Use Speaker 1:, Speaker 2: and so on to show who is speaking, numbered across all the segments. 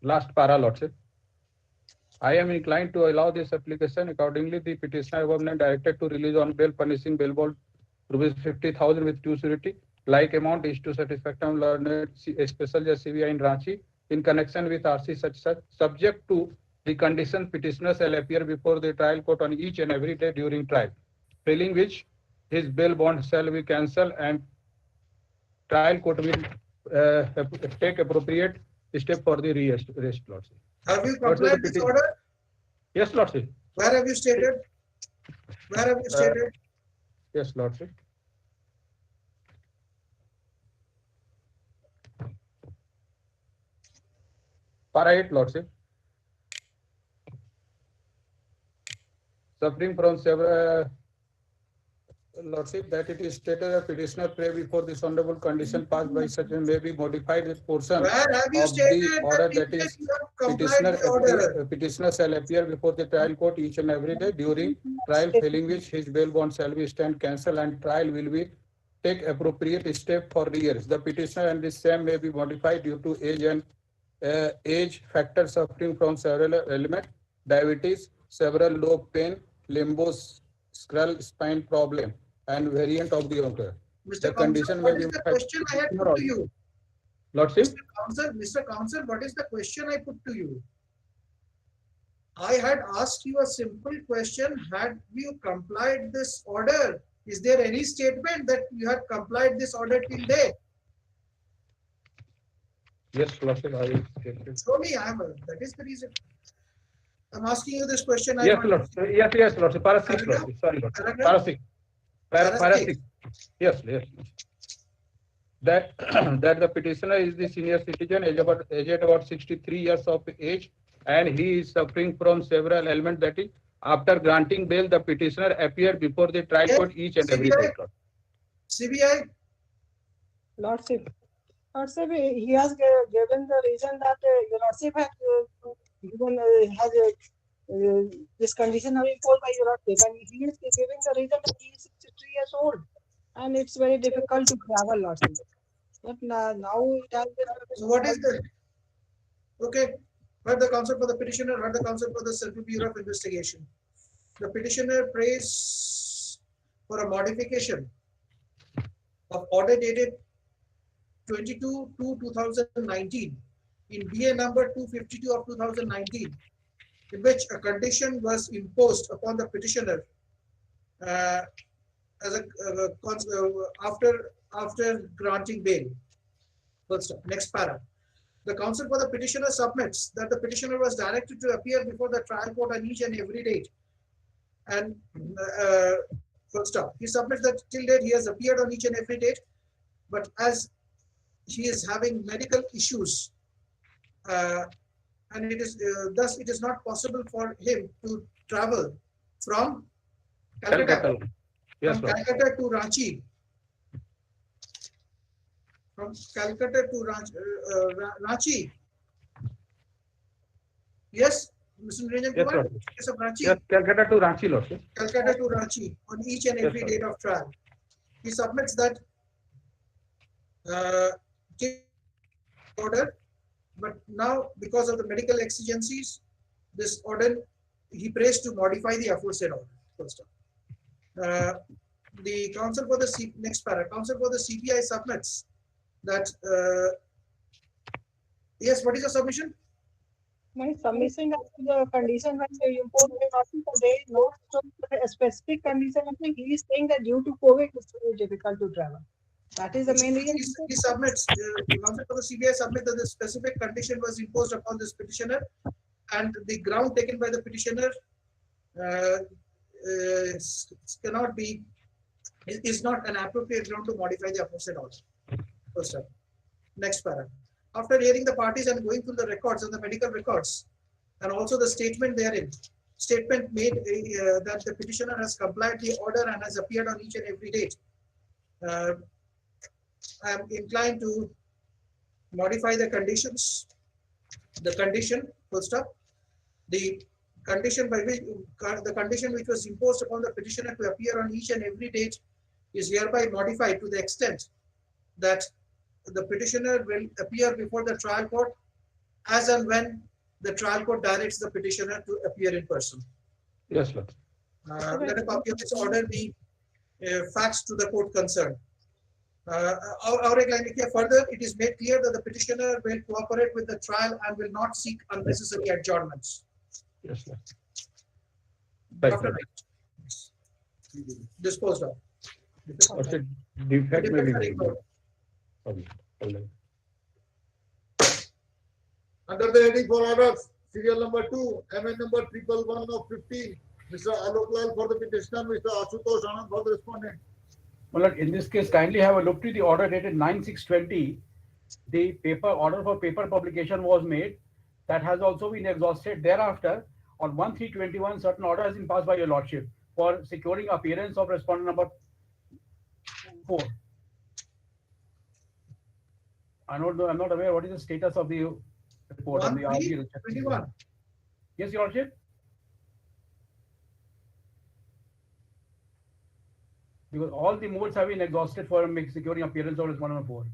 Speaker 1: Last para, Lordship. I am inclined to allow this application. Accordingly, the petitioner above named directed to release on bail, punishing bail bond rupees 50,000 with due surety. Like amount is to satisfaction of learned special judge CBI in Ranchi in connection with RC such subject to the condition petitioner shall appear before the trial court on each and every day during trial, failing which his bail bond shall be cancelled and trial court will take appropriate step for the rest, Lordship.
Speaker 2: Have you complied this order?
Speaker 1: Yes, Lordship.
Speaker 2: Where have you stated? Where have you stated?
Speaker 1: Yes, Lordship. Para 8, Lordship. Suffering from several Lordship, that it is stated that petitioner pray before this honorable condition passed by such and may be modified with portion
Speaker 2: Where have you
Speaker 1: of
Speaker 2: stated
Speaker 1: the order
Speaker 2: that
Speaker 1: that is
Speaker 2: you have complied the order?
Speaker 1: petitioner shall appear before the trial court each and every day during trial, failing which his bail bond shall be stand cancelled and trial will be take appropriate step for years. The petitioner and the same may be modified due to age and age factors suffering from several elements, diabetes, several low pain, limbo, skull spine problem, and variant of the order.
Speaker 2: Mr. Counsel, what is the question I had put to you?
Speaker 1: Lordship?
Speaker 2: Mr. Counsel, what is the question I put to you? I had asked you a simple question. Had you complied this order? Is there any statement that you have complied this order till date?
Speaker 1: Yes, Lordship, I will state it.
Speaker 2: Show me, that is the reason. I'm asking you this question.
Speaker 1: Yes, Lordship. Yes, Lordship. Para 6, Lordship. Sorry, Lordship. Para 6. Para 6. Yes. That the petitioner is the senior citizen, aged about 63 years of age, and he is suffering from several ailments. That is, after granting bail, the petitioner appeared before the trial court each and every day.
Speaker 2: CBI.
Speaker 3: Lordship, he has given the reason that your Lordship has given this condition has been imposed by your Lordship, and he is giving the reason that he is 63 years old, and it's very difficult to travel, Lordship. But now it has been.
Speaker 2: So what is the? Okay, heard the counsel for the petitioner, heard the counsel for the Central Bureau of Investigation. The petitioner prays for a modification of order dated 22/2/2019 in BA number 252 of 2019, in which a condition was imposed upon the petitioner after granting bail. First up, next para. The counsel for the petitioner submits that the petitioner was directed to appear before the trial court on each and every date. And first up, he submits that till date he has appeared on each and every date, but as he is having medical issues, and it is thus it is not possible for him to travel from Calcutta,
Speaker 1: Yes,
Speaker 2: from Calcutta to Ranchi, from Calcutta to Ranchi. Yes, Mr. Niranjan Kumar. Yes, of Ranchi.
Speaker 1: Yes, Calcutta to Ranchi, Lordship.
Speaker 2: Calcutta to Ranchi on each and every date of trial. He submits that order, but now because of the medical exigencies, this order he prays to modify the aforesaid order. First up, the counsel for the next para, counsel for the CBI submits that yes. What is the submission?
Speaker 3: My submission as to the condition when you impose the notice, there is no specific condition. He is saying that due to COVID, it's very difficult to travel. That is the main reason.
Speaker 2: He submits, the counsel for the CBI submits that the specific condition was imposed upon this petitioner, and the ground taken by the petitioner cannot be, is not an appropriate ground to modify the aforesaid order. First step. Next paragraph. After hearing the parties and going through the records and the medical records, and also the statement therein, statement made that the petitioner has complied the order and has appeared on each and every date. I am inclined to modify the conditions. The condition, first up, the condition by which the condition which was imposed upon the petitioner to appear on each and every date is hereby modified to the extent that the petitioner will appear before the trial court as and when the trial court directs the petitioner to appear in person.
Speaker 1: Yes, Lord.
Speaker 2: Let a copy of this order be faxed to the court concerned. Further, it is made clear that the petitioner will cooperate with the trial and will not seek unnecessary adjournments.
Speaker 1: Yes, Lord. Right,
Speaker 2: Dr.
Speaker 1: Lord.
Speaker 2: Knight. Disposed of.
Speaker 1: What's it? Defect may be
Speaker 2: Defects are
Speaker 1: made.
Speaker 2: ignored.
Speaker 1: Okay. Okay.
Speaker 4: Under the heading for orders, serial number 2, MN number 111 of 15, Mr. Alok Lal for the petitioner, Mr. Ashutosh Anand for the respondent.
Speaker 1: Well, Lord, in this case, kindly have a look to the order dated 9/6/20. The paper order for paper publication was made. That has also been exhausted. Thereafter, on 1/3/21, certain order has been passed by your lordship for securing appearance of respondent number 4. I'm not aware what is the status of the report on the RG.
Speaker 2: 1/3/21.
Speaker 1: Yes, your lordship. Because all the modes have been exhausted for securing appearance of respondent number 4.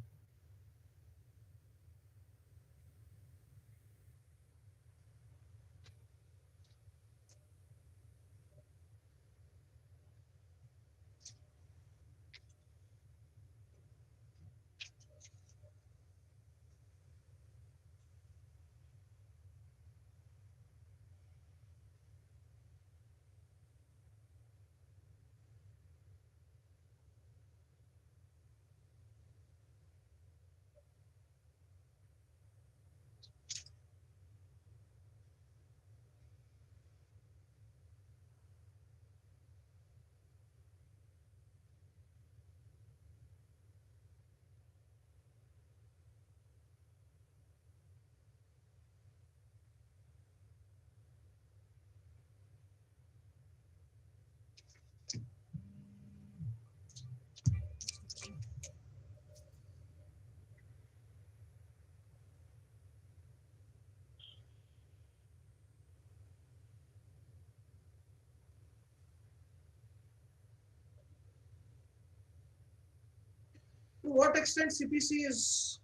Speaker 2: To what extent CPC is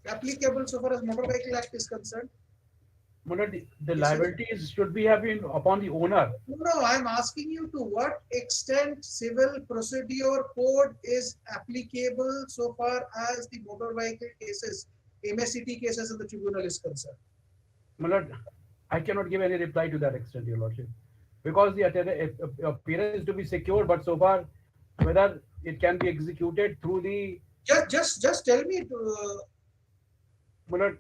Speaker 2: applicable so far as Motor Vehicle Act is concerned?
Speaker 1: The liabilities should be having upon the owner.
Speaker 2: No, I'm asking you to what extent civil procedure code is applicable so far as the motor vehicle cases, MSCT cases in the tribunal is concerned.
Speaker 1: I cannot give any reply to that extent, your lordship, because the appearance is to be secured, but so far whether it can be executed through the.
Speaker 2: Just tell me.
Speaker 1: Mulad,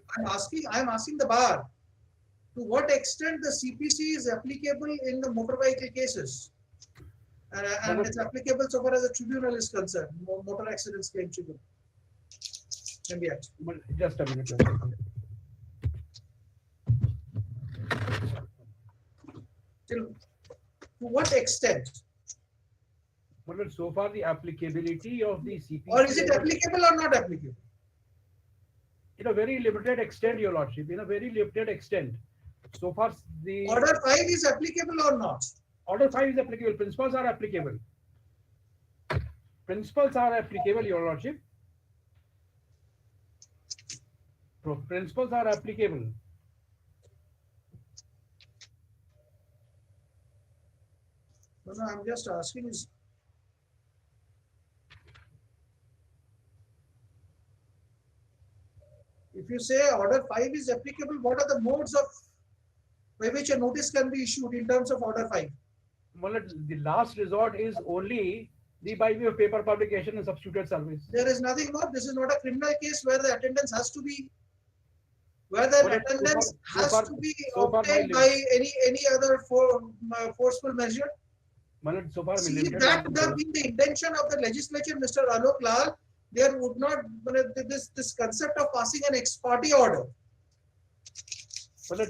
Speaker 2: I'm asking the bar. To what extent the CPC is applicable in the motor vehicle cases, and it's applicable so far as the tribunal is concerned, motor accidents claim tribunal.
Speaker 1: Just a minute.
Speaker 2: To what extent?
Speaker 1: So far, the applicability of the CPC.
Speaker 2: Or is it applicable or not applicable?
Speaker 1: In a very limited extent, your lordship. In a very limited extent. So far, the
Speaker 2: Order 5 is applicable or not?
Speaker 1: Order 5 is applicable. Principles are applicable. Principles are applicable, your lordship. Principles are applicable.
Speaker 2: No, I'm just asking is. If you say order 5 is applicable, what are the modes of by which a notice can be issued in terms of order 5?
Speaker 1: Well, the last resort is only the by way of paper publication and substituted service.
Speaker 2: There is nothing more. This is not a criminal case where the attendance has to be, where the attendance has to be obtained by any other forceful measure.
Speaker 1: So far,
Speaker 2: see, if that would have been the intention of the legislature, Mr. Alok Lal, there would not this concept of passing an ex parte order.
Speaker 1: Well,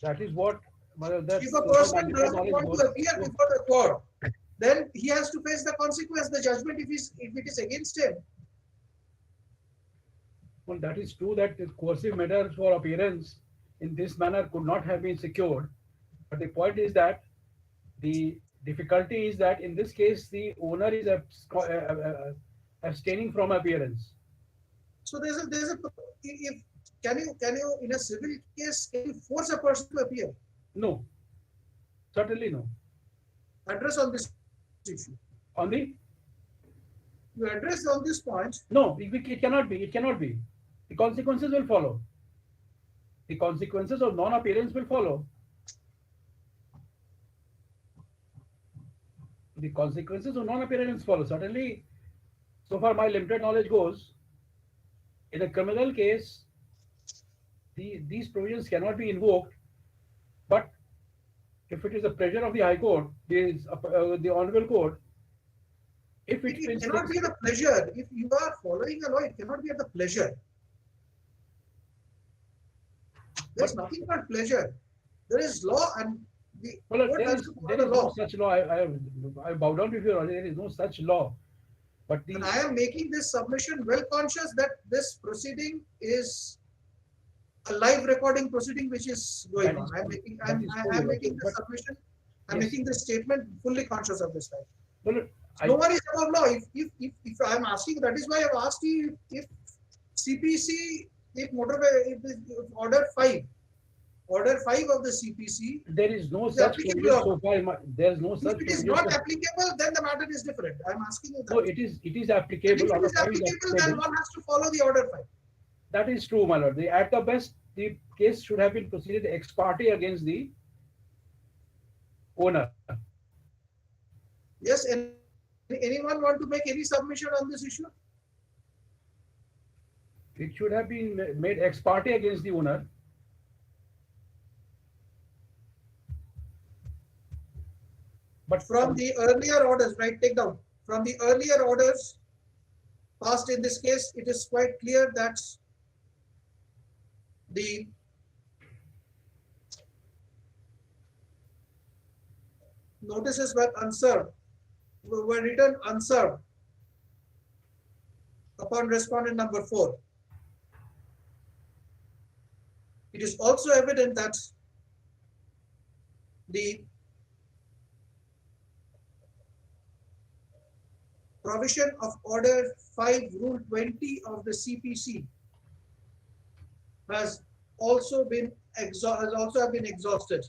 Speaker 1: that is what.
Speaker 2: If a person does not want to appear before the court, then he has to face the consequence, the judgment if it is against him.
Speaker 1: Well, that is true that the coercive measures for appearance in this manner could not have been secured. But the point is that the difficulty is that in this case the owner is abstaining from appearance.
Speaker 2: So there's a if can you in a civil case can you force a person to appear?
Speaker 1: No, certainly no.
Speaker 2: Address on this issue.
Speaker 1: On the
Speaker 2: You address on this point.
Speaker 1: no, it cannot be. It cannot be. The consequences will follow. The consequences of non-appearance will follow. The consequences of non-appearance follow. Certainly, so far my limited knowledge goes, in a criminal case, these provisions cannot be invoked. But if it is the pleasure of the High Court, the Honorable Court, if it
Speaker 2: It cannot be the pleasure. If you are following a law, it cannot be at the pleasure. There's nothing called pleasure. There is law, and the
Speaker 1: well,
Speaker 2: court
Speaker 1: there
Speaker 2: has
Speaker 1: is,
Speaker 2: to follow
Speaker 1: there
Speaker 2: the
Speaker 1: is no
Speaker 2: law.
Speaker 1: such law. I bow down to you. There is no such law. But the
Speaker 2: And I am making this submission well conscious that this proceeding is a live recording proceeding which is going on. I'm making this submission. I'm
Speaker 1: Yes.
Speaker 2: making this statement fully conscious of this fact.
Speaker 1: well,
Speaker 2: No one is above law. If I'm asking, that is why I've asked you if CPC, if order 5 of the CPC,
Speaker 1: there is no
Speaker 2: is
Speaker 1: such
Speaker 2: applicable
Speaker 1: provision
Speaker 2: or
Speaker 1: so far. There is no
Speaker 2: if
Speaker 1: such
Speaker 2: it is
Speaker 1: provision.
Speaker 2: not applicable, then the matter is different. I'm asking you that.
Speaker 1: No, it is
Speaker 2: And
Speaker 1: applicable.
Speaker 2: if it
Speaker 1: Order
Speaker 2: is
Speaker 1: 5 is
Speaker 2: applicable, then
Speaker 1: applicable.
Speaker 2: one has to follow the order 5.
Speaker 1: That is true, my lord. At the best, the case should have been proceeded ex parte against the owner.
Speaker 2: Yes, and anyone want to make any submission on this issue?
Speaker 1: It should have been made ex parte against the owner. But
Speaker 2: From the earlier orders, right, take down. From the earlier orders passed in this case, it is quite clear that the notices were unserved, were written unserved upon respondent number 4. It is also evident that the provision of order 5 rule 20 of the CPC has also been exhausted.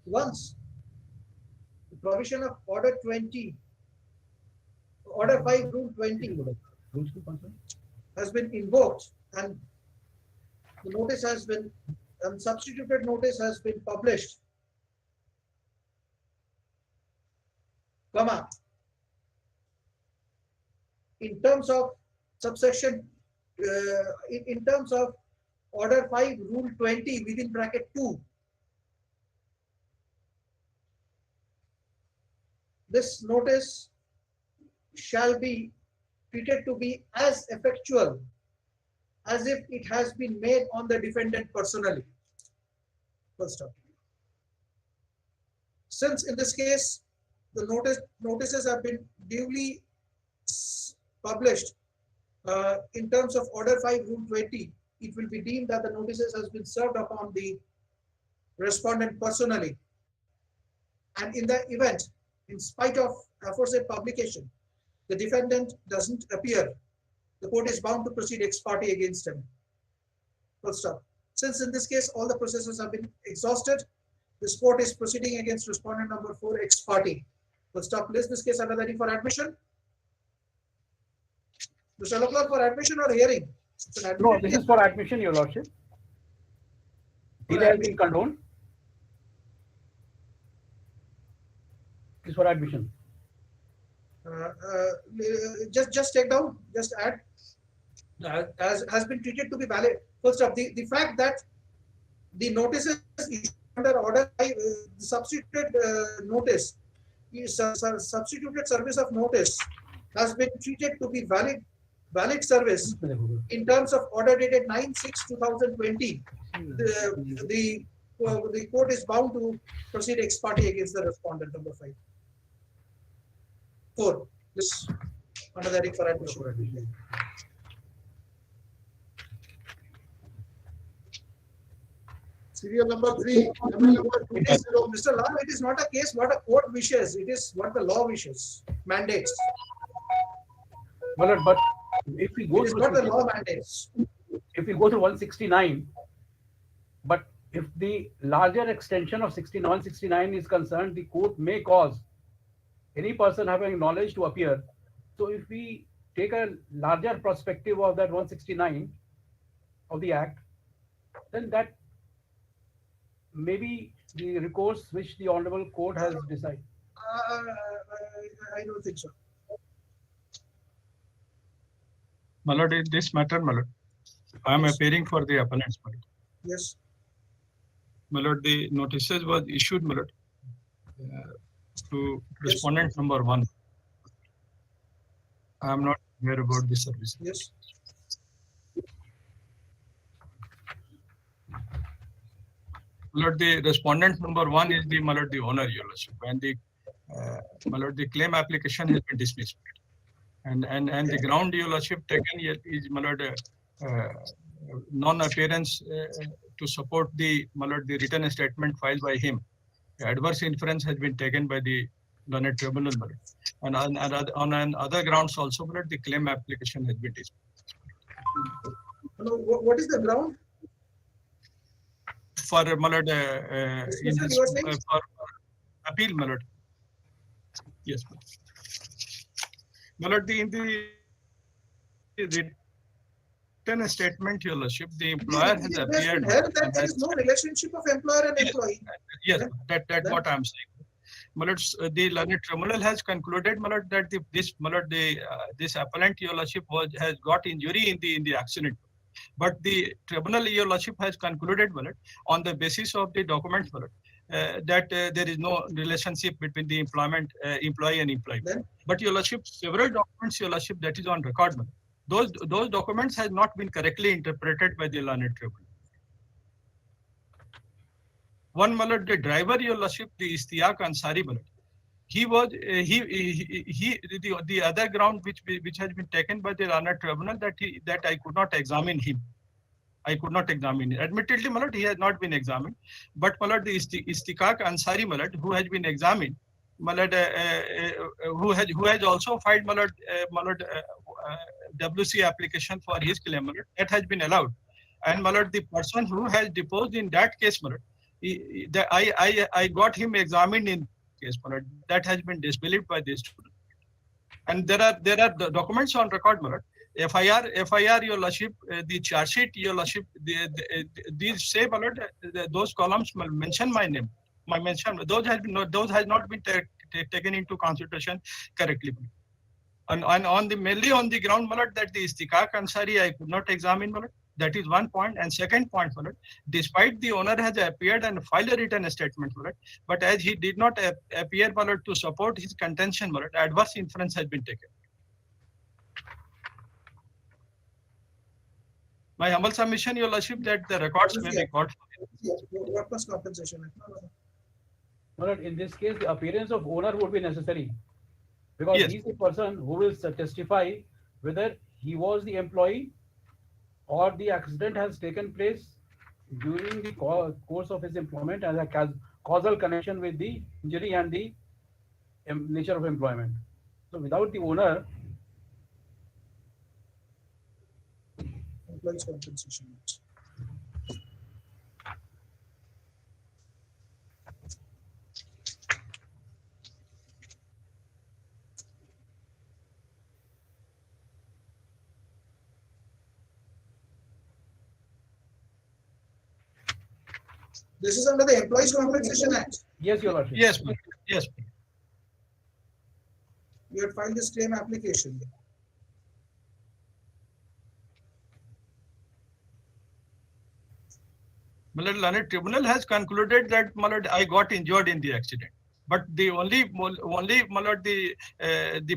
Speaker 2: Once the provision of order 20, order 5 rule 20 has been invoked and the notice has been substituted notice has been published, comma, in terms of subsection in terms of order 5 rule 20 within bracket 2, this notice shall be treated to be as effectual as if it has been made on the defendant personally. First up. Since in this case the notices have been duly published in terms of order 5 rule 20, it will be deemed that the notices has been served upon the respondent personally, and in the event, in spite of aforesaid publication, the defendant doesn't appear, the court is bound to proceed ex parte against him. Full stop. Since in this case all the processes have been exhausted, this court is proceeding against respondent number 4 ex parte. We'll stop this case under the heading for admission. Mr. Aloklar, for admission or hearing?
Speaker 1: No, this is for admission, Your Lordship. Delay has been condoned. This is for admission.
Speaker 2: Just take down, just add, has been treated to be valid. First up, the fact that the notices issued under order by substituted notice, substituted service of notice has been treated to be valid service in terms of order dated 9/6/2020. The court is bound to proceed ex parte against the respondent number 5. 4. This under the heading for admission.
Speaker 4: Serial number 3.
Speaker 2: Mr. Lal, it is not a case what a court wishes. It is what the law wishes, mandates.
Speaker 1: Well, but if we go
Speaker 2: It is
Speaker 1: through
Speaker 2: what the law mandates.
Speaker 1: if we go to 169, but if the larger extension of 169 is concerned, the court may cause any person having knowledge to appear. So if we take a larger perspective of that 169 of the Act, then that may be the recourse which the Honorable Court has decided.
Speaker 2: I don't think so.
Speaker 5: My lord, in this matter, my lord, I am appearing for the appellants, my lord.
Speaker 2: Yes.
Speaker 5: My lord, the notices was issued, my lord, to respondent number 1. I am not aware about the service.
Speaker 2: Yes.
Speaker 5: My lord, the respondent number 1 is the, my lord, the owner, your lordship, and the my lord, the claim application has been dismissed. And the ground, your lordship, taken here is, my lord, non-appearance to support the, my lord, the written statement filed by him. Adverse inference has been taken by the learned tribunal, my lord. And on other grounds also, my lord, the claim application has been dismissed.
Speaker 2: What is the ground?
Speaker 5: For, my lord, in this, for appeal, my lord. Yes, my lord. My lord, in the written statement, your lordship, the employer has appeared.
Speaker 2: That there is no relationship of employer and employee.
Speaker 5: Yes, that's what I'm saying. My lord, the learned tribunal has concluded, my lord, that this appellant, your lordship, has got injury in the accident. But the tribunal, your lordship, has concluded, my lord, on the basis of the documents, my lord, that there is no relationship between the employee and employee.
Speaker 2: Then?
Speaker 5: But your lordship, several documents, your lordship, that is on record, my lord. Those documents has not been correctly interpreted by the learned tribunal. One, my lord, the driver, your lordship, the Istiaq Ansari, my lord, he was the other ground which has been taken by the learned tribunal that I could not examine him. I could not examine it. Admittedly, my lord, he has not been examined. But, my lord, the Istiqaq Ansari, my lord, who has been examined, my lord, who has also filed, my lord, WC application for his claim, my lord, that has been allowed. And, my lord, the person who has deposed in that case, my lord, I got him examined in case, my lord, that has been disbelieved by this student. And there are the documents on record, my lord. FIR, your lordship, the charge sheet, your lordship, these say, my lord, those columns mention my name. Those has not been taken into consideration correctly. And mainly on the ground, my lord, that the Istiqaq Ansari I could not examine, my lord. That is one point. And second point, my lord, despite the owner has appeared and filed a written statement, my lord, but as he did not appear, my lord, to support his contention, my lord, adverse inference has been taken. My humble submission, your lordship, that the records may be got.
Speaker 2: What was compensation?
Speaker 1: No, in this case, the appearance of owner would be necessary because
Speaker 5: Yes.
Speaker 1: he is the person who will testify whether he was the employee or the accident has taken place during the course of his employment as a causal connection with the injury and the nature of employment. So without the owner,
Speaker 2: Employees compensation. This is under the Employees Compensation Act.
Speaker 1: Yes, Your Lordship.
Speaker 5: Yes, my lord. Yes.
Speaker 2: You had filed this claim application.
Speaker 5: My lord, learned tribunal has concluded that, my lord, I got injured in the accident. But the only my lord, the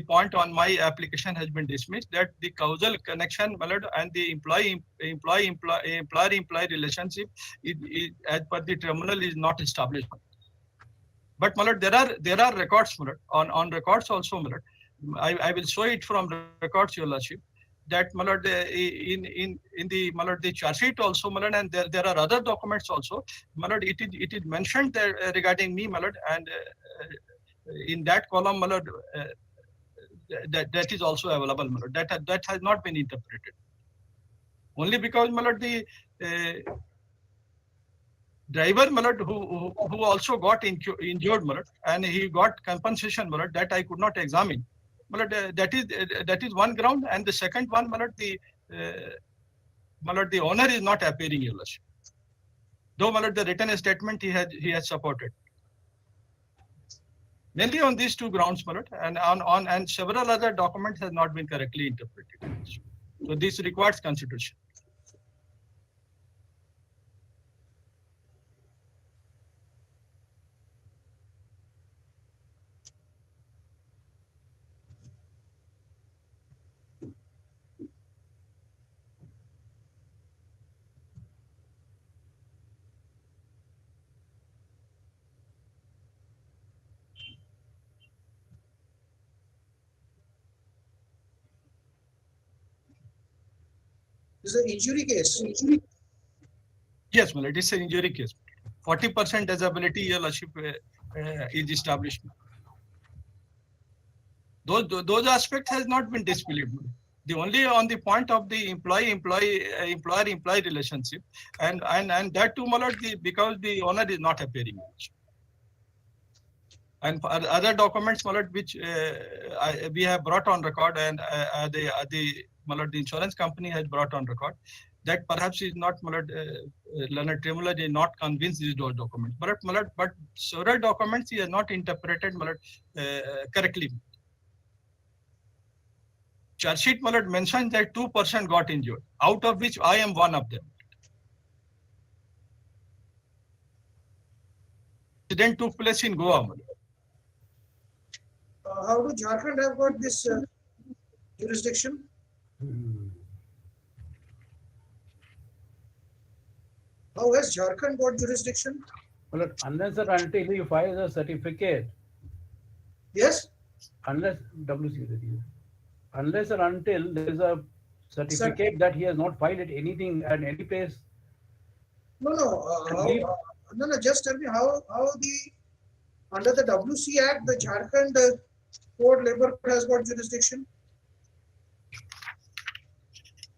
Speaker 5: point on my application has been dismissed, that the causal connection, my lord, and the employer-employee relationship as per the tribunal is not established. But, my lord, there are records, my lord, on records also, my lord. I will show it from records, Your Lordship, that, my lord, in the, my lord, the charge sheet also, my lord, and there are other documents also, my lord. It is mentioned there regarding me, my lord, and in that column, my lord, that is also available, my lord. That has not been interpreted. Only because, my lord, the driver, my lord, who also got injured, my lord, and he got compensation, my lord, that I could not examine. My lord, that is one ground, and the second one, my lord, the owner is not appearing, Your Lordship. Though, my lord, the written statement he has supported. Mainly on these two grounds, my lord, and and several other documents has not been correctly interpreted. So this requires consideration.
Speaker 2: This is an injury case.
Speaker 5: Yes, my lord, it's an injury case. 40% disability, Your Lordship, is established. Those aspects has not been displayed. The only on the point of the employer-employee relationship, and that too, my lord, because the owner is not appearing. And other documents, my lord, which we have brought on record, and my lord, the insurance company has brought on record, that perhaps is not, my lord, learned tribunal is not convinced these documents. But several documents he has not interpreted, my lord, correctly. Charge sheet, my lord, mentions that 2% got injured, out of which I am one of them. Incident took place in Goa, my lord.
Speaker 2: How do Jharkhand have got this jurisdiction? How has Jharkhand got jurisdiction?
Speaker 1: Well, unless and until you file a certificate,
Speaker 2: Yes?
Speaker 1: unless unless and until there is a certificate that he has not filed it anything at any place.
Speaker 2: No. No. Just tell me how the under the WC Act the Jharkhand Court Labor Court has got jurisdiction.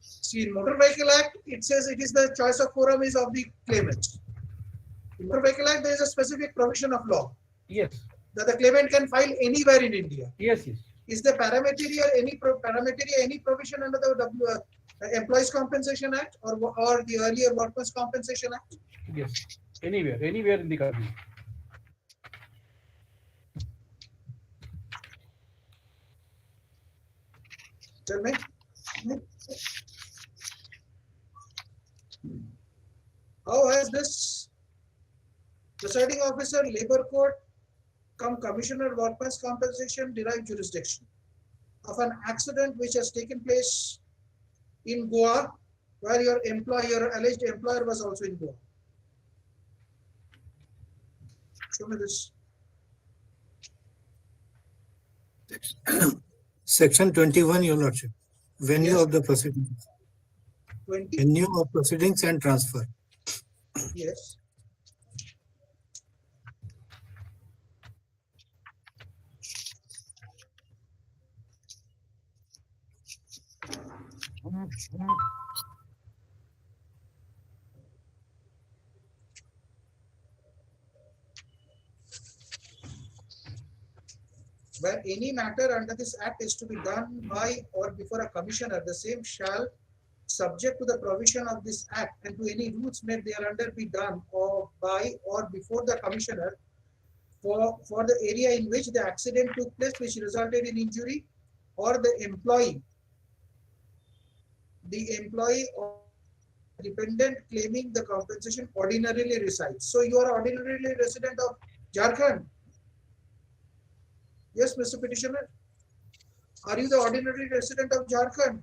Speaker 2: See, in Motor Vehicle Act it says it is the choice of forum is of the claimants. In Motor Vehicle Act there is a specific provision of law.
Speaker 1: Yes.
Speaker 2: That the claimant can file anywhere in India.
Speaker 1: Yes.
Speaker 2: Is there parametry or any provision under the Employees Compensation Act or the earlier Workers Compensation Act?
Speaker 1: Yes. Anywhere in the country.
Speaker 2: Tell me. How has this presiding officer, Labor Court, Commissioner Workers Compensation derived jurisdiction of an accident which has taken place in Goa, where your alleged employer was also in Goa? Show me this.
Speaker 6: Section 21, Your Lordship. Venue
Speaker 2: Yes.
Speaker 6: of the proceedings.
Speaker 2: 20?
Speaker 6: Venue of proceedings and transfer.
Speaker 2: Yes. Where any matter under this act is to be done by or before a commissioner, the same shall subject to the provision of this act and to any rules made thereunder be done or by or before the commissioner for the area in which the accident took place which resulted in injury, or the employee or dependent claiming the compensation ordinarily resides. So you are ordinarily resident of Jharkhand. Yes, Mr. Petitioner. Are you the ordinary resident of Jharkhand?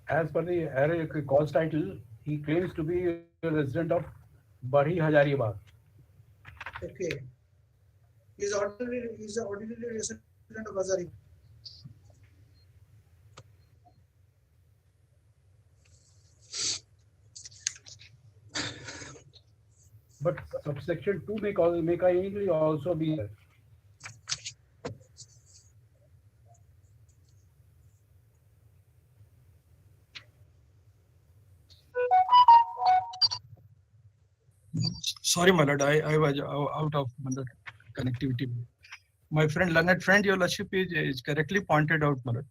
Speaker 1: As per the cause title, he claims to be a resident of Bari Hazaribagh.
Speaker 2: Okay. He's the ordinary resident of Hazari.
Speaker 1: But subsection 2 may kindly also be there.
Speaker 5: Sorry, my lord, I was out of my lord, connectivity. My friend, learned friend, your lordship is correctly pointed out, my lord.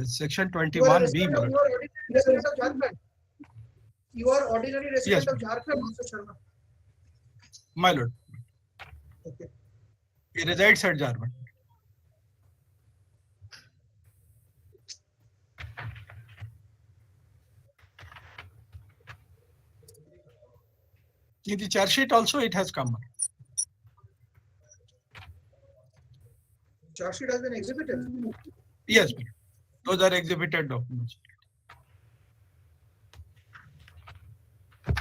Speaker 5: Section 21B, my lord.
Speaker 2: Resident of Jharkhand. You are ordinary resident
Speaker 5: Yes,
Speaker 2: of Jharkhand, Mr. Sharma.
Speaker 5: My lord.
Speaker 2: Okay.
Speaker 5: He resides at Jharkhand. In the charge sheet also it has come.
Speaker 2: Charge sheet has been exhibited.
Speaker 5: Yes, those are exhibited documents. But,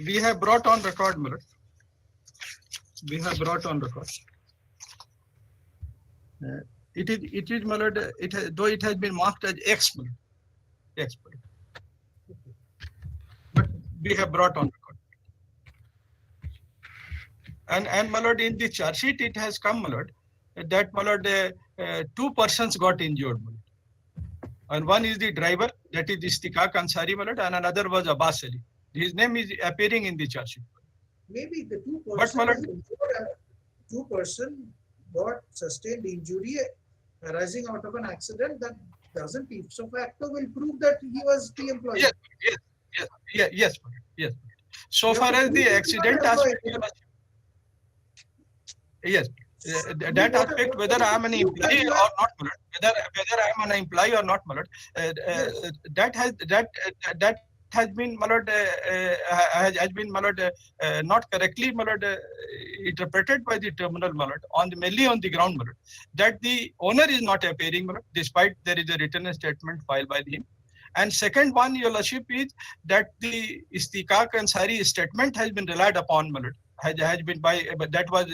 Speaker 5: we have brought on record, Milord. We have brought on record. It is, my lord, though it has been marked as X, my lord. X, my lord. But we have brought on record. And my lord, in the charge sheet, it has come, my lord, that my lord, two persons got injured, my lord. And one is the driver, that is Istikak Ansari, my lord, and another was Abbas Ali. His name is appearing in the charge sheet.
Speaker 2: Maybe the
Speaker 5: But, my lord,
Speaker 2: two person got sustained injury arising out of an accident that doesn't ipso facto will prove that he was the employee.
Speaker 5: Yes. So far as the accident aspect, yes, that aspect, whether I am an employee or not, whether I am an employee or not, that has been, has been, not correctly, interpreted by the terminal, mainly on the ground, that the owner is not appearing, despite there is a written statement filed by him. And second one, your lordship, is that the Istikak Ansari statement has been relied upon, has been that was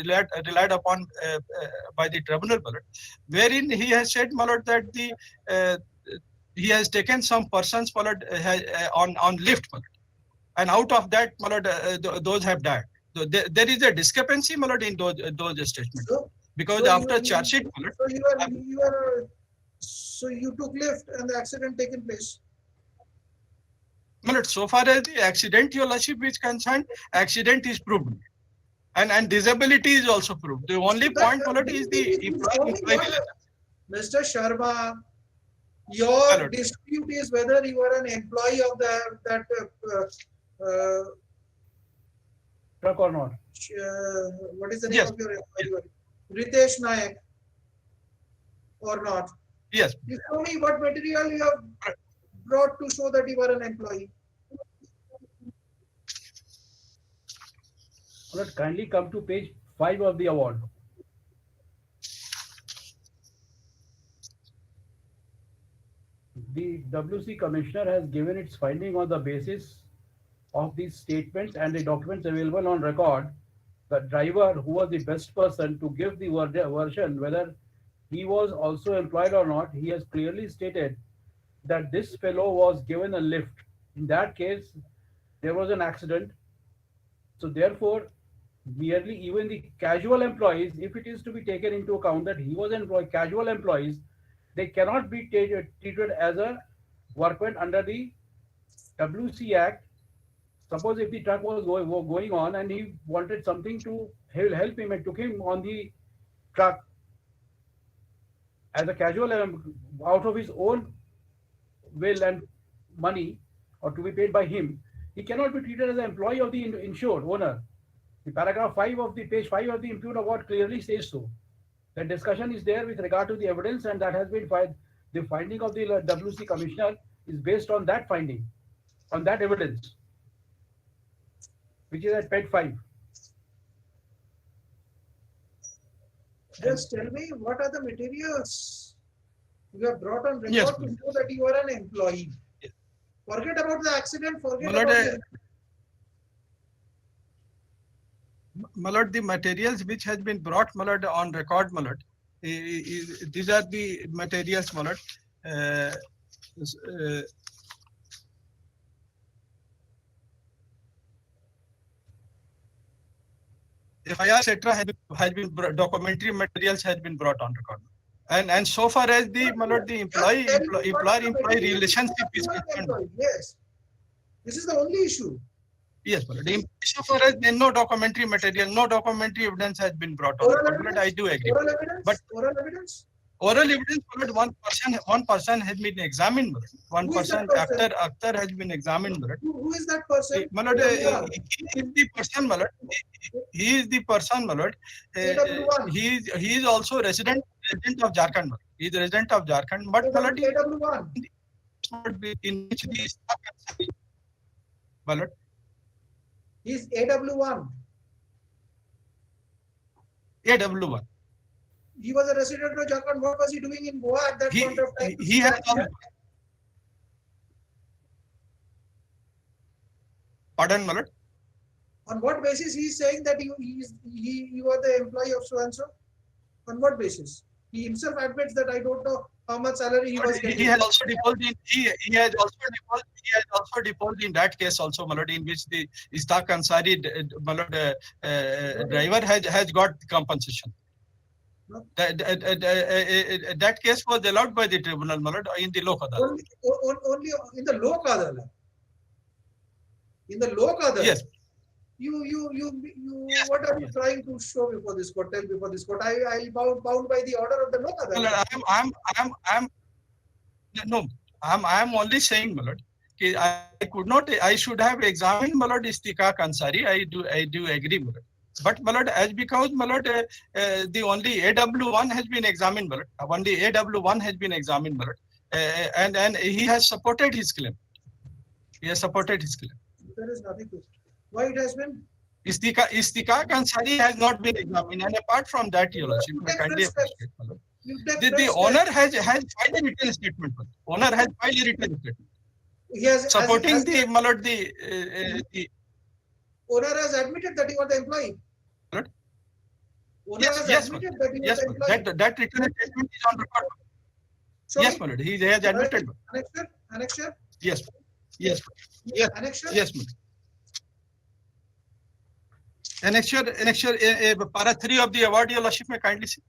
Speaker 5: relied upon by the tribunal, wherein he has said, that he has taken some persons, on lift, and out of that, those have died. So there is a discrepancy, in those statements, because after charge sheet,
Speaker 2: so you took lift and the accident taken place.
Speaker 5: So far as the accident, your lordship, is concerned, accident is proved. And disability is also proved. The only point, is the employee.
Speaker 2: Mr. Sharma, your dispute is whether you are an employee of that
Speaker 1: Truck or not?
Speaker 2: what is the name of your employee? Ritesh Nayak or not?
Speaker 5: Yes.
Speaker 2: You show me what material you have brought to show that you are an employee.
Speaker 1: Let's kindly come to page 5 of the award. The WC Commissioner has given its finding on the basis of these statements and the documents available on record. The driver, who was the best person to give the version, whether he was also employed or not, he has clearly stated that this fellow was given a lift. In that case, there was an accident. So therefore, merely even the casual employees, if it is to be taken into account that he was employed, casual employees, they cannot be treated as a workman under the WC Act. Suppose if the truck was going on and he wanted something to help him and took him on the truck as a casual out of his own will and money or to be paid by him, he cannot be treated as an employee of the insured owner. The paragraph 5 of the page 5 of the impute award clearly says so. The discussion is there with regard to the evidence, and that has been filed. The finding of the WC commissioner is based on that finding, on that evidence, which is at page 5.
Speaker 2: Just tell me what are the materials you have brought on record
Speaker 5: Yes,
Speaker 2: to show that you are an employee.
Speaker 5: Yes.
Speaker 2: Forget about the accident, forget
Speaker 5: My lord,
Speaker 2: about
Speaker 5: my lord, the materials which has been brought, my lord, on record, my lord, these are the materials, my lord. FIR, etc. has been documentary materials has been brought on record. And so far as the, my lord, the employer-employee relationship is concerned.
Speaker 2: Yes. This is the only issue.
Speaker 5: Yes, my lord. So far as no documentary material, no documentary evidence has been brought on record. But I do agree.
Speaker 2: Oral evidence?
Speaker 5: But
Speaker 2: oral evidence?
Speaker 5: Oral evidence, my lord, one person has been examined. One person, Akhtar has been examined.
Speaker 2: Who is that person?
Speaker 5: My lord, he is the person, my lord. He is the person, my lord. He is also resident of Jharkhand. He is a resident of Jharkhand. But my lord,
Speaker 2: AW1.
Speaker 5: in which the my lord.
Speaker 2: He's AW1.
Speaker 5: AW1.
Speaker 2: He was a resident of Jharkhand. What was he doing in Goa at that point of time?
Speaker 5: He has pardon, my lord.
Speaker 2: On what basis he is saying that you are the employee of so and so? On what basis? He himself admits that I don't know how much salary he was getting.
Speaker 5: He has also deposed in he has also deposed in that case also, my lord, in which the Istaq Ansari, my lord, driver has got compensation.
Speaker 2: No.
Speaker 5: That case was allowed by the tribunal, my lord, in the Lok Adalat.
Speaker 2: Only in the Lok Adalat. In the Lok Adalat.
Speaker 5: Yes.
Speaker 2: Yes. What are you trying to show before this court? Tell before this court. I bound by the order of the Lok Adalat.
Speaker 5: I'm only saying, my lord, I should have examined, my lord, Istihqaq Ansari. I do agree, my lord. But, my lord, as because, my lord, the only AW1 has been examined, my lord. Only AW1 has been examined, my lord. And he has supported his claim. He has supported his claim.
Speaker 2: There is nothing to. Why it has been?
Speaker 5: Istihqaq Ansari has not been examined. And apart from that, your lordship, kindly appreciate, my lord. The owner has filed a written statement. Owner has filed a written statement. Supporting the, my lord, the
Speaker 2: owner has admitted that he was the employee.
Speaker 5: Lord?
Speaker 2: Owner has admitted that he was the employee.
Speaker 5: That written statement is on record.
Speaker 2: Sorry?
Speaker 5: Yes, my lord. He has admitted.
Speaker 2: Annexure?
Speaker 5: Yes. Yes. Yes.
Speaker 2: Annexure?
Speaker 5: Yes, my lord. Annexure, para 3 of the award, your lordship, may kindly see.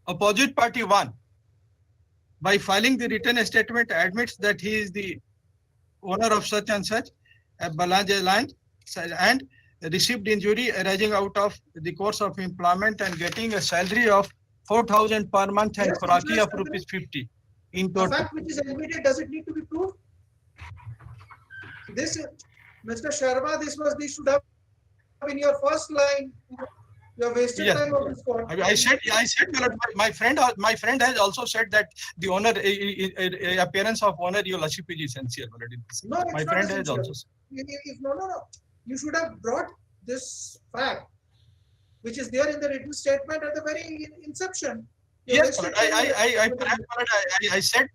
Speaker 5: Opposite party 1, by filing the written statement, admits that he is the owner of such and such a Balaj land and received injury arising out of the course of employment and getting a salary of 4,000 per month and Kuraki of rupees 50 in
Speaker 2: The
Speaker 5: total.
Speaker 2: fact which is admitted, does it need to be proved? This, Mr. Sharma, this should have been your first line. You have wasted time on this court.
Speaker 5: I said, my friend has also said that the owner, appearance of owner, your lordship is essential.
Speaker 2: No,
Speaker 5: My friend has also said.
Speaker 2: No. You should have brought this fact, which is there in the written statement at the very inception.
Speaker 5: Yes, I said,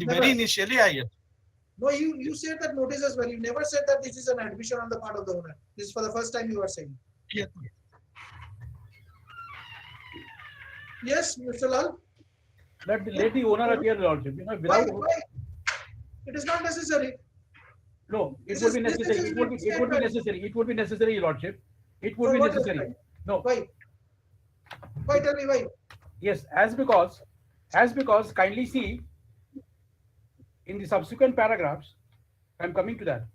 Speaker 5: very initially,
Speaker 2: No, you said that notice as well. You never said that this is an admission on the part of the owner. This is for the first time you are saying.
Speaker 5: Yes.
Speaker 2: Yes, Mr. Lal.
Speaker 1: Let the owner appear, Your Lordship. You know,
Speaker 2: Why?
Speaker 1: without
Speaker 2: Why? It is not necessary.
Speaker 1: no, it
Speaker 2: This
Speaker 1: would
Speaker 2: is
Speaker 1: be
Speaker 2: this
Speaker 1: necessary.
Speaker 2: is
Speaker 1: It would be
Speaker 2: statement.
Speaker 1: necessary. It would be necessary, Your Lordship. It would
Speaker 2: For
Speaker 1: be
Speaker 2: what
Speaker 1: necessary.
Speaker 2: respect?
Speaker 1: No,
Speaker 2: Why? Why? Tell me why.
Speaker 1: yes, as because kindly see in the subsequent paragraphs. I'm coming to that.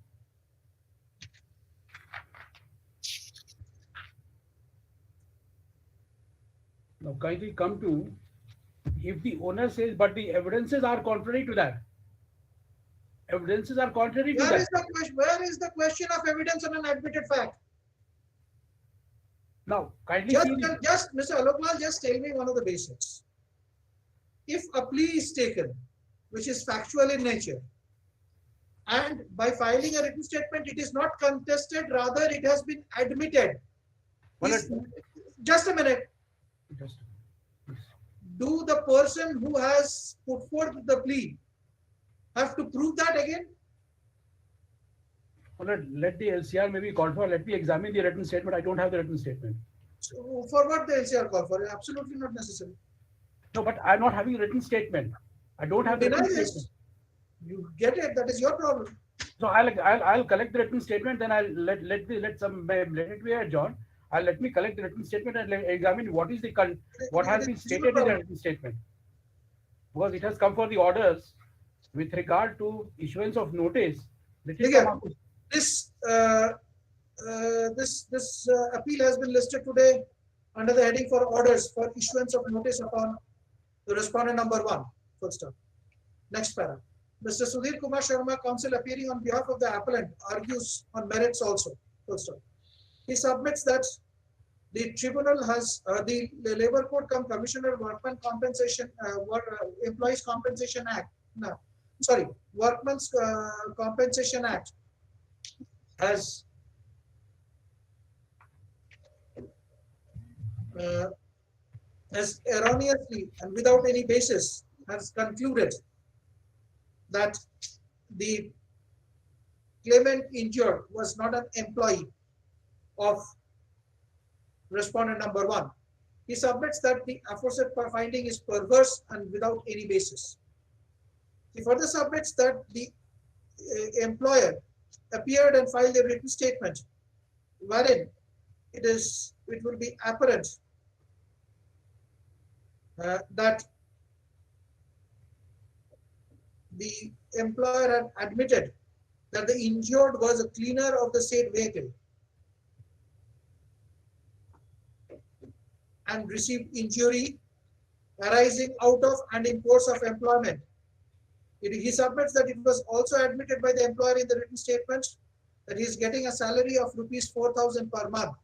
Speaker 1: Now kindly come to, if the owner says, but the evidences are contrary to that. Evidences are contrary to
Speaker 2: Where
Speaker 1: that.
Speaker 2: is the question? Where is the question of evidence on an admitted fact?
Speaker 1: Now kindly
Speaker 2: Just,
Speaker 1: see the,
Speaker 2: just Mr. Aloklal, just tell me one of the basics. If a plea is taken, which is factual in nature, and by filing a written statement, it is not contested, rather it has been admitted.
Speaker 1: Well,
Speaker 2: Just a minute.
Speaker 1: just,
Speaker 2: Do the person who has put forth the plea have to prove that again?
Speaker 1: well, let the LCR maybe call for, let me examine the written statement. I don't have the written statement.
Speaker 2: So for what the LCR call for? Absolutely not necessary.
Speaker 1: No, but I'm not having a written statement. I don't have the
Speaker 2: Deny
Speaker 1: written
Speaker 2: this.
Speaker 1: statement.
Speaker 2: You get it. That is your problem.
Speaker 1: So I'll collect the written statement. Then I'll let it be adjourned. Let me collect the written statement and examine what is the what has been stated in the written statement, because it has come for the orders with regard to issuance of notice.
Speaker 2: Again, this appeal has been listed today under the heading for orders for issuance of notice upon the respondent number 1. Full stop. Next paragraph. Mr. Sudhir Kumar Sharma, counsel appearing on behalf of the appellant, argues on merits also. Full stop. He submits that the tribunal has the Labour Code cum Commissioner Workman Compensation Employees Compensation Act. No, sorry, Workman's Compensation Act has erroneously and without any basis has concluded that the claimant injured was not an employee of respondent number 1. He submits that the aforesaid finding is perverse and without any basis. He further submits that the employer appeared and filed a written statement wherein it will be apparent that the employer had admitted that the injured was a cleaner of the said vehicle and received injury arising out of and in course of employment. He submits that it was also admitted by the employer in the written statement that he is getting a salary of rupees 4,000 per month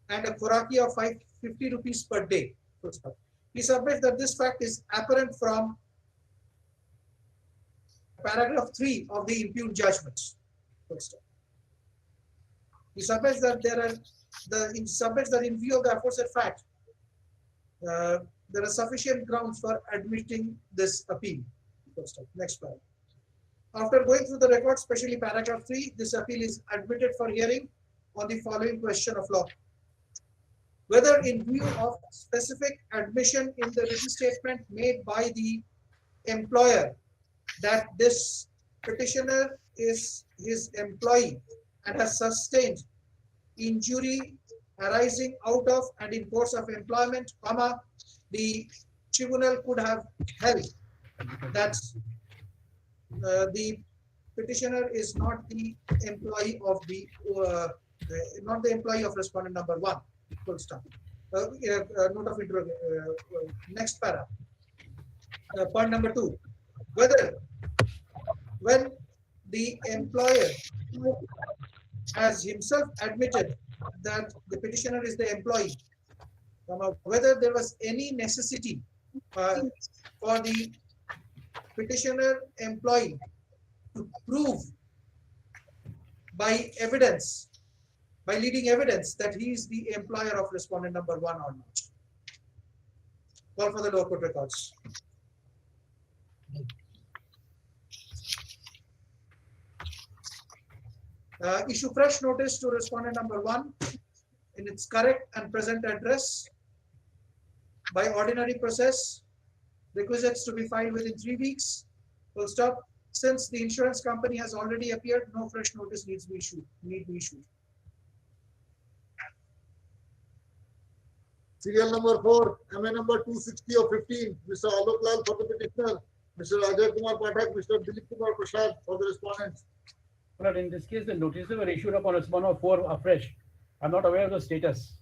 Speaker 2: and a khuraki of 550 rupees per day. He submits that this fact is apparent from paragraph 3 of the impugned judgments. He submits that in view of the aforesaid fact, there are sufficient grounds for admitting this appeal. Next slide. After going through the record, especially paragraph 3, this appeal is admitted for hearing on the following question of law. Whether in view of specific admission in the written statement made by the employer that this petitioner is his employee and has sustained injury arising out of and in course of employment, the tribunal could have held that the petitioner is not the employee of respondent number 1. Full stop. Note of next para. Point number 2. Whether when the employer has himself admitted that the petitioner is the employee, whether there was any necessity for the petitioner employee to prove by evidence, by leading evidence that he is the employer of respondent number 1 or not. Call for the lower court records. Issue fresh notice to respondent number 1 in its correct and present address by ordinary process. Requisites to be filed within 3 weeks. Full stop. Since the insurance company has already appeared, no fresh notice needs to be issued.
Speaker 4: Serial number 4, MA number 260 of 15, Mr. Alok Lal for the petitioner, Mr. Ajay Kumar Pathak, Mr. Dilip Kumar Prasad for the respondents.
Speaker 1: But in this case, the notices were issued upon respondent of 4 afresh. I'm not aware of the status.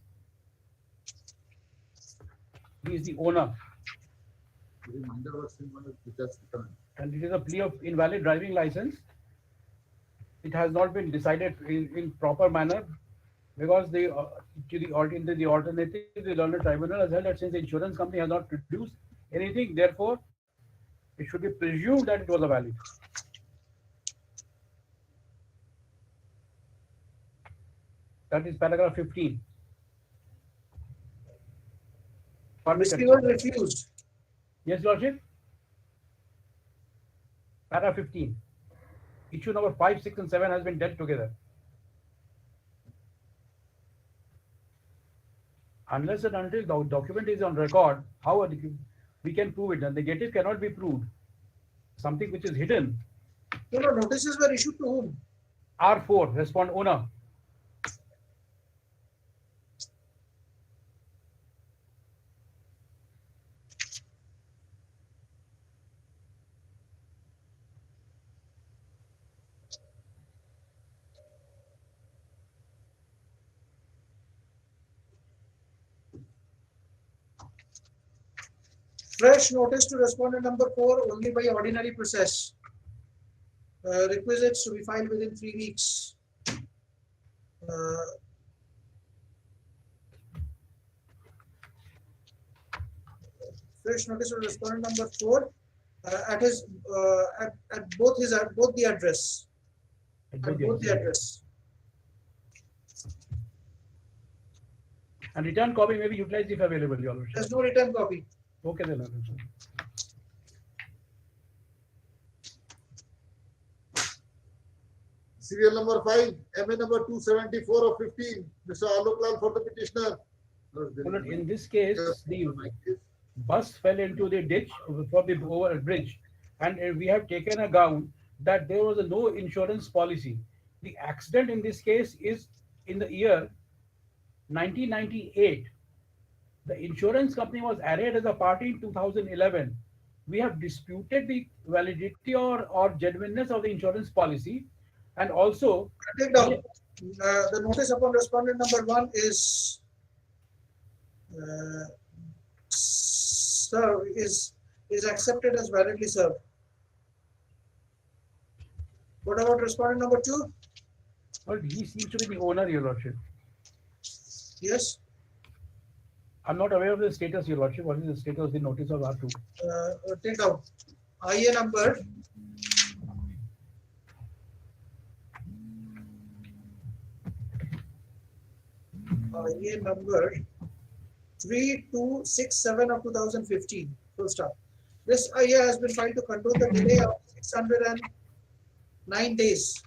Speaker 1: He is the owner.
Speaker 4: Reminder was sent on the just returned.
Speaker 1: And it is a plea of invalid driving license. It has not been decided in proper manner because the alternative, the learned tribunal has held that since the insurance company has not produced anything, therefore it should be presumed that it was a valid. That is paragraph 15.
Speaker 2: Receiver refused.
Speaker 1: Yes, Lordship. Paragraph 15. Issue number 5, 6, and 7 has been dealt together. Unless and until the document is on record, how we can prove it? The negative cannot be proved. Something which is hidden.
Speaker 2: No, notices were issued to whom?
Speaker 1: R4, respond owner.
Speaker 2: Fresh notice to respondent number 4 only by ordinary process. Requisites to be filed within 3 weeks. Fresh notice to respondent number 4 at both the address. At both the address.
Speaker 1: And return copy may be utilized if available, Your Lordship.
Speaker 2: There's no return copy.
Speaker 1: Okay, then.
Speaker 4: Serial number 5, MA number 274 of 15, Mr. Alok Lal for the petitioner.
Speaker 1: In this case, the bus fell into the ditch for the over bridge, and we have taken a ground that there was no insurance policy. The accident in this case is in the year 1998. The insurance company was arraigned as a party in 2011. We have disputed the validity or genuineness of the insurance policy, and also
Speaker 2: Take down. The notice upon respondent number 1 is accepted as validly served. What about respondent number 2?
Speaker 1: well, he seems to be the owner, Your Lordship.
Speaker 2: Yes.
Speaker 1: I'm not aware of the status, Your Lordship. What is the status of the notice of R2?
Speaker 2: Take down. IA number 3267 of 2015. Full stop. This IA has been filed to control the delay of 609 days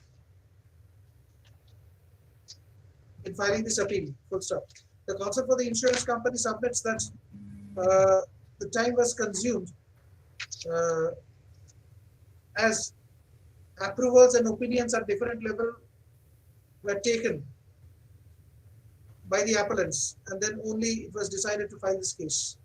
Speaker 2: in filing this appeal. Full stop. The counsel for the insurance company submits that the time was consumed as approvals and opinions at different level were taken by the appellants, and then only it was decided to file this case.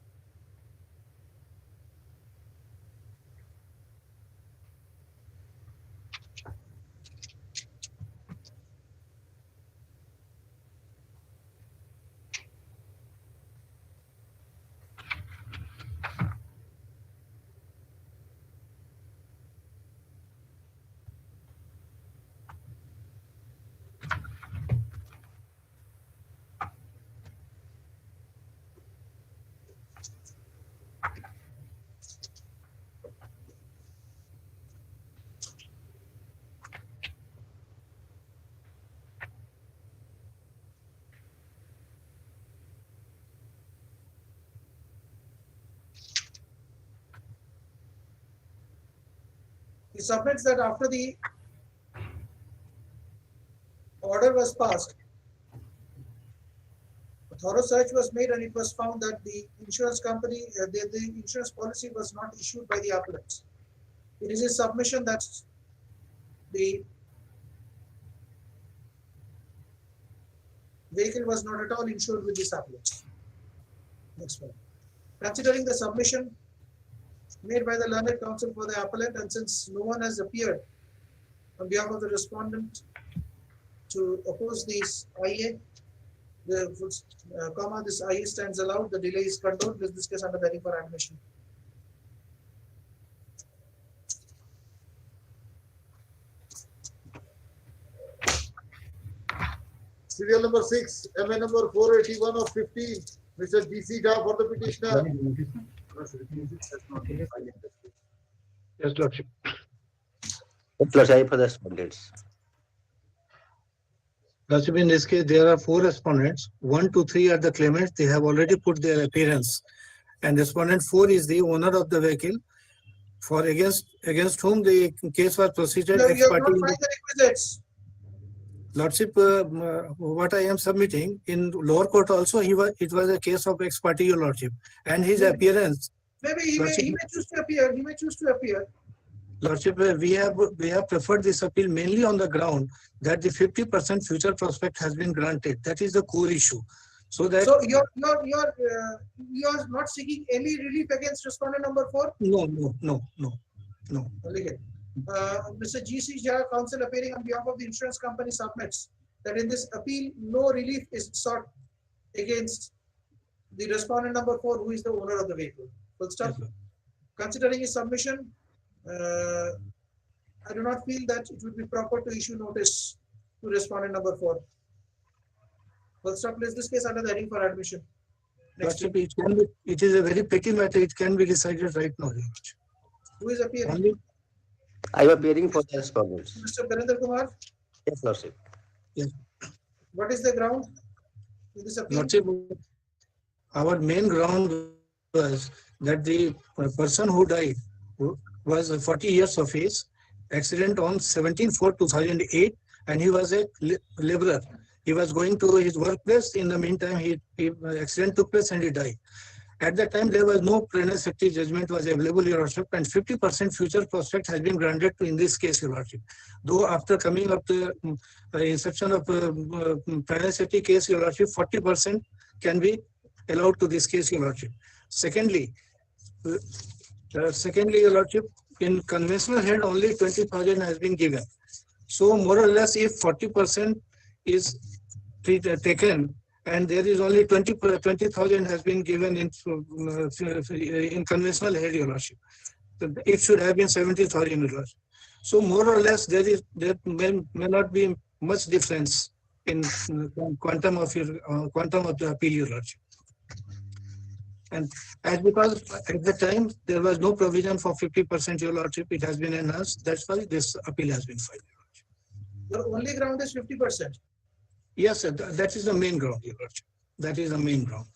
Speaker 2: He submits that after the order was passed, A thorough search was made and it was found that the insurance company, the insurance policy was not issued by the appellants. It is a submission that the vehicle was not at all insured with this appellants. Next one. Considering the submission made by the learned counsel for the appellant, and since no one has appeared on behalf of the respondent to oppose this IA, this IA stands allowed, the delay is condoned. This case under heading for admission.
Speaker 4: Serial number 6, MA number 481 of 15, Mr. GC Jha for the petitioner.
Speaker 1: Yes, Lordship.
Speaker 7: Plus I for the respondents.
Speaker 6: Lordship, in this case, there are 4 respondents. 1, 2, 3 are the claimants. They have already put their appearance. And respondent 4 is the owner of the vehicle, for against whom the case was proceeded.
Speaker 2: No,
Speaker 6: ex
Speaker 2: you have
Speaker 6: parte.
Speaker 2: not filed the requisites.
Speaker 6: Lordship, what I am submitting in lower court also, it was a case of ex parte, your Lordship, and his appearance.
Speaker 2: Maybe he may choose to appear. He may choose to appear.
Speaker 6: Lordship, we have preferred this appeal mainly on the ground that the 50% future prospect has been granted. That is the core issue. So that
Speaker 2: you're not seeking any relief against respondent number 4?
Speaker 6: No.
Speaker 2: Only here. Mr. G.C. Jha, counsel appearing on behalf of the insurance company, submits that in this appeal, no relief is sought against the respondent number 4, who is the owner of the vehicle. Full stop.
Speaker 6: Yes,
Speaker 2: Considering his submission, I do not feel that it would be proper to issue notice to respondent number 4. Full stop. Place this case under the heading for admission. Next.
Speaker 6: Lordship, it is a very petty matter. It can be decided right now.
Speaker 2: Who is appearing?
Speaker 6: Only
Speaker 7: I am appearing for the respondents.
Speaker 2: Mr. Birendra Kumar.
Speaker 7: Yes, Lordship.
Speaker 2: What is the ground in this appeal?
Speaker 6: Lordship, our main ground was that the person who died was 40 years of age, accident on 17/4/2008, and he was a laborer. He was going to his workplace. In the meantime, accident took place and he died. At that time, there was no prima facie judgment was available, Your Lordship, and 50% future prospect has been granted to in this case, Your Lordship. Though after coming up the inception of prima facie case, Your Lordship, 40% can be allowed to this case, Your Lordship. Secondly, Your Lordship, in conventional head, only 20,000 has been given. So more or less, if 40% is taken, and there is only 20,000 has been given in conventional head, Your Lordship. It should have been 70,000, Your Lordship. So more or less, there may not be much difference in quantum of the appeal, Your Lordship. And as because at the time there was no provision for 50%, Your Lordship, it has been enhanced. That's why this appeal has been filed, Your Lordship.
Speaker 2: The only ground is 50%.
Speaker 6: Yes, sir. That is the main ground, Your Lordship. That is the main ground.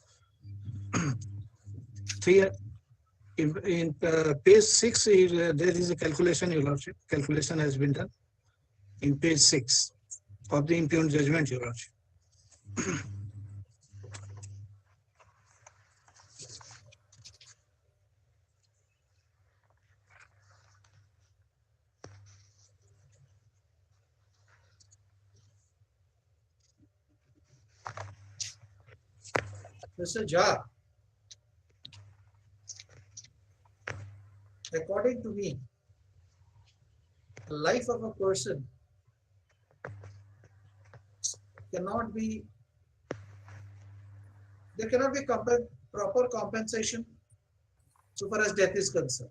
Speaker 6: In page 6, there is a calculation, Your Lordship. Calculation has been done in page 6 of the impugned judgment, Your Lordship.
Speaker 2: Mr. Jha, according to me, the life of a person cannot be, there cannot be proper compensation so far as death is concerned.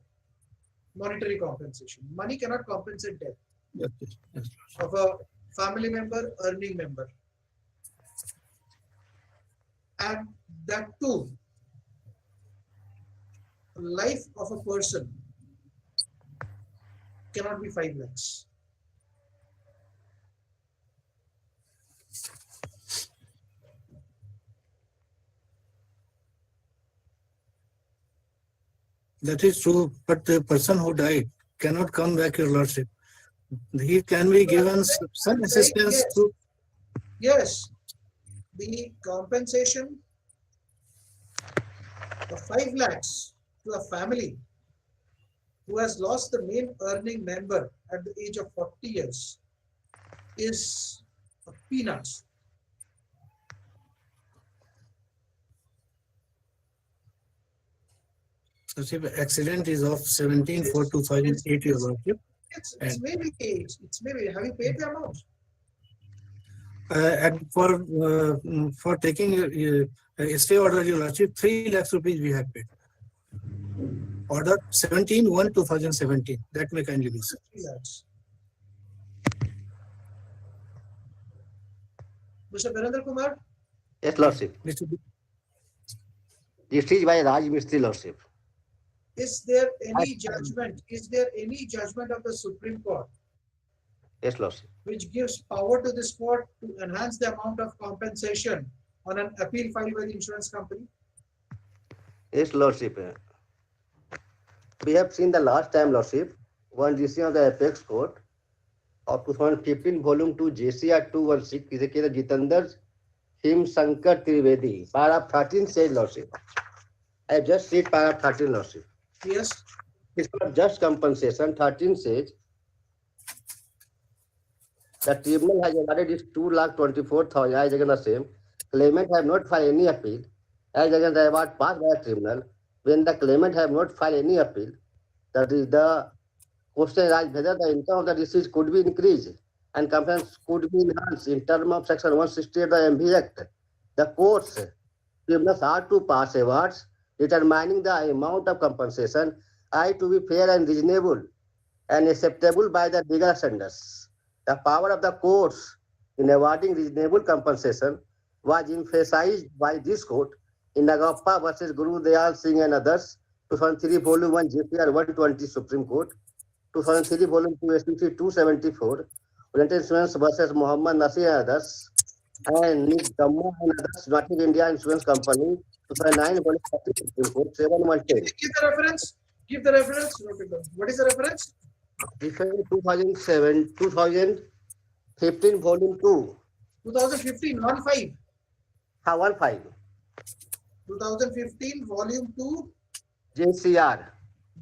Speaker 2: Monetary compensation. Money cannot compensate death
Speaker 6: Yes,
Speaker 2: of a family member, earning member. And that too, life of a person cannot be 5 lakhs.
Speaker 6: that is true. But the person who died cannot come back, Your Lordship. He can be given some assistance
Speaker 2: Yes.
Speaker 6: to.
Speaker 2: Yes, the compensation of 5 lakhs to a family who has lost the main earning member at the age of 40 years is a peanuts.
Speaker 6: So see, the accident is of 17/4/2008, Your Lordship.
Speaker 2: It's
Speaker 6: And-
Speaker 2: maybe age. It's maybe. Have you paid the amount?
Speaker 6: And for taking a stay order, Your Lordship, 3 lakhs rupees we have paid. Order 17/1/2017. That may kindly be, sir.
Speaker 2: 3 lakhs. Mr. Virendra Kumar,
Speaker 7: Yes, Lordship.
Speaker 6: Mr. B-
Speaker 7: This is by Raj Mistry, Lordship.
Speaker 2: is there any judgment? Is there any judgment of the Supreme Court
Speaker 7: Yes, Lordship.
Speaker 2: which gives power to this court to enhance the amount of compensation on an appeal filed by the insurance company?
Speaker 7: Yes, Lordship. We have seen the last time, Lordship, one decision of the Apex Court of 2015, Volume 2, JCR 216, is a case of Jitendra Him Shankar Trivedi. Paragraph 13 says, Lordship. I have just read paragraph 13, Lordship.
Speaker 2: Yes.
Speaker 7: It's not just compensation. 13 says the tribunal has awarded is 2,24,000 as against the same. Claimant have not filed any appeal as against the award passed by the tribunal. When the claimant have not filed any appeal, that is the question is whether the income of the deceased could be increased and compensation could be enhanced in terms of Section 168 of the MV Act. The courts, tribunals are to pass awards determining the amount of compensation are to be fair and reasonable and acceptable by the legal standards. The power of the courts in awarding reasonable compensation was emphasized by this court in Nagappa versus Guru Dayal Singh and others, 2003 Volume 1 JPR 120 Supreme Court, 2003 Volume 2 SPC 274, United Insurance versus Muhammad Nasir and others, and Nick Gamma and others, United India Insurance Company, 2009 Volume 30 Supreme Court 7110.
Speaker 2: Give the reference. Give the reference. Note it down. What is the reference?
Speaker 7: Different 2015 Volume 2,
Speaker 2: 2015, 1-5.
Speaker 7: 15,
Speaker 2: 2015, Volume 2,
Speaker 7: JCR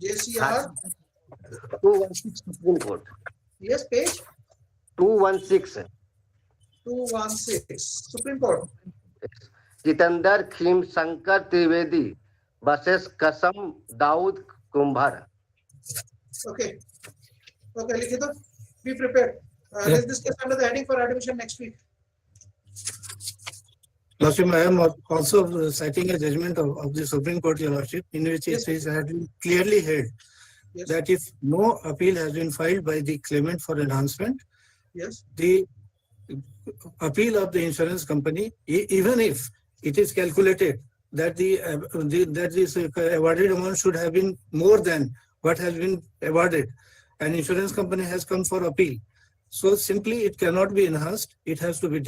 Speaker 2: JCR.
Speaker 7: 216 Supreme Court,
Speaker 2: Yes, page
Speaker 7: 216.
Speaker 2: 216. Supreme Court.
Speaker 7: Jitendra Khim Shankar Trivedi versus Kasam Daud Kumbhar.
Speaker 2: Okay. Okay, Likhito, be prepared. Let's discuss under the heading for admission next week.
Speaker 6: Lordship, I am also citing a judgment of the Supreme Court, Your Lordship, in which
Speaker 2: Yes.
Speaker 6: it has been clearly held
Speaker 2: Yes.
Speaker 6: that if no appeal has been filed by the claimant for enhancement,
Speaker 2: Yes.
Speaker 6: the appeal of the insurance company, even if it is calculated that that this awarded amount should have been more than what has been awarded, an insurance company has come for appeal. So simply it cannot be enhanced. It has to be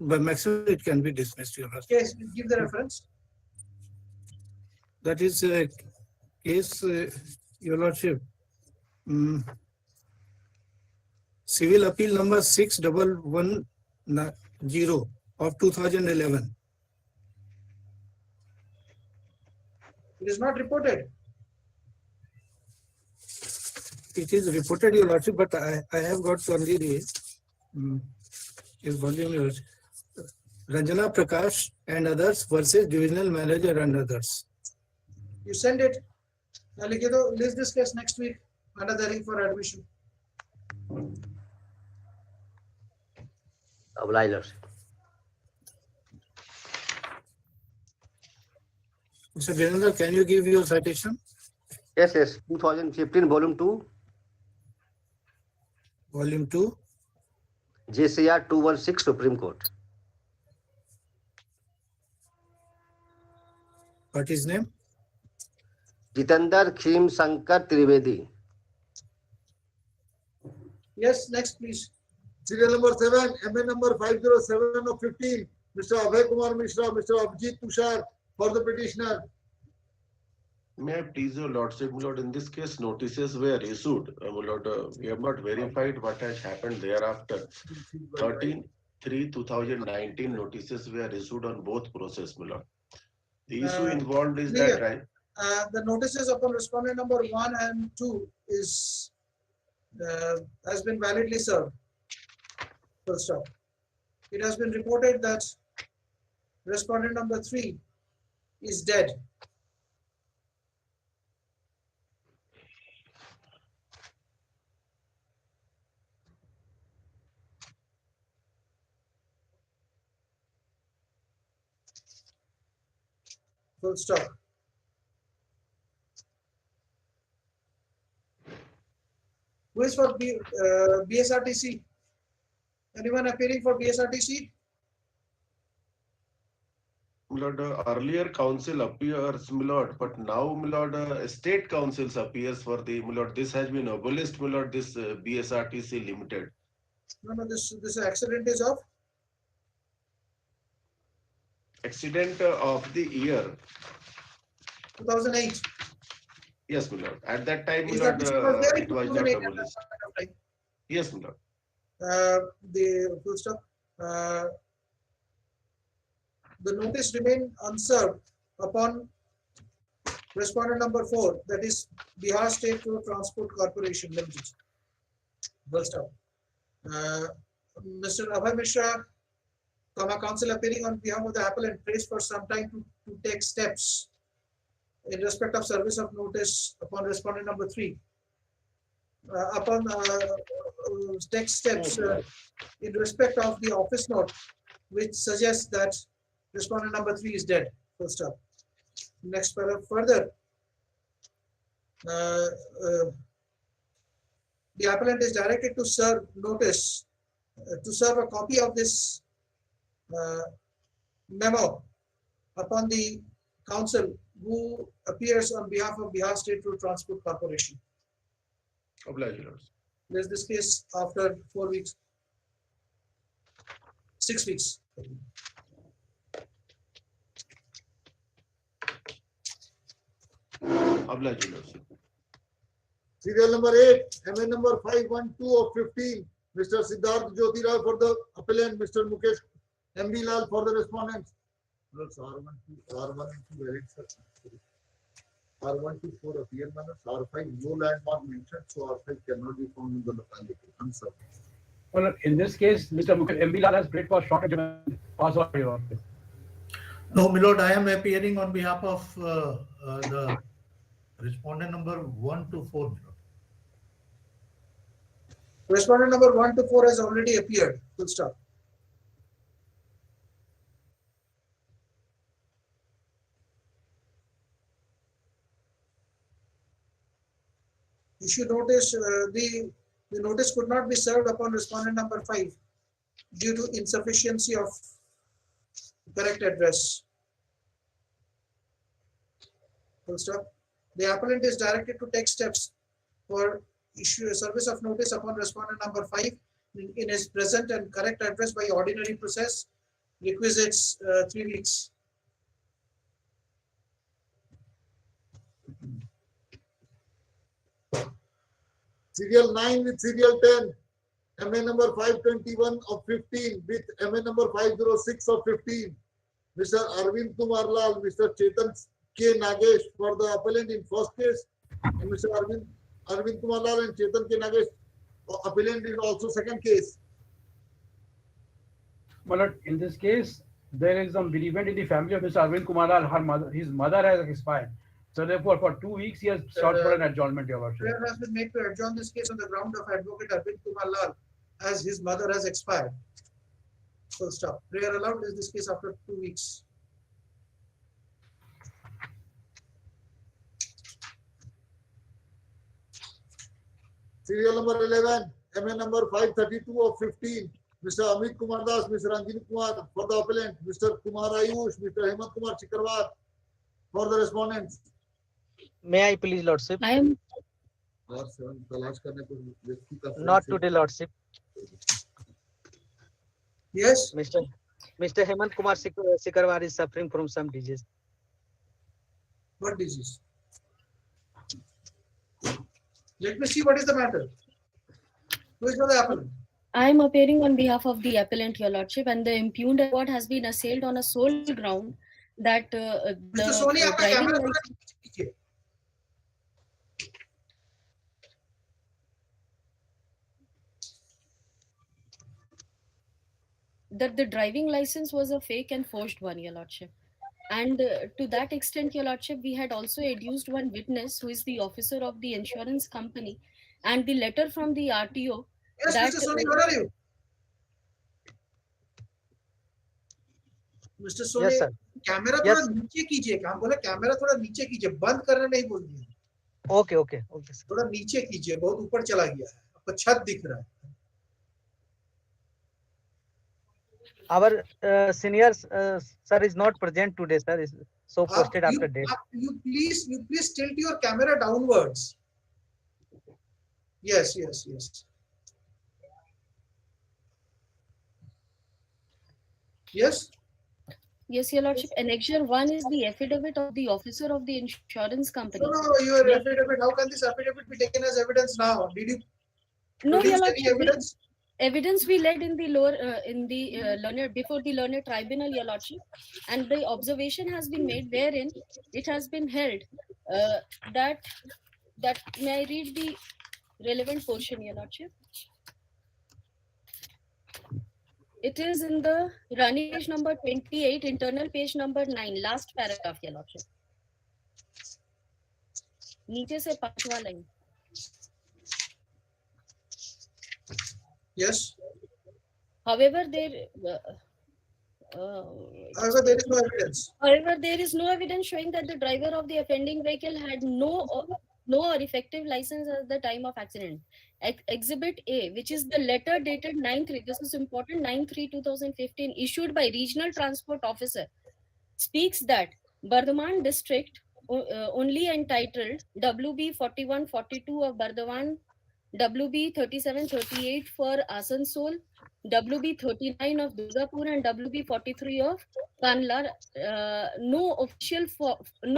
Speaker 6: by maximum it can be dismissed, Your Lordship.
Speaker 2: Yes, give the reference.
Speaker 6: That is case, Your Lordship. Civil appeal number 6110 of 2011.
Speaker 2: It is not reported.
Speaker 6: It is reported, Your Lordship, but I have got only the volume, Your Lordship. Ranjana Prakash and others versus divisional manager and others.
Speaker 2: You send it. Now, Likhito, let's discuss next week under the heading for admission.
Speaker 7: Oblige, Lordship.
Speaker 6: Mr. Virendra, can you give your citation?
Speaker 7: Yes, 2015 Volume 2,
Speaker 6: Volume 2,
Speaker 7: JCR 216 Supreme Court.
Speaker 6: what is name?
Speaker 7: Jitendra Khim Shankar Trivedi.
Speaker 2: Yes, next, please.
Speaker 4: Serial number 7, MA number 507 of 15, Mr. Abhay Kumar Mishra, Mr. Abhijit Tushar for the petitioner.
Speaker 8: May I please your lordship, my lord, in this case notices were issued. My lord, we have not verified what has happened thereafter. 13 3/2019 notices were issued on both process, my lord. The issue
Speaker 2: Uh,
Speaker 8: involved is
Speaker 2: clear.
Speaker 8: that, right?
Speaker 2: The notices upon respondent number 1 and 2 is has been validly served. Full stop. It has been reported that respondent number 3 is dead. Full stop. Who is for BSRTC? Anyone appearing for BSRTC?
Speaker 8: My lord, earlier council appears, my lord, but now, my lord, state councils appears for the, my lord, this has been abolished, my lord, this BSRTC limited.
Speaker 2: No, this accident is of
Speaker 8: Accident of the year.
Speaker 2: 2008.
Speaker 8: Yes, my lord. At that time, my lord,
Speaker 2: BSRTC was there in
Speaker 8: it was not
Speaker 2: 2008 at that
Speaker 8: abolished.
Speaker 2: point of time.
Speaker 8: Yes, my lord.
Speaker 2: The full stop. The notice remained unserved upon respondent number 4, that is Bihar State Road Transport Corporation Limited. Full stop. Mr. Abhay Mishra, counsel appearing on behalf of the appellant, prays for some time to take steps in respect of service of notice upon respondent number 3. Take steps in respect of the office note, which suggests that respondent number 3 is dead. Full stop. Next paragraph further. The appellant is directed to serve notice, to serve a copy of this memo upon the counsel who appears on behalf of Bihar State Road Transport Corporation.
Speaker 8: Oblige, lord.
Speaker 2: There's this case after 4 weeks, 6 weeks.
Speaker 8: Oblige, lord.
Speaker 4: Serial number 8, MN number 512 of 15, Mr. Siddharth Jyoti Rai for the appellant, Mr. Mukesh MB Lal for the respondents. R1 and 2 varied, sir. R1 to 4 appear manner, R5 no landmark mentioned, so R5 cannot be found in the locality. Answer.
Speaker 1: Well, in this case, Mr. Mukesh MB Lal has prayed for short adjournment. Pass on your office.
Speaker 9: No, my lord, I am appearing on behalf of the respondent number 1 to 4, my lord.
Speaker 2: Respondent number 1 to 4 has already appeared. Full stop. Issue notice, the notice could not be served upon respondent number 5 due to insufficiency of correct address. Full stop. The appellant is directed to take steps for issue a service of notice upon respondent number 5 in his present and correct address by ordinary process, requisites 3 weeks.
Speaker 4: Serial 9 with serial 10, MA number 521 of 15 with MA number 506 of 15, Mr. Arvind Kumar Lal, Mr. Chetan K. Nagesh for the appellant in first case, and Mr. Arvind Kumar Lal and Chetan K. Nagesh appellant in also second case.
Speaker 1: Well, in this case, there is some bereavement in the family of Mr. Arvind Kumar Lal. His mother has expired. So therefore, for 2 weeks, he has sought for an adjournment, Your Worship.
Speaker 2: Prayer has been made to adjourn this case on the ground of Advocate Arvind Kumar Lal, as his mother has expired. Full stop. Prayer allowed in this case after 2 weeks.
Speaker 4: Serial number 11, MA number 532 of 15, Mr. Amit Kumar Das, Mr. Anjini Kumar for the appellant, Mr. Kumar Ayush, Mr. Hemant Kumar Chikarwar for the respondents.
Speaker 10: May I please, Lordship?
Speaker 11: I am
Speaker 10: Not today, Lordship.
Speaker 2: Yes.
Speaker 10: Mr. Hemant Kumar Sikarwar is suffering from some disease.
Speaker 2: What disease? Let me see what is the matter. Who is for the appellant?
Speaker 11: I am appearing on behalf of the appellant, Your Lordship, and the impugned award has been assailed on a sole ground that
Speaker 2: Mr.
Speaker 11: the
Speaker 2: Soni, आपका
Speaker 11: driving
Speaker 2: camera थोड़ा
Speaker 11: license.
Speaker 2: नीचे कीजिए.
Speaker 11: That the driving license was a fake and forged one, Your Lordship. And to that extent, Your Lordship, we had also adduced one witness who is the officer of the insurance company, and the letter from the RTO
Speaker 2: Yes,
Speaker 11: that
Speaker 2: Mr. Soni, where are you? Mr. Soni,
Speaker 10: Yes, sir.
Speaker 2: Camera थोड़ा
Speaker 10: Yes.
Speaker 2: नीचे कीजिए. काम बोला camera थोड़ा नीचे कीजिए. बंद करना नहीं बोल दिया.
Speaker 10: Okay, okay, okay, sir.
Speaker 2: थोड़ा नीचे कीजिए. बहुत ऊपर चला गया है. आपका छत दिख रहा है.
Speaker 10: Our senior sir is not present today, sir. Is so posted after date.
Speaker 2: You please tilt your camera downwards. Yes. Yes.
Speaker 11: Yes, Your Lordship. Annexure 1 is the affidavit of the officer of the insurance company.
Speaker 2: No, your affidavit. How can this affidavit be taken as evidence now? Did you
Speaker 11: No, Your
Speaker 2: produce any
Speaker 11: Lordship.
Speaker 2: evidence?
Speaker 11: Evidence we led in the lower learner before the learner tribunal, Your Lordship, and the observation has been made wherein it has been held that may I read the relevant portion, Your Lordship. It is in the running page number 28, internal page number 9, last paragraph, Your Lordship. नीचे से पांचवा line.
Speaker 2: Yes.
Speaker 11: However, there
Speaker 2: is no evidence.
Speaker 11: However, there is no evidence showing that the driver of the offending vehicle had no or effective license at the time of accident. Exhibit A, which is the letter dated 9/3, this is important, 9/3/2015, issued by Regional Transport Officer, speaks that Bardhaman district only entitled WB 4142 of Bardhaman, WB 3738 for Asansol, WB 39 of Durgapur, and WB 43 of Kanla. No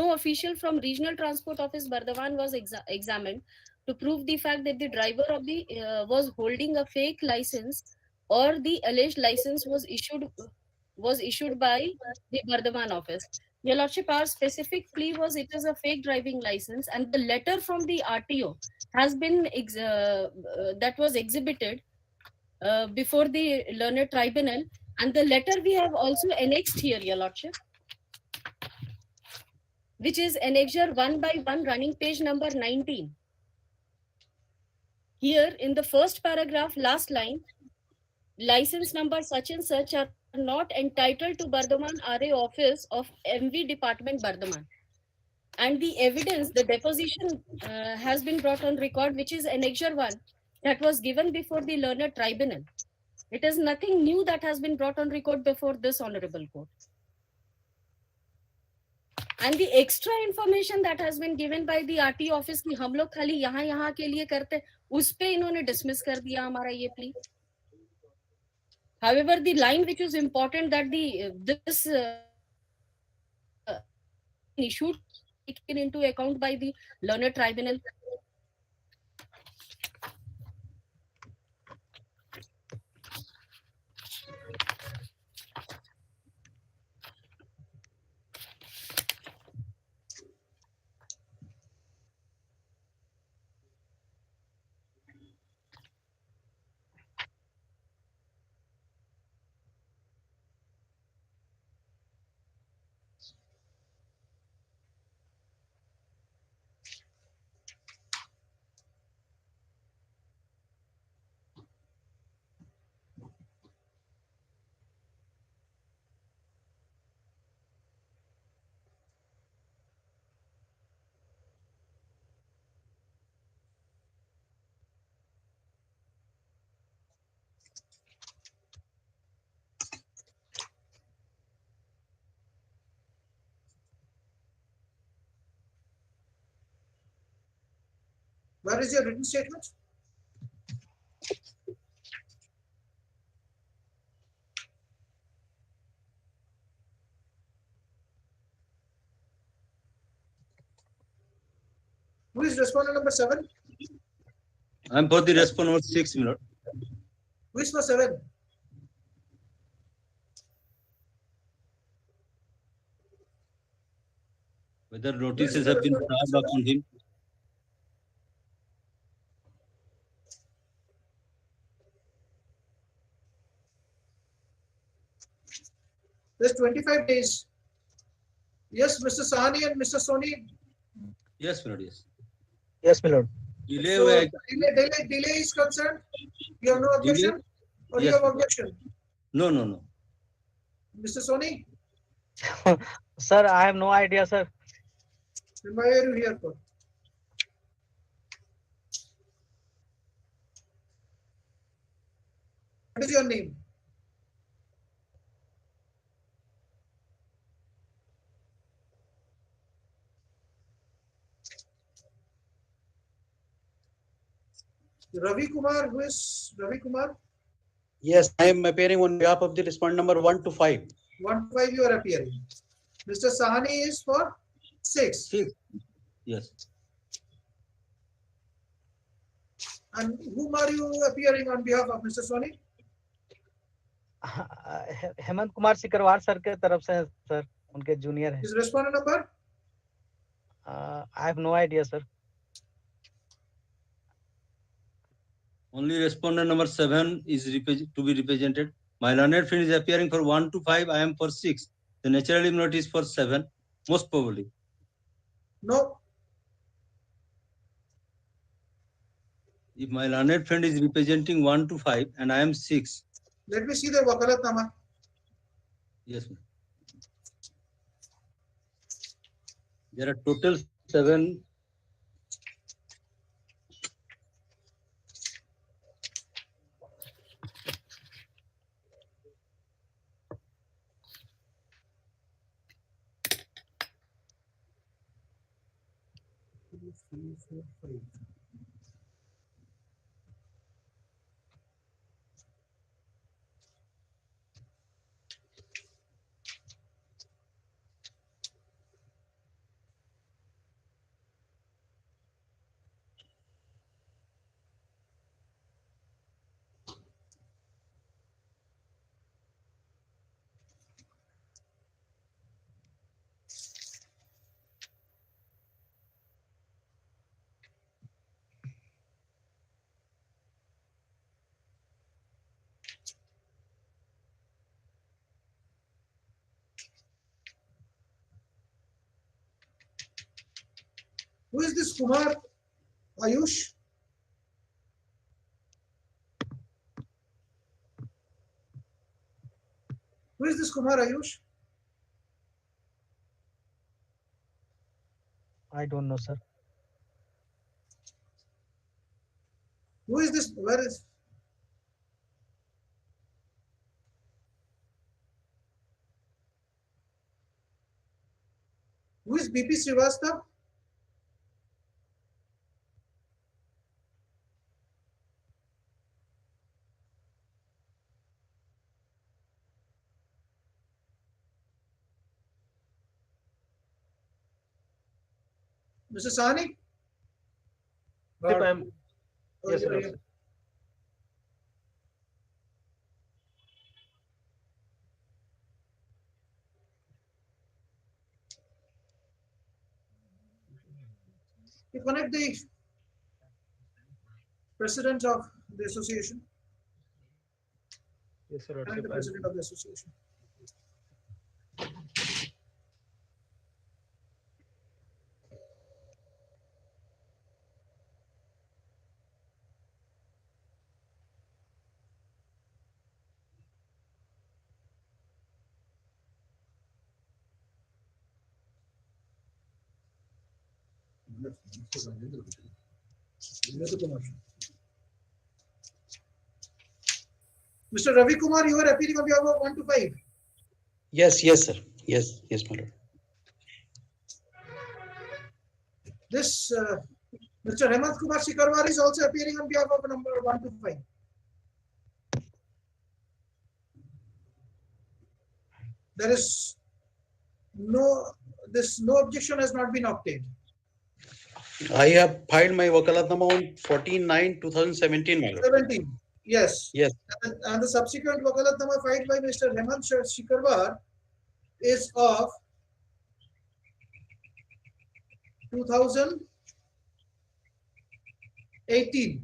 Speaker 11: official from Regional Transport Office Bardhaman was examined to prove the fact that the driver of the was holding a fake license, or the alleged license was issued by the Bardhaman office. Your Lordship, our specific plea was it is a fake driving license, and the letter from the RTO has been that was exhibited before the learned tribunal, and the letter we have also annexed here, Your Lordship, which is annexure 1/1, running page number 19. Here in the first paragraph, last line, license number such and such are not entitled to Bardhaman RA office of MV department Bardhaman. And the evidence, the deposition has been brought on record, which is annexure 1 that was given before the learned tribunal. It is nothing new that has been brought on record before this honorable court. And the extra information that has been given by the RT office कि हम लोग खाली यहाँ के लिए करते, उस पे इन्होंने dismiss कर दिया हमारा ये plea. However, the line which is important that this issue taken into account by the learned tribunal.
Speaker 2: Where is your written statement? Who is respondent number 7?
Speaker 12: I'm for the respondent number 6, my lord.
Speaker 2: Who is for 7?
Speaker 12: Whether notices have been served upon him.
Speaker 2: There's 25 days. Yes, Mr. Sahani and Mr. Soni.
Speaker 12: Yes, my lord, yes.
Speaker 10: Yes, my lord.
Speaker 12: Delay
Speaker 2: So,
Speaker 12: हुआ है.
Speaker 2: delay is concerned. You have no objection? Or
Speaker 12: Yes,
Speaker 2: you have
Speaker 12: my lord.
Speaker 2: objection?
Speaker 12: No, no, no.
Speaker 2: Mr. Soni,
Speaker 10: Sir, I have no idea, sir.
Speaker 2: then why are you here for? What is your name? Ravi Kumar, who is Ravi Kumar?
Speaker 13: Yes, I am appearing on behalf of the respondent number 1 to 5.
Speaker 2: 1 to 5 you are appearing. Mr. Sahani is for 6.
Speaker 12: 6. Yes.
Speaker 2: And whom are you appearing on behalf of, Mr. Soni?
Speaker 10: Hemant Kumar Sikarwar sir के तरफ से sir, उनके junior हैं.
Speaker 2: His respondent number?
Speaker 10: I have no idea, sir.
Speaker 12: Only respondent number 7 is to be represented. My learned friend is appearing for 1 to 5. I am for 6. The naturally note is for 7, most probably.
Speaker 2: No.
Speaker 12: If my learned friend is representing 1 to 5 and I am 6.
Speaker 2: Let me see the wakalatnama.
Speaker 12: Yes, ma'am. There are total 7.
Speaker 2: Who is this Kumar Ayush? Who is this Kumar Ayush?
Speaker 10: I don't know, sir.
Speaker 2: Who is this? Where is? Who is BP Srivastava? Mr. Sahani?
Speaker 5: Yep, I'm.
Speaker 2: Oh,
Speaker 5: Yes,
Speaker 2: you're
Speaker 5: sir.
Speaker 2: here. You connect the president of the association.
Speaker 5: Yes, sir.
Speaker 2: Connect the president of the association. Mr. Ravi Kumar, you are appearing on behalf of 1 to 5.
Speaker 13: Yes, yes, sir. Yes, yes, my lord.
Speaker 2: This Mr. Hemant Kumar Sikarwar is also appearing on behalf of number 1 to 5. There is no objection has not been obtained.
Speaker 13: I have filed my wakalatnama on 14/9/2017, my lord.
Speaker 2: 17. Yes.
Speaker 13: Yes.
Speaker 2: And the subsequent wakalatnama filed by Mr. Hemant Shikarwar is of 2018.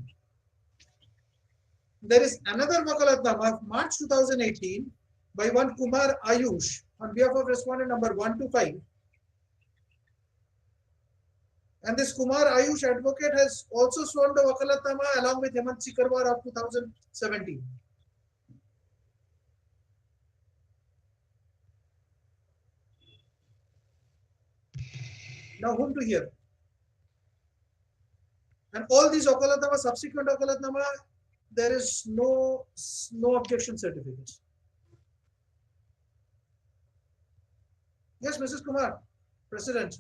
Speaker 2: There is another wakalatnama of March 2018 by one Kumar Ayush on behalf of respondent number 1 to 5. And this Kumar Ayush advocate has also sworn the wakalatnama along with Hemant Shikarwar of 2017. Now whom to hear? And all these wakalatnama, subsequent wakalatnama, there is no objection certificates. Yes, Mrs. Kumar, President.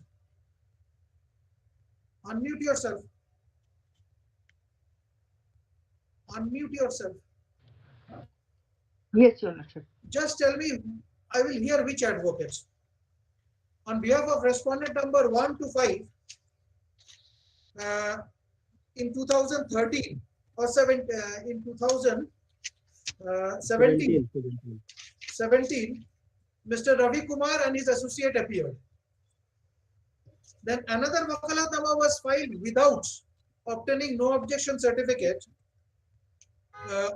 Speaker 2: Unmute yourself. Unmute yourself.
Speaker 14: Yes, Your Lordship.
Speaker 2: Just tell me, I will hear which advocates. On behalf of respondent number 1 to 5, in 2013 or in 2017, 17, Mr. Ravi Kumar and his associate appeared. Then another wakalatnama was filed without obtaining no objection certificate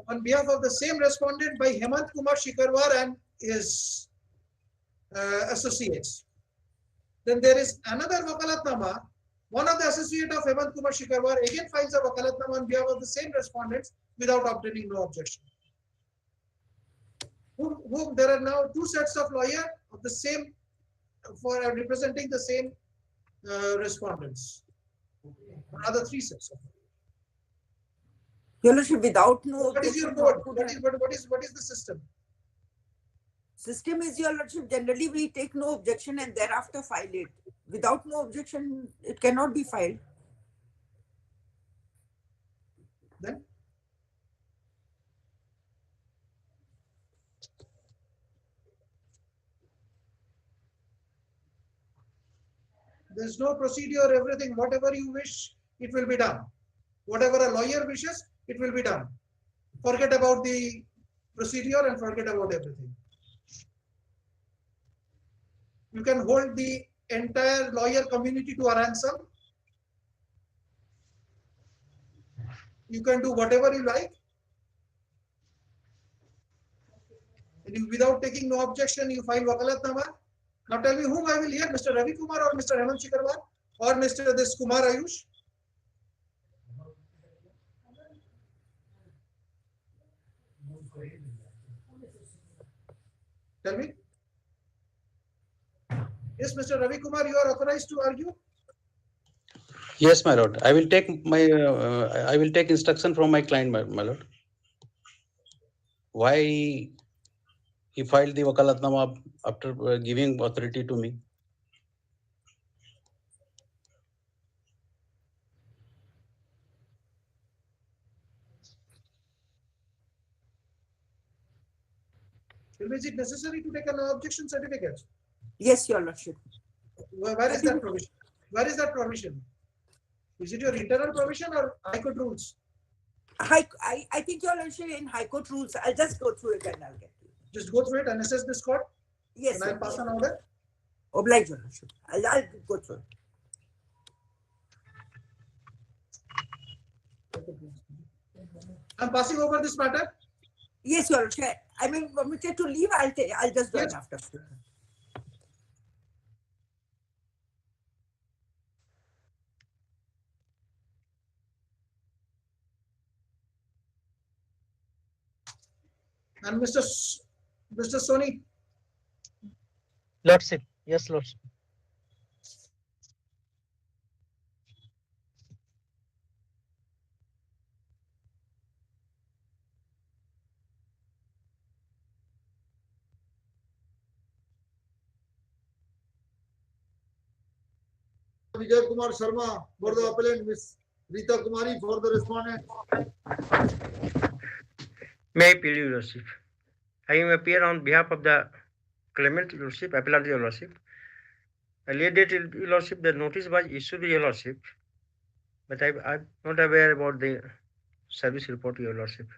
Speaker 2: on behalf of the same respondent by Hemant Kumar Shikarwar and his associates. Then there is another wakalatnama. One of the associate of Hemant Kumar Shikarwar again files a wakalatnama on behalf of the same respondents without obtaining no objection. Whom there are now two sets of lawyers of the same for representing the same respondents. Rather, three sets of.
Speaker 14: Your Lordship, without no
Speaker 2: What is your
Speaker 14: objection,
Speaker 2: code? What is the system?
Speaker 14: System is, Your Lordship, generally we take no objection and thereafter file it. Without no objection, it cannot be filed.
Speaker 2: Then? There's no procedure, everything, whatever you wish, it will be done. Whatever a lawyer wishes, it will be done. Forget about the procedure and forget about everything. You can hold the entire lawyer community to a ransom. You can do whatever you like. And without taking no objection, you file wakalatnama. Now tell me whom I will hear, Mr. Ravi Kumar or Mr. Hemant Shikarwar or Mr. this Kumar Ayush? Tell me. Yes, Mr. Ravi Kumar, you are authorized to argue.
Speaker 13: Yes, my lord. I will take instruction from my client, my lord. Why he filed the wakalatnama after giving authority to me?
Speaker 2: Is it necessary to take a no objection certificate?
Speaker 14: Yes, Your Lordship.
Speaker 2: Where is that provision? Where is that provision? Is it your internal provision or High Court rules?
Speaker 14: I think Your Lordship in High Court rules. I'll just go through it and I'll get you.
Speaker 2: Just go through it and assess this court.
Speaker 14: Yes.
Speaker 2: And I'll pass an order.
Speaker 14: Oblige, Your Lordship. I'll go through it.
Speaker 2: I'm passing over this matter.
Speaker 14: Yes, Your Lordship. I mean, permitted to leave. I'll just do it after.
Speaker 2: And Mr. Soni.
Speaker 10: Lordship. Yes, Lordship.
Speaker 4: Vijay Kumar Sharma for the appellant, Miss Rita Kumari for the respondent.
Speaker 15: May I plead, Your Lordship? I am appear on behalf of the claimant, Your Lordship, appellant, Your Lordship. Earlier date, Your Lordship, the notice was issued, Your Lordship, but I'm not aware about the service report, Your Lordship.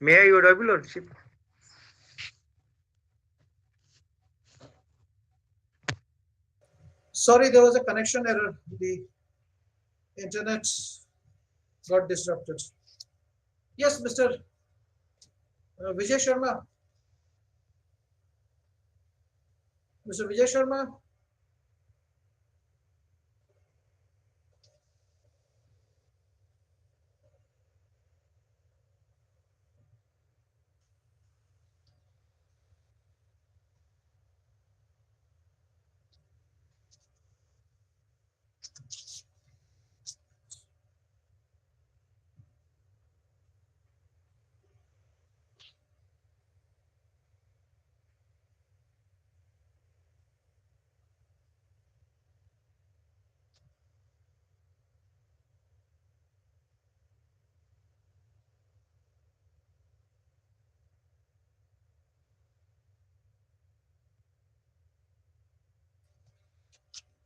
Speaker 15: May I audible, Lordship?
Speaker 2: Sorry, there was a connection error. The internet got disrupted. Yes, Mr. Vijay Sharma. Mr. Vijay Sharma.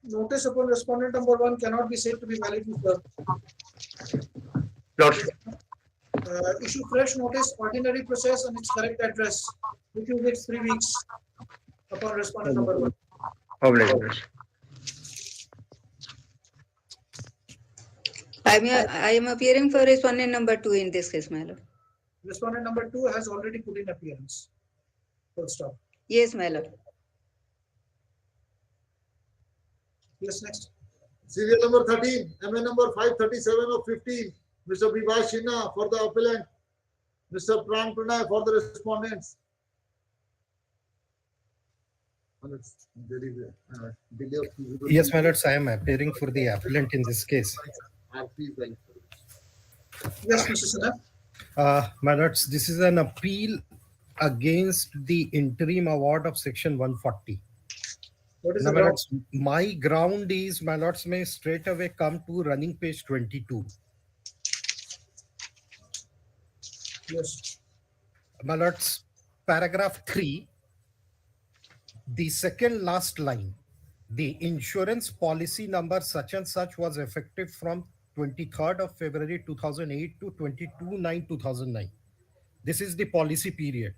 Speaker 2: Notice upon respondent number 1 cannot be said to be valid.
Speaker 15: Lordship.
Speaker 2: Issue fresh notice, ordinary process, and its correct address, which will take 3 weeks upon respondent number 1.
Speaker 15: Obliged.
Speaker 16: I am appearing for respondent number 2 in this case, my lord.
Speaker 2: Respondent number 2 has already put in appearance. Full stop.
Speaker 16: Yes, my lord.
Speaker 2: Yes, next.
Speaker 4: Serial number 13, MA number 537 of 15, Mr. Vibhash Sinha for the appellant, Mr. Pran Pranay for the respondents. There is a delay of feasibility.
Speaker 17: Yes, my lords, I am appearing for the appellant in this case.
Speaker 2: Yes, Mr. Sinha.
Speaker 17: My lords, this is an appeal against the interim award of section 140.
Speaker 2: What is
Speaker 17: Now,
Speaker 2: the
Speaker 17: my
Speaker 2: ground?
Speaker 17: lords, my ground is, my lords may straight away come to running page 22.
Speaker 2: Yes.
Speaker 17: My lords, paragraph 3, the second last line, the insurance policy number such and such was effective from 23rd of February 2008 to 22/9/2009. This is the policy period.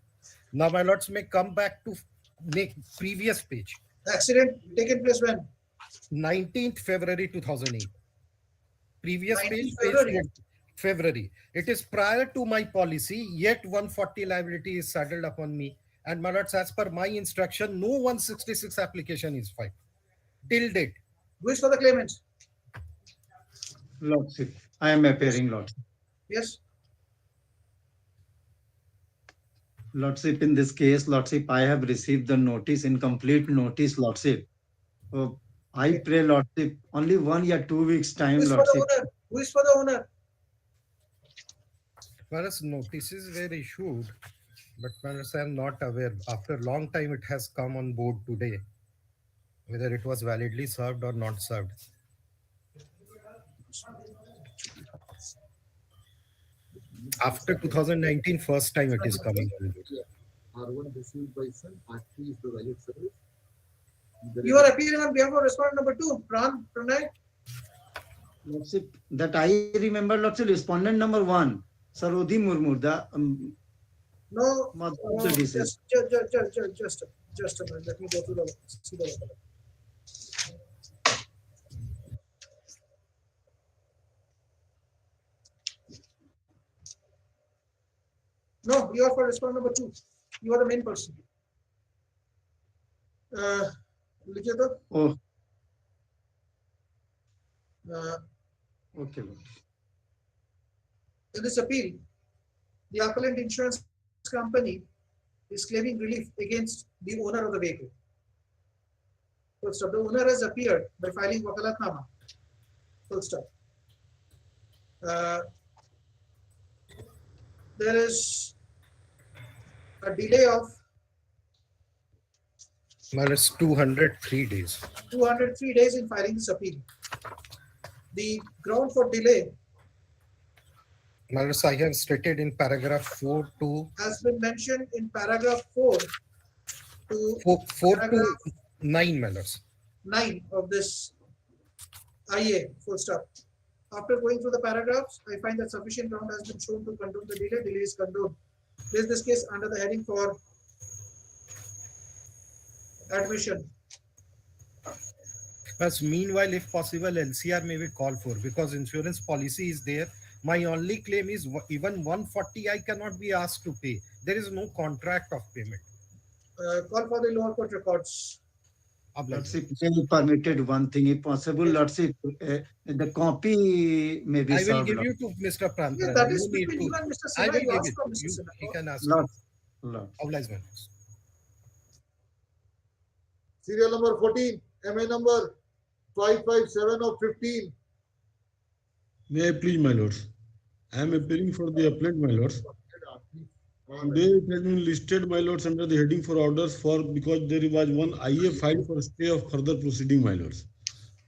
Speaker 17: Now, my lords may come back to make previous page.
Speaker 2: Accident taken place when?
Speaker 17: 19th February 2008. Previous
Speaker 2: 19th
Speaker 17: page,
Speaker 2: February.
Speaker 17: page February. It is prior to my policy, yet 140 liability is saddled upon me. And my lords, as per my instruction, no 166 application is filed till date.
Speaker 2: Who is for the claimant?
Speaker 12: Lordship, I am appearing, Lordship.
Speaker 2: Yes.
Speaker 12: Lordship, in this case, Lordship, I have received the notice, incomplete notice, Lordship. I pray, Lordship, only 1 year 2 weeks time,
Speaker 2: Who is for
Speaker 12: Lordship.
Speaker 2: the owner? Who is for the owner?
Speaker 17: Whereas notices were issued, but whereas I am not aware. After a long time, it has come on board today, whether it was validly served or not served. After 2019, first time it is coming on board.
Speaker 4: R1 received by son, R3 is the valid service.
Speaker 2: You are appearing on behalf of respondent number 2, Pran Pranay.
Speaker 12: Lordship, that I remember, Lordship, respondent number 1, Sarodhi Murmur, the
Speaker 2: No,
Speaker 12: mother of the deceased.
Speaker 2: just a minute. Let me go to the see the letter. No, you are for respondent number 2. You are the main person. लिखिए तो.
Speaker 12: Oh, okay, Lord.
Speaker 2: In this appeal, the appellant insurance company is claiming relief against the owner of the vehicle. Full stop. The owner has appeared by filing wakalatnama. Full stop. There is a delay of
Speaker 17: Minus 203 days.
Speaker 2: 203 days in filing this appeal. The ground for delay
Speaker 17: Minus I have stated in paragraph 4 to
Speaker 2: has been mentioned in paragraph 4 to
Speaker 17: 4 to
Speaker 2: paragraph
Speaker 17: 9 minus.
Speaker 2: 9 of this IA. Full stop. After going through the paragraphs, I find that sufficient ground has been shown to condone the delay. Delay is condoned. Place this case under the heading for admission.
Speaker 17: Plus, meanwhile, if possible, LCR may be called for because insurance policy is there. My only claim is even 140 I cannot be asked to pay. There is no contract of payment.
Speaker 2: Call for the lower court records.
Speaker 18: Lordship, may be permitted one thing, if possible, Lordship, the copy may be
Speaker 17: I will
Speaker 18: served.
Speaker 17: give you to Mr. Prantara.
Speaker 2: Yeah, that
Speaker 17: You
Speaker 2: is
Speaker 17: need
Speaker 2: between
Speaker 17: to-
Speaker 2: you and Mr.
Speaker 17: I
Speaker 2: Sinha.
Speaker 17: will
Speaker 2: You
Speaker 17: give
Speaker 2: ask
Speaker 17: it.
Speaker 2: from Mr. Sinha.
Speaker 17: He can ask.
Speaker 18: Lord.
Speaker 17: Oblige, Manus.
Speaker 4: Serial number 14, MA number 557 of 15.
Speaker 19: May I please, my lords? I am appearing for the appellant, my lords. Today it has been listed, my lords, under the heading for orders for because there was one IA filed for stay of further proceeding, my lords.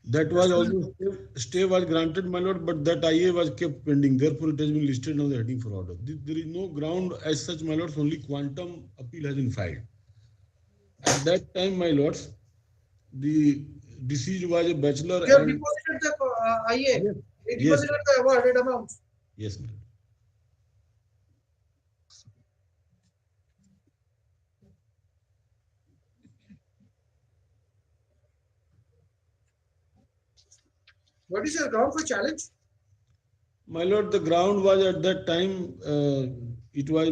Speaker 19: That was also stay was granted, my lord, but that IA was kept pending. Therefore, it has been listed on the heading for order. There is no ground as such, my lords. Only quantum appeal has been filed. At that time, my lords, the deceased was a bachelor.
Speaker 2: You have
Speaker 19: And
Speaker 2: deposited the IA. You
Speaker 19: Yes.
Speaker 2: deposited the awarded amount.
Speaker 19: yes, my lord.
Speaker 2: What is your ground for challenge?
Speaker 19: My lord, the ground was at that time, it was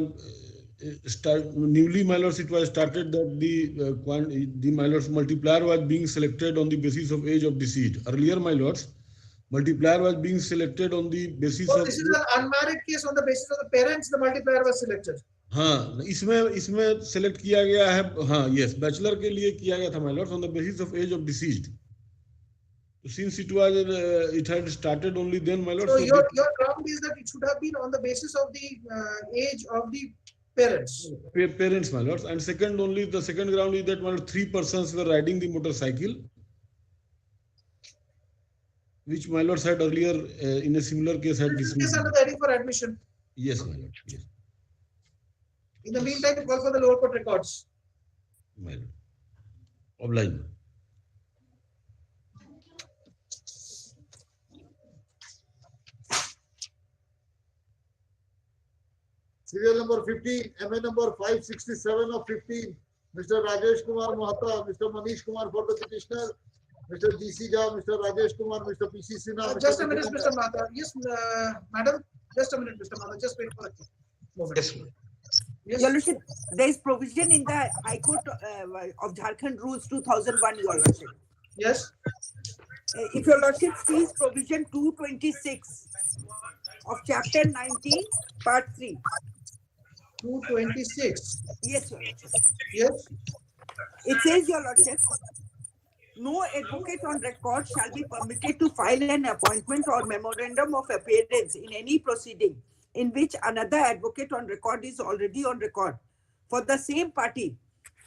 Speaker 19: newly, my lords, it was started that the my lords multiplier was being selected on the basis of age of deceased. Earlier, my lords, multiplier was being selected on the basis
Speaker 2: So
Speaker 19: of.
Speaker 2: this is an unmarried case on the basis of the parents. The multiplier was selected.
Speaker 19: हाँ, इसमें select किया गया है. हाँ, yes, bachelor के लिए किया गया था, my lords, on the basis of age of deceased. Since it was, it had started only then, my lord.
Speaker 2: So your ground is that it should have been on the basis of the age of the parents.
Speaker 19: Parents, my lords. And second, only the second ground is that, my lord, 3 persons were riding the motorcycle, which my lords had earlier in a similar case had
Speaker 2: This
Speaker 19: dismissed.
Speaker 2: is under the heading for admission.
Speaker 19: Yes, my lord. Yes,
Speaker 2: In the meantime, call for the lower court records.
Speaker 19: my lord. Oblige.
Speaker 4: Serial number 15, MA number 567 of 15. Mr. Rajesh Kumar Mahata, Mr. Manish Kumar for the petitioner, Mr. GC Jha, Mr. Rajesh Kumar, Mr. PC Sinha.
Speaker 2: Just a minute, Mr. Mata. Yes, madam. Just a minute, Mr. Mata. Just wait for a moment.
Speaker 14: Yes. Your Lordship, there is provision in the High Court of Jharkhand Rules 2001, Your Lordship.
Speaker 2: Yes.
Speaker 14: If Your Lordship sees provision 226 of Chapter 19, Part 3.
Speaker 2: 226.
Speaker 14: Yes, Your Lordship.
Speaker 2: Yes.
Speaker 14: It says, Your Lordship, no advocate on record shall be permitted to file an appointment or memorandum of appearance in any proceeding in which another advocate on record is already on record for the same party,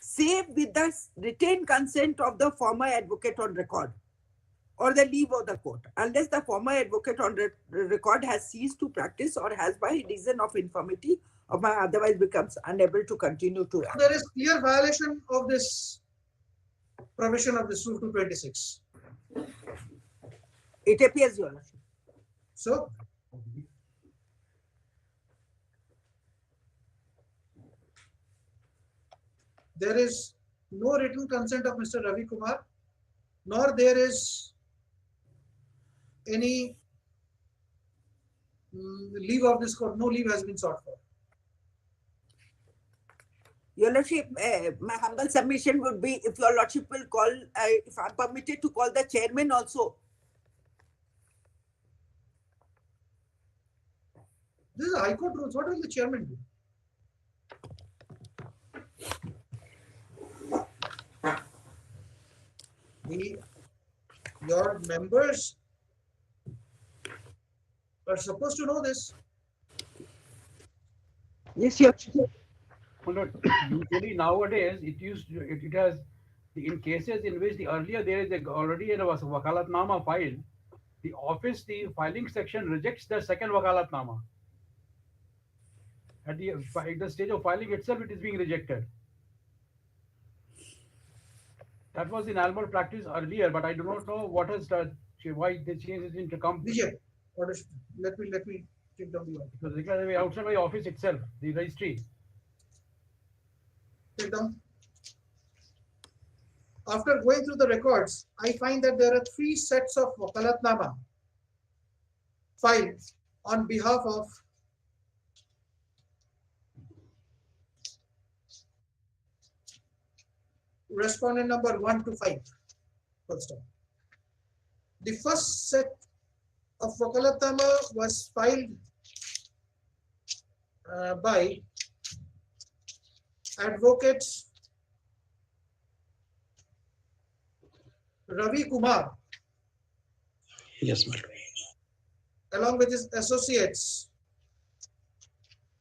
Speaker 14: save with the written consent of the former advocate on record or the leave of the court, unless the former advocate on record has ceased to practice or has by reason of infirmity or otherwise becomes unable to continue to act.
Speaker 2: There is clear violation of this provision of this Rule 226.
Speaker 14: It appears, Your Lordship.
Speaker 2: So, there is no written consent of Mr. Ravi Kumar, nor there is any leave of this court. No leave has been sought for.
Speaker 14: Your Lordship, my humble submission would be if Your Lordship will call, if I'm permitted to call the chairman also.
Speaker 2: This is High Court rules. What will the chairman do? Your members are supposed to know this.
Speaker 14: Yes, your
Speaker 1: Usually nowadays it has in cases in which earlier there is already a wakalatnama file, the filing section rejects the second wakalatnama. At the stage of filing itself, it is being rejected. That was in normal practice earlier, but I do not know why the change is into come.
Speaker 2: Vijay, let me take down the one.
Speaker 1: It was declared outside my office itself, the registry.
Speaker 2: Take down. After going through the records, I find that there are 3 sets of wakalatnama filed on behalf of respondent number 1 to 5. First time. The first set of wakalatnama was filed by Advocate Ravi Kumar.
Speaker 13: Yes, madam.
Speaker 2: Along with his associates,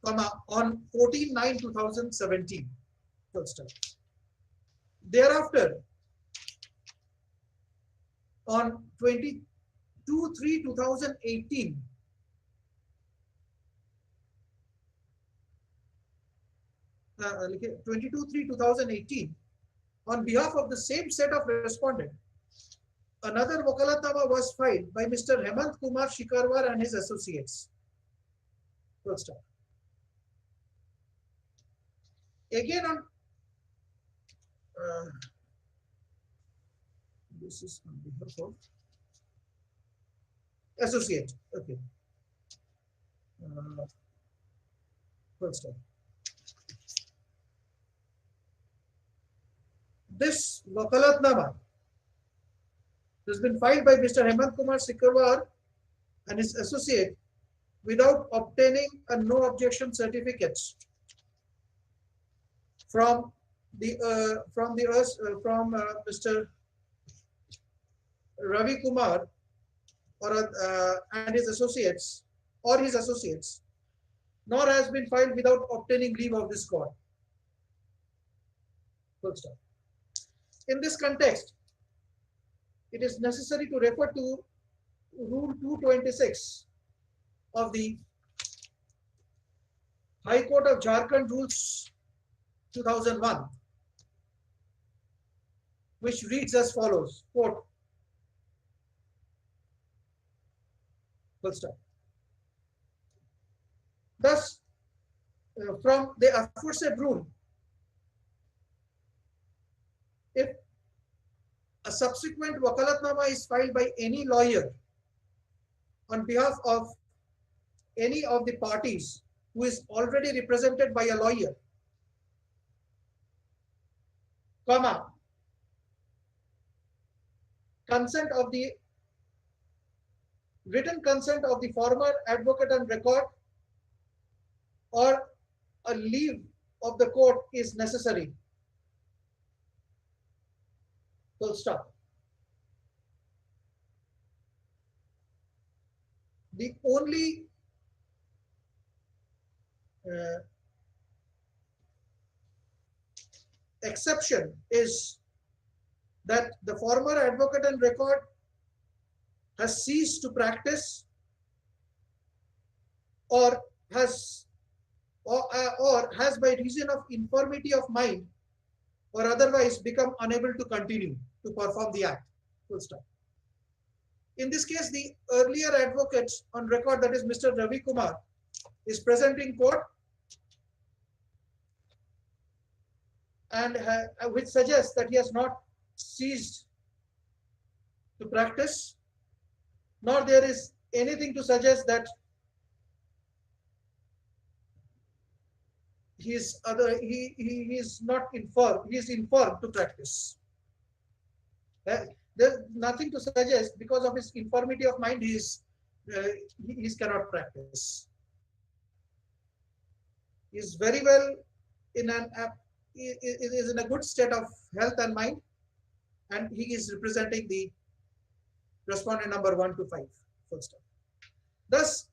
Speaker 2: on 14/9/2017. First time. Thereafter, on 22/3/2018, uh, 22/3/2018, on behalf of the same set of respondent, another wakalatnama was filed by Mr. Hemant Kumar Shikarwar and his associates. First time. Again on this is on behalf of associate. Okay. First time. This wakalatnama has been filed by Mr. Hemant Kumar Sikarwar and his associate without obtaining a no objection certificate from Mr. Ravi Kumar and his associates, nor has been filed without obtaining leave of this court. Full stop. In this context, it is necessary to refer to Rule 226 of the High Court of Jharkhand Rules 2001, which reads as follows, quote, full stop. Thus, from the aforesaid rule, if a subsequent wakalatnama is filed by any lawyer on behalf of any of the parties who is already represented by a lawyer, comma, consent of the written consent of the former advocate on record or a leave of the court is necessary. Full stop. The only exception is that the former advocate on record has ceased to practice or has by reason of infirmity of mind or otherwise become unable to continue to perform the act. Full stop. In this case, the earlier advocate on record, that is Mr. Ravi Kumar, is present in court and which suggests that he has not ceased to practice, nor there is anything to suggest that he is not infirm. He is infirm to practice. There's nothing to suggest because of his infirmity of mind he cannot practice. He is very well in a good state of health and mind, and he is representing the respondent number 1 to 5. Full stop. Thus,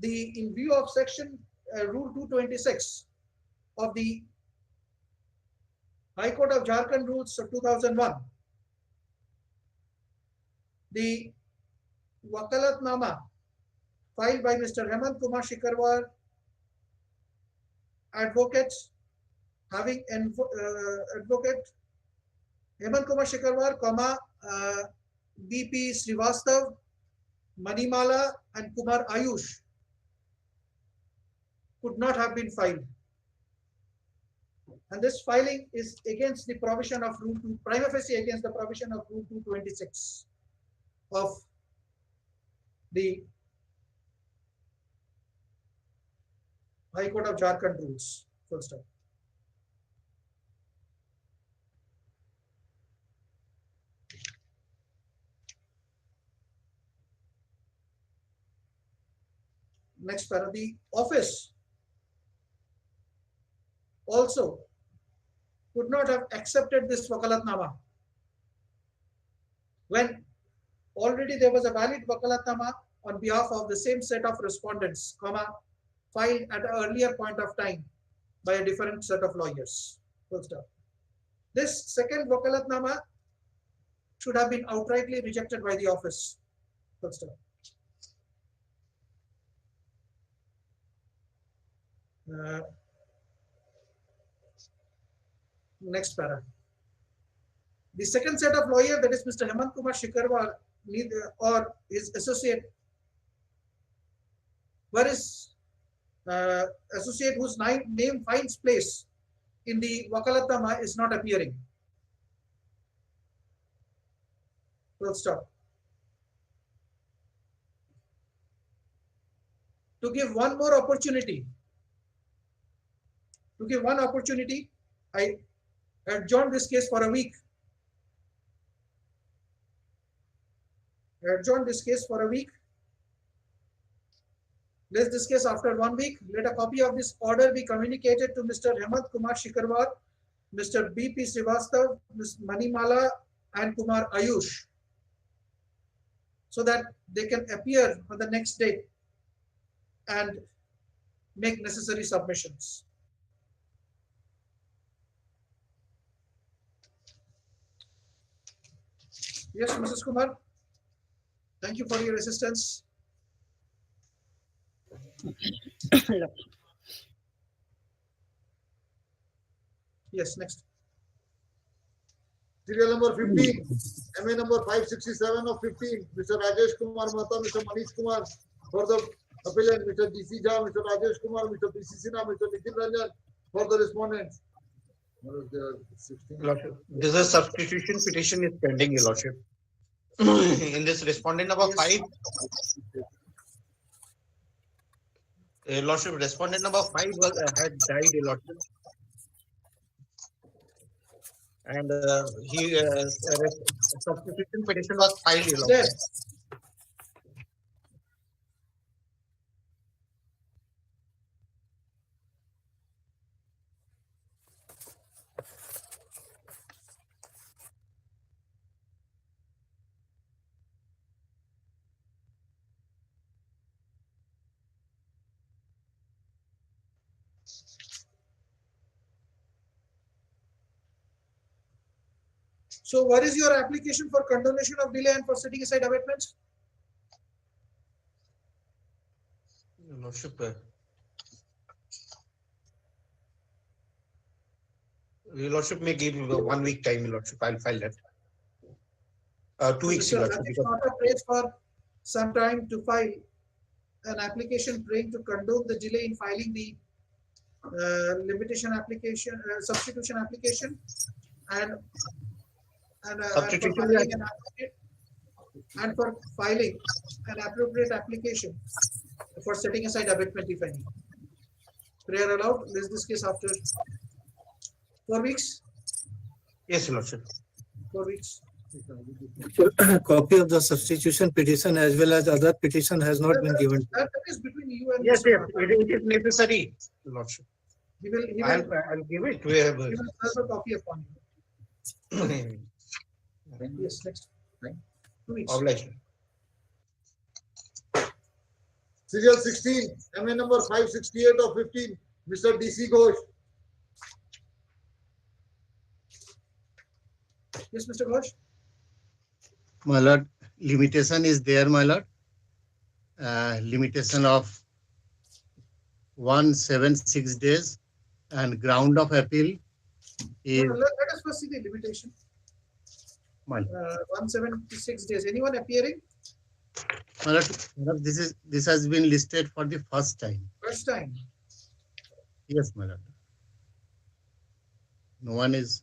Speaker 2: in view of section rule 226 of the High Court of Jharkhand rules of 2001, the Wakalatnama filed by Mr. Hemant Kumar Shikarwar, advocate, having advocate Hemant Kumar Shikarwar, BP Srivastav, Manimala and Kumar Ayush could not have been filed. And this filing is against the provision of Rule 2, prima facie against the provision of Rule 226 of the High Court of Jharkhand rules. Full stop. Next para, the office also could not have accepted this Wakalatnama when already there was a valid Wakalatnama on behalf of the same set of respondents, filed at an earlier point of time by a different set of lawyers. Full stop. This second Wakalatnama should have been outrightly rejected by the office. Full stop. Next para. The second set of lawyer, that is Mr. Hemant Kumar Shikarwar or his associate, where is associate whose name finds place in the Wakalatnama is not appearing. Full stop. To give one more opportunity, I adjourn this case for a week. Let this case after 1 week. Let a copy of this order be communicated to Mr. Hemant Kumar Shikarwar, Mr. BP Srivastav, Ms. Manimala and Kumar Ayush, so that they can appear on the next date and make necessary submissions. Yes, Mrs. Kumar. Thank you for your assistance. Yes, next.
Speaker 4: Serial number 15, MA number 567 of 15, Mr. Rajesh Kumar Mehta, Mr. Manish Kumar, for the appellant, Mr. DC Jha, Mr. Rajesh Kumar, Mr. PC Sinha, Mr. Nikhil Ranjan, for the respondents.
Speaker 6: Lordship, this is substitution petition is pending, Your Lordship. In this respondent number 5, Lordship, respondent number 5 had died, Your Lordship. And substitution petition was filed, Your Lordship.
Speaker 2: So what is your application for condonation of delay and for setting aside abatements?
Speaker 6: Your Lordship, Your Lordship may give 1 week time, Your Lordship. I'll file that. 2 weeks, Your Lordship.
Speaker 2: It's not a place for some time to file an application praying to condone the delay in filing the limitation application, substitution application, and for filing an appropriate application for setting aside abatement, if any. Prayer allowed. Is this case after 4 weeks?
Speaker 6: Yes, Your Lordship.
Speaker 2: 4 weeks.
Speaker 6: Copy of the substitution petition as well as other petition has not been given.
Speaker 2: That is between you and
Speaker 6: Yes, yes, it is necessary, Your Lordship.
Speaker 2: He will
Speaker 6: I'll give it.
Speaker 2: he will serve a copy upon you. Yes, next. 2 weeks.
Speaker 6: Obligation.
Speaker 4: Serial 16, MA number 568 of 15, Mr. DC Ghosh.
Speaker 2: Yes, Mr. Ghosh.
Speaker 18: My lord, limitation is there, my lord. Limitation of 176 days and ground of appeal is
Speaker 2: Let us first see the limitation.
Speaker 18: my lord.
Speaker 2: 176 days. Anyone appearing?
Speaker 18: My lord, this has been listed for the first time.
Speaker 2: First time.
Speaker 18: Yes, my lord. No one is.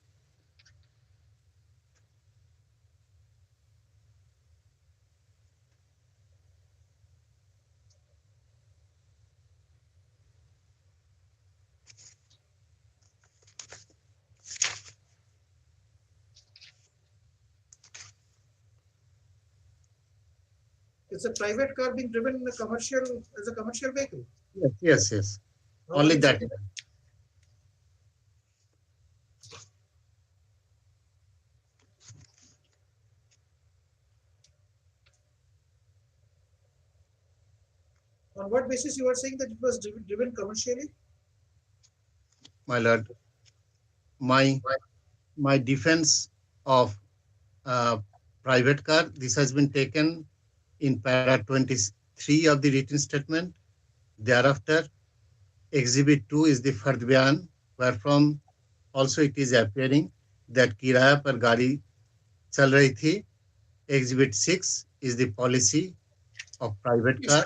Speaker 2: It's a private car being driven in a commercial as a commercial vehicle.
Speaker 18: Yes. Only that.
Speaker 2: On what basis you are saying that it was driven commercially?
Speaker 18: My lord, my defense of private car, this has been taken in para 23 of the written statement. Thereafter, exhibit 2 is the fard bayan, wherefrom also it is appearing that kiraya par gari chal rahi thi. Exhibit 6 is the policy of private car.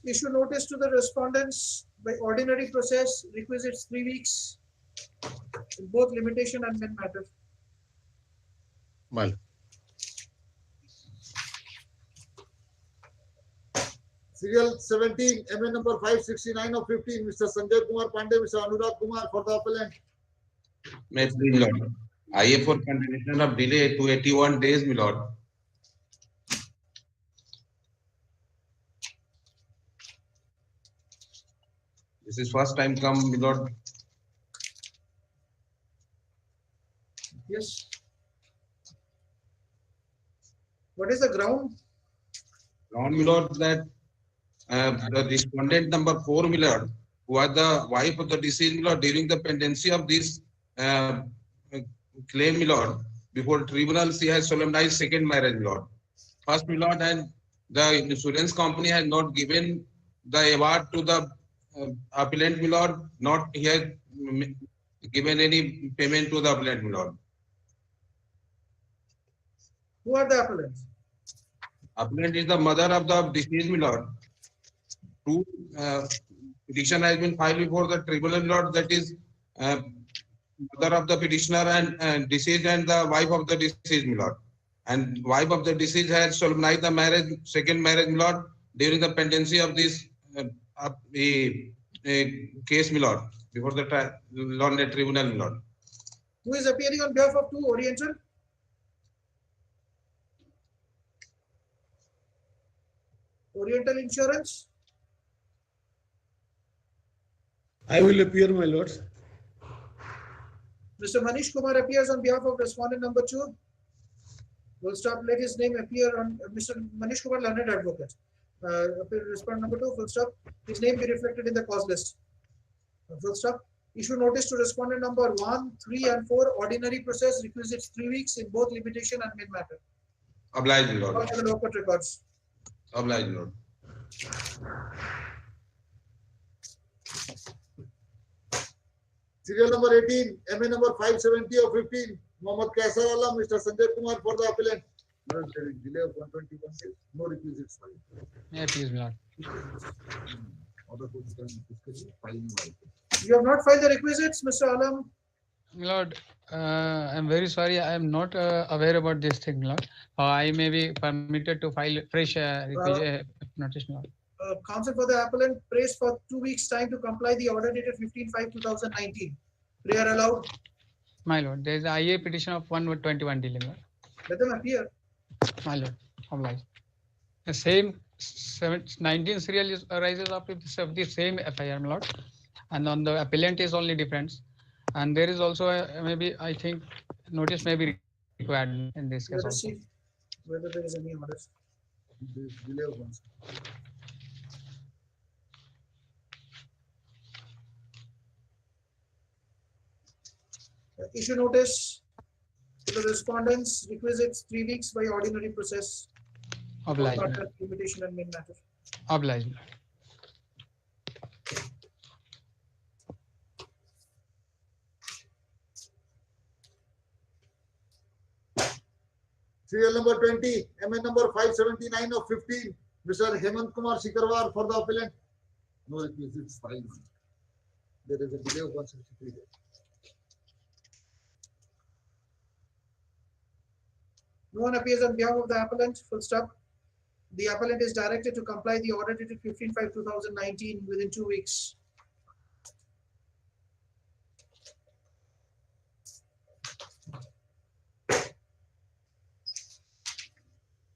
Speaker 2: Issue notice to the respondents by ordinary process, requisites 3 weeks in both limitation and main matter.
Speaker 18: Mal.
Speaker 4: Serial 17, MA number 569 of 15, Mr. Sanjay Kumar Pandey, Mr. Anurag Kumar for the appellant.
Speaker 20: May I please, Lord. IA for continuation of delay to 81 days, my Lord. This is first time come, my Lord.
Speaker 2: Yes. What is the ground?
Speaker 20: Ground, my Lord, that the respondent number 4, my Lord, who was the wife of the deceased, my Lord, during the pendency of this claim, my Lord, before tribunal, she has solemnized second marriage, my Lord. First, my Lord, and the insurance company has not given the award to the appellant, my Lord, not he has given any payment to the appellant, my Lord.
Speaker 2: Who are the appellants?
Speaker 20: Appellant is the mother of the deceased, my Lord. Two petition has been filed before the tribunal, my Lord, that is mother of the petitioner and deceased and the wife of the deceased, my Lord. And wife of the deceased has solemnized the marriage, second marriage, my Lord, during the pendency of this case, my Lord, before the tribunal, my Lord.
Speaker 2: Who is appearing on behalf of 2 Oriental? Oriental Insurance?
Speaker 19: I will appear, my lords.
Speaker 2: Mr. Manish Kumar appears on behalf of respondent number 2. We'll stop. Let his name appear on Mr. Manish Kumar, learned advocate. Respondent number 2, full stop. His name be reflected in the cause list. Full stop. Issue notice to respondent number 1, 3, and 4. Ordinary process requisites 3 weeks in both limitation and main matter.
Speaker 20: Obliged, Lord.
Speaker 2: All the local records.
Speaker 20: Obliged, Lord.
Speaker 4: Serial number 18, MA number 570 of 15, Mohammad Kaisar Allah, Mr. Sanjay Kumar for the appellant. There is delay of 121 days, no requisites filed.
Speaker 21: Yeah, please, my lord.
Speaker 2: You have not filed the requisites, Mr. Alam?
Speaker 21: My lord, I'm very sorry. I am not aware about this thing, my lord. I may be permitted to file fresh notice, my lord.
Speaker 2: Counsel for the appellant prays for 2 weeks' time to comply the order dated 15/5/2019. Prayer allowed.
Speaker 21: My lord, there is a IA petition of 121 delay, my lord.
Speaker 2: Let them appear.
Speaker 21: My lord, obliged. The same 19 serial arises of the same FIR, my lord. and on the appellant is only difference. And there is also maybe I think notice may be required in this case
Speaker 2: Let
Speaker 21: also.
Speaker 2: us see whether there is any orders.
Speaker 4: Delay of one.
Speaker 2: Issue notice to the respondents, requisites 3 weeks by ordinary process of
Speaker 21: Obliged.
Speaker 2: matter, limitation and main matter.
Speaker 21: Obliged.
Speaker 4: Serial number 20, MN number 579 of 15, Mr. Hemant Kumar Sikarwar for the appellant. No requisites filed. There is a delay of 163 days.
Speaker 2: No one appears on behalf of the appellant, full stop. The appellant is directed to comply the order dated 15/5/2019 within 2 weeks.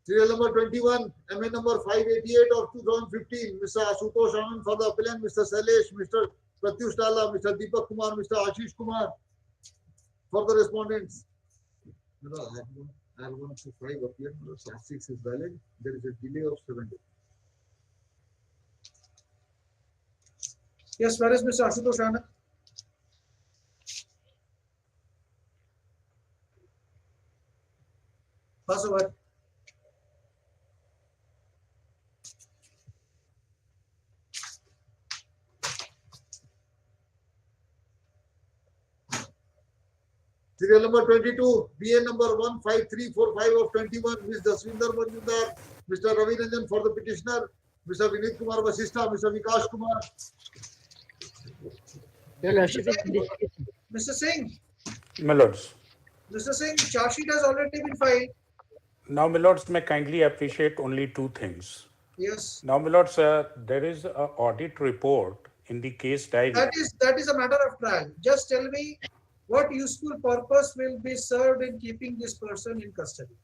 Speaker 4: Serial number 21, MN number 588 of 2015, Mr. Asutosh Anand for the appellant, Mr. Sailesh, Mr. Pratyush Tala, Mr. Deepak Kumar, Mr. Ashish Kumar for the respondents. R1 to 5 appeared, R6 is valid. There is a delay of 7 days.
Speaker 2: Yes, where is Mr. Ashutosh Anand? Pass over.
Speaker 4: Serial number 22, BA number 15345 of 21, Ms. Jaswinder Majumdar, Mr. Ravi Ranjan for the petitioner, Mr. Vinit Kumar Vasistha, Mr. Vikash Kumar.
Speaker 2: Mr. Singh,
Speaker 1: My lords.
Speaker 2: Mr. Singh, charge sheet has already been filed.
Speaker 1: Now, my lords, may kindly appreciate only two things.
Speaker 2: Yes.
Speaker 1: Now, my lords, there is an audit report in the case diary.
Speaker 2: That is a matter of trial. Just tell me what useful purpose will be served in keeping this person in custody.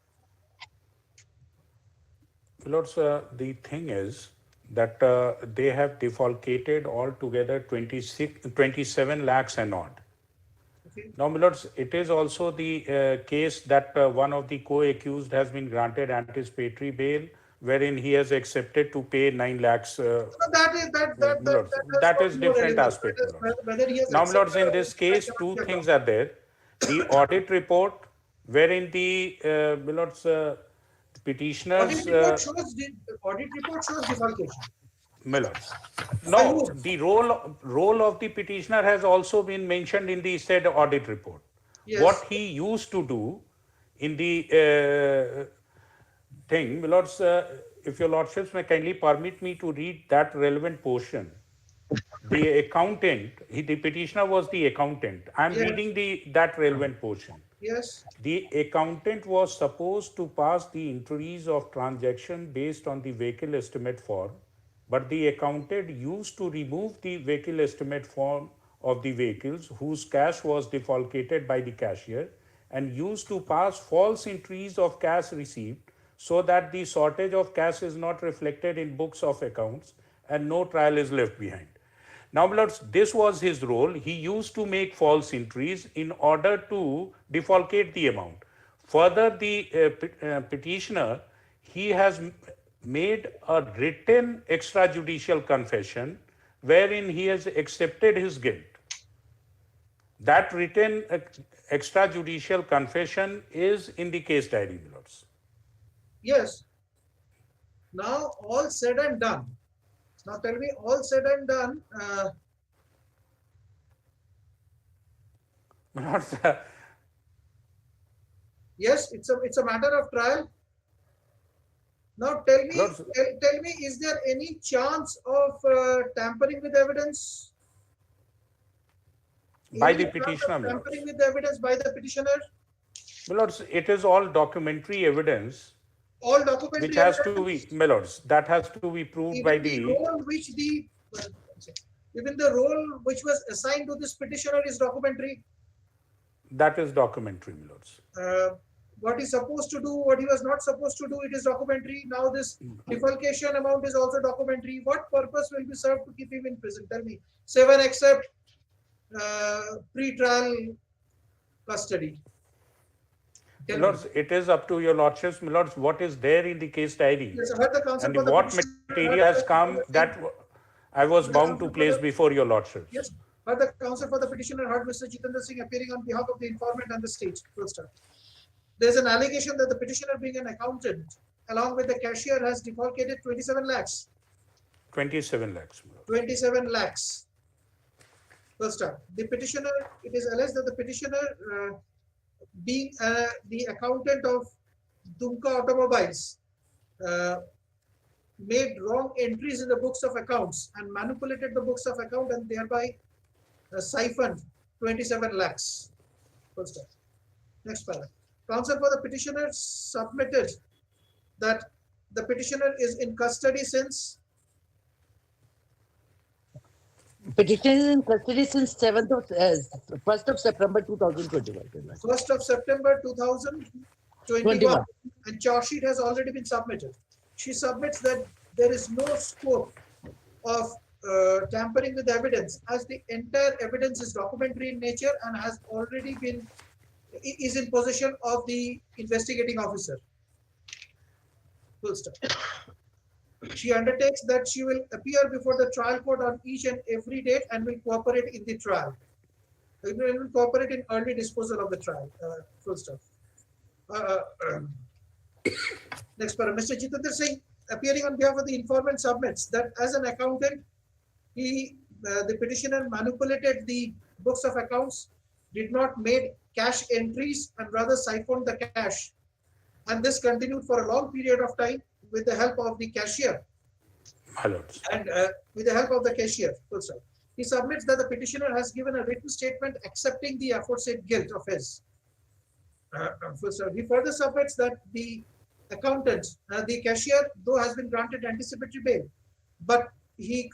Speaker 1: My lords, the thing is that they have defalcated altogether 27 lakhs and odd.
Speaker 2: Okay.
Speaker 1: Now, my lords, it is also the case that one of the co-accused has been granted anticipatory bail, wherein he has accepted to pay 9 lakhs.
Speaker 2: So
Speaker 1: that is different aspect.
Speaker 2: Whether he has
Speaker 1: Now, my lords, in
Speaker 2: accepted
Speaker 1: this case, two things are there. The audit report, wherein the my lords, petitioners.
Speaker 2: Audit report shows defalcation.
Speaker 1: My lords. No, the role of the petitioner has also been mentioned in the said audit report.
Speaker 2: Yes.
Speaker 1: What he used to do in the thing, my lords, if your lordships may kindly permit me to read that relevant portion. The accountant, the petitioner was the accountant. I'm
Speaker 2: Yes.
Speaker 1: reading that relevant portion.
Speaker 2: Yes.
Speaker 1: The accountant was supposed to pass the entries of transaction based on the vehicle estimate form, but the accountant used to remove the vehicle estimate form of the vehicles whose cash was defalcated by the cashier and used to pass false entries of cash received so that the shortage of cash is not reflected in books of accounts and no trial is left behind. Now, my lords, this was his role. He used to make false entries in order to defalcate the amount. Further, the petitioner, he has made a written extrajudicial confession wherein he has accepted his guilt. That written extrajudicial confession is in the case diary, my lords.
Speaker 2: Yes. Now, all said and done. Now, tell me, all said and done.
Speaker 1: My lords,
Speaker 2: Yes, it's a matter of trial. Now, tell me, is there any chance of tampering with evidence?
Speaker 1: by the
Speaker 2: Any chance of
Speaker 1: petitioner, my lords.
Speaker 2: tampering with evidence by the petitioner?
Speaker 1: My lords, it is all documentary evidence.
Speaker 2: All documentary
Speaker 1: which has
Speaker 2: evidence?
Speaker 1: to be, my lords, that has to be proved by the.
Speaker 2: Even the role which was assigned to this petitioner is documentary.
Speaker 1: That is documentary, my lords.
Speaker 2: what he's supposed to do, what he was not supposed to do, it is documentary. Now this defalcation amount is also documentary. What purpose will be served to keep him in prison? Tell me. 7 except pre-trial custody.
Speaker 3: My lords, it is up to your lordships, my lords, what is there in the case diary
Speaker 2: Yes, I heard the counsel
Speaker 3: and
Speaker 2: for the
Speaker 3: what
Speaker 2: petition.
Speaker 3: material has come that I was bound to place before your lordships.
Speaker 2: Yes, heard the counsel for the petitioner, heard Mr. Jitendra Singh appearing on behalf of the informant and the state. Full stop. There's an allegation that the petitioner, being an accountant, along with the cashier, has defalcated 27 lakhs.
Speaker 3: 27 lakhs. My lord.
Speaker 2: 27 lakhs. First up, the petitioner, it is alleged that the petitioner, being the accountant of Dumka Automobiles, made wrong entries in the books of accounts and manipulated the books of account and thereby siphoned 27 lakhs. First up. Next paragraph. Counsel for the petitioner submitted that the petitioner is in custody since
Speaker 22: Petitioner is in custody since 1st of September 2021.
Speaker 2: 1st of September 2021 and charge sheet has already been submitted. She submits that there is no scope of tampering with evidence as the entire evidence is documentary in nature and has already been is in possession of the investigating officer. Full stop. She undertakes that she will appear before the trial court on each and every date and will cooperate in the trial. It will cooperate in early disposal of the trial. Full stop. Next paragraph. Mr. Jitendra Singh, appearing on behalf of the informant, submits that as an accountant, the petitioner manipulated the books of accounts, did not make cash entries and rather siphoned the cash. And this continued for a long period of time with the help of the cashier.
Speaker 3: My lords.
Speaker 2: And with the help of the cashier. He submits that the petitioner has given a written statement accepting the aforesaid guilt of his. He further submits that the accountant, the cashier, though has been granted anticipatory bail, but he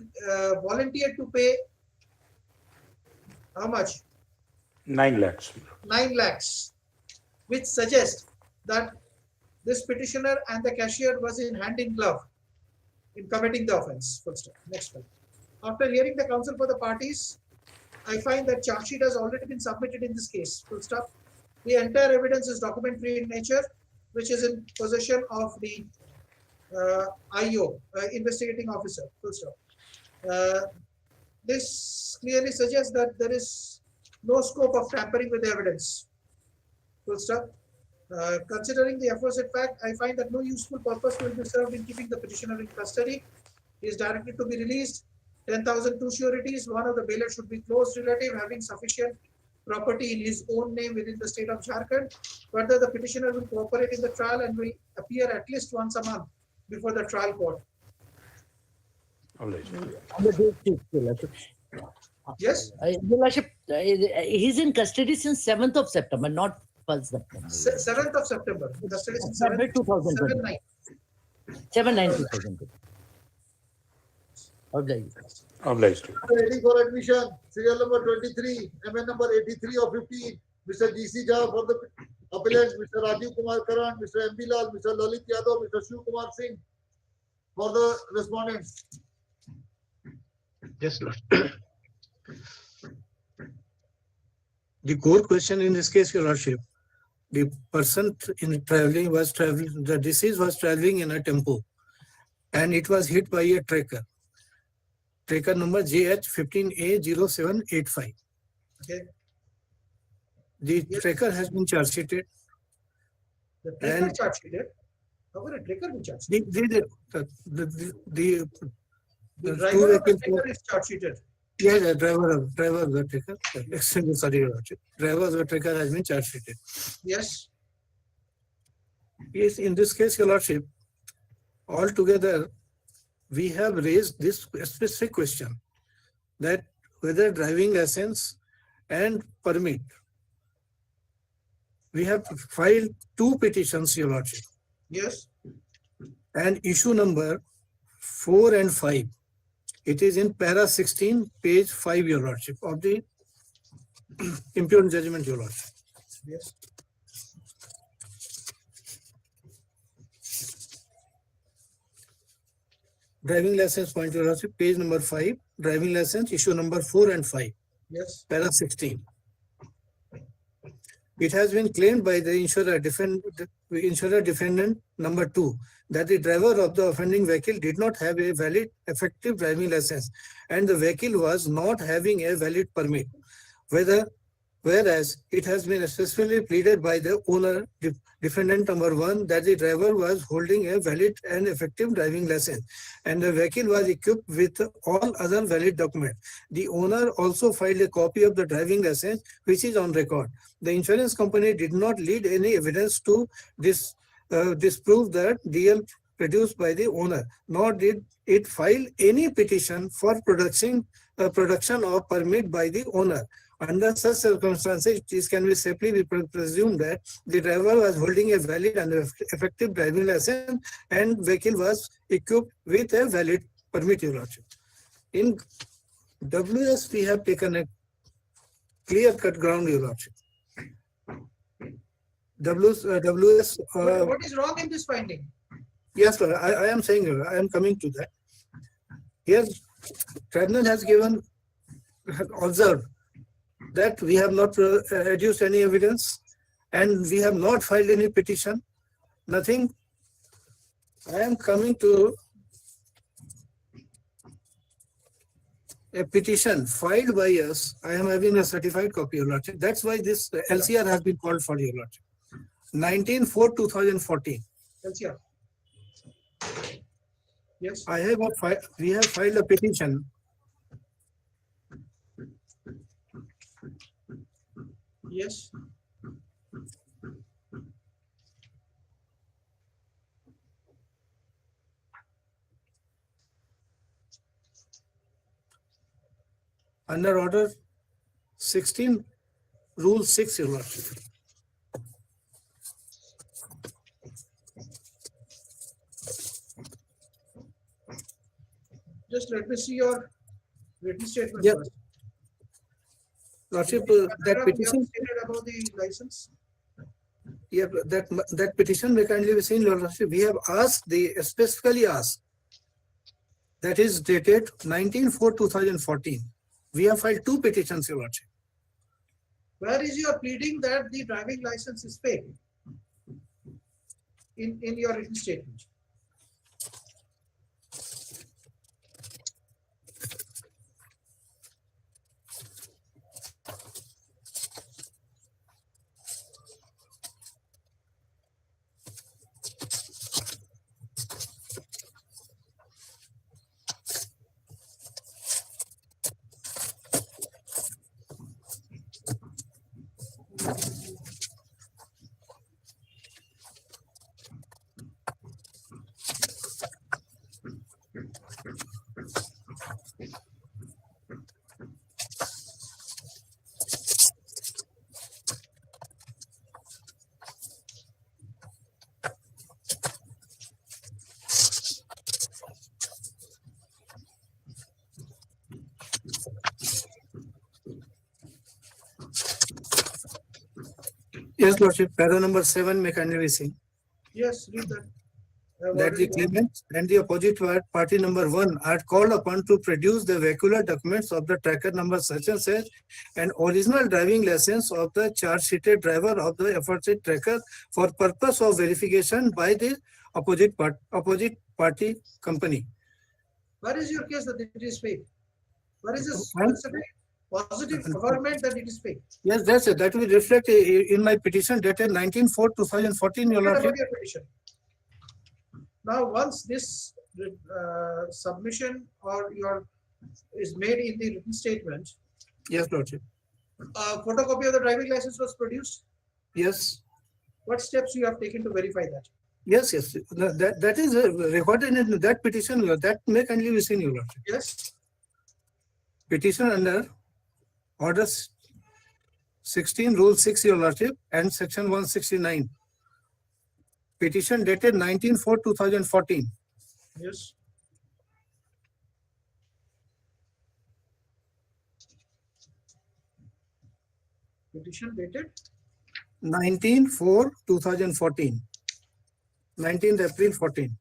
Speaker 2: volunteered to pay how much?
Speaker 3: 9 lakhs.
Speaker 2: 9 lakhs, which suggests that this petitioner and the cashier was in hand in glove in committing the offense. Next one. After hearing the counsel for the parties, I find that charge sheet has already been submitted in this case. Full stop. The entire evidence is documentary in nature, which is in possession of the IO, investigating officer. Full stop. This clearly suggests that there is no scope of tampering with the evidence. Full stop. Considering the aforesaid fact, I find that no useful purpose will be served in keeping the petitioner in custody. He is directed to be released. 10,002 sureties. One of the bailers should be close relative having sufficient property in his own name within the state of Jharkhand. Further, the petitioner will cooperate in the trial and will appear at least once a month before the trial court. Yes.
Speaker 22: Your Lordship, he's in custody since 7th of September, not 1st September.
Speaker 2: 7th of September. Custody since
Speaker 22: September 2020. 7/9/2020.
Speaker 3: Obliged.
Speaker 4: Ready for admission. Serial number 23, MN number 83 of 15. Mr. GC Jha for the appellants, Mr. Rajiv Kumar Karan, Mr. MB Lal, Mr. Lalit Yadav, Mr. Shiv Kumar Singh for the respondents.
Speaker 6: Yes, Lord. The core question in this case, Your Lordship, the person the deceased was traveling in a tempo and it was hit by a tracker. Tracker number JH15A0785.
Speaker 2: Okay.
Speaker 6: The tracker has been charge sheeted.
Speaker 2: The tracker charge sheeted? How can a tracker be charge sheeted?
Speaker 6: The
Speaker 2: driver of the tracker is charge sheeted.
Speaker 6: Yes, the driver of the tracker. Extremely sorry, Your Lordship. Driver of the tracker has been charge sheeted.
Speaker 2: Yes.
Speaker 6: Yes, in this case, Your Lordship, altogether, we have raised this specific question that whether driving license and permit. We have filed 2 petitions, Your Lordship.
Speaker 2: Yes.
Speaker 6: And issue number 4 and 5. It is in para 16, page 5, Your Lordship, of the impugned judgment, Your Lordship.
Speaker 2: Yes.
Speaker 6: driving license point, Your Lordship, page number 5, driving license, issue number 4 and 5,
Speaker 2: Yes.
Speaker 6: para 16. It has been claimed by the insurer defendant number 2 that the driver of the offending vehicle did not have a valid effective driving license and the vehicle was not having a valid permit. Whereas it has been successfully pleaded by the owner, defendant number 1, that the driver was holding a valid and effective driving license and the vehicle was equipped with all other valid documents. The owner also filed a copy of the driving license which is on record. The insurance company did not lead any evidence to disprove that DL produced by the owner, nor did it file any petition for production of permit by the owner. Under such circumstances, it can be safely be presumed that the driver was holding a valid and effective driving license and vehicle was equipped with a valid permit, Your Lordship. In WS, we have taken a clear-cut ground, Your Lordship. WS.
Speaker 2: What is wrong in this finding?
Speaker 6: Yes, sir. I am saying, I am coming to that. Here, tribunal has observed that we have not adduced any evidence and we have not filed any petition, nothing. I am coming to a petition filed by us. I am having a certified copy, Your Lordship. That's why this LCR has been called for, Your Lordship. 19/4/2014.
Speaker 2: LCR. Yes.
Speaker 6: We have filed a petition.
Speaker 2: Yes.
Speaker 6: Under order 16, rule 6, Your Lordship.
Speaker 2: Just let me see your written statement
Speaker 6: Yeah.
Speaker 2: first.
Speaker 6: Lordship,
Speaker 2: Paragraph
Speaker 6: that
Speaker 2: you have
Speaker 6: petition,
Speaker 2: stated about the license.
Speaker 6: yeah, that petition may kindly be seen, Your Lordship. We have asked, specifically asked, that is dated 19/4/2014. We have filed 2 petitions, Your Lordship.
Speaker 2: Where is your pleading that the driving license is fake? In your written statement.
Speaker 6: Yes, Lordship, para number 7 may kindly be seen.
Speaker 2: Yes, read that.
Speaker 6: That the claimant and the opposite party number 1 are called upon to produce the vehicular documents of the tracker number such and such and original driving license of the charge-sheeted driver of the aforesaid tracker for purpose of verification by the opposite party company.
Speaker 2: Where is your case that it is fake? Where is this specific positive affirmation that it is fake?
Speaker 6: Yes, that's it. That will reflect in my petition dated 19/4/2014, Your
Speaker 2: Forget
Speaker 6: Lordship.
Speaker 2: about your petition. Now, once this submission or is made in the written statement,
Speaker 6: Yes, Lordship.
Speaker 2: photocopy of the driving license was produced.
Speaker 6: Yes.
Speaker 2: What steps you have taken to verify that?
Speaker 6: Yes. That is recorded in that petition. That may kindly be seen, Your Lordship.
Speaker 2: Yes.
Speaker 6: Petition under orders 16, rule 6, Your Lordship, and section 169. Petition dated 19/4/2014.
Speaker 2: Yes. Petition dated
Speaker 6: 19/4/2014. 19th April 14.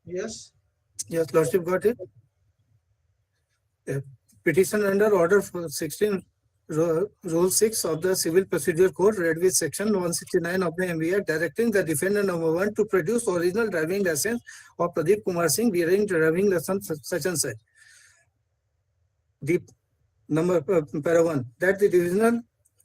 Speaker 2: Yes.
Speaker 6: Yes, Lordship got it. Petition under order for 16 rule 6 of the Civil Procedure Code read with section 169 of the MVR directing the defendant number 1 to produce original driving license of Pradeep Kumar Singh bearing driving license such and such. The number para 1 that the divisional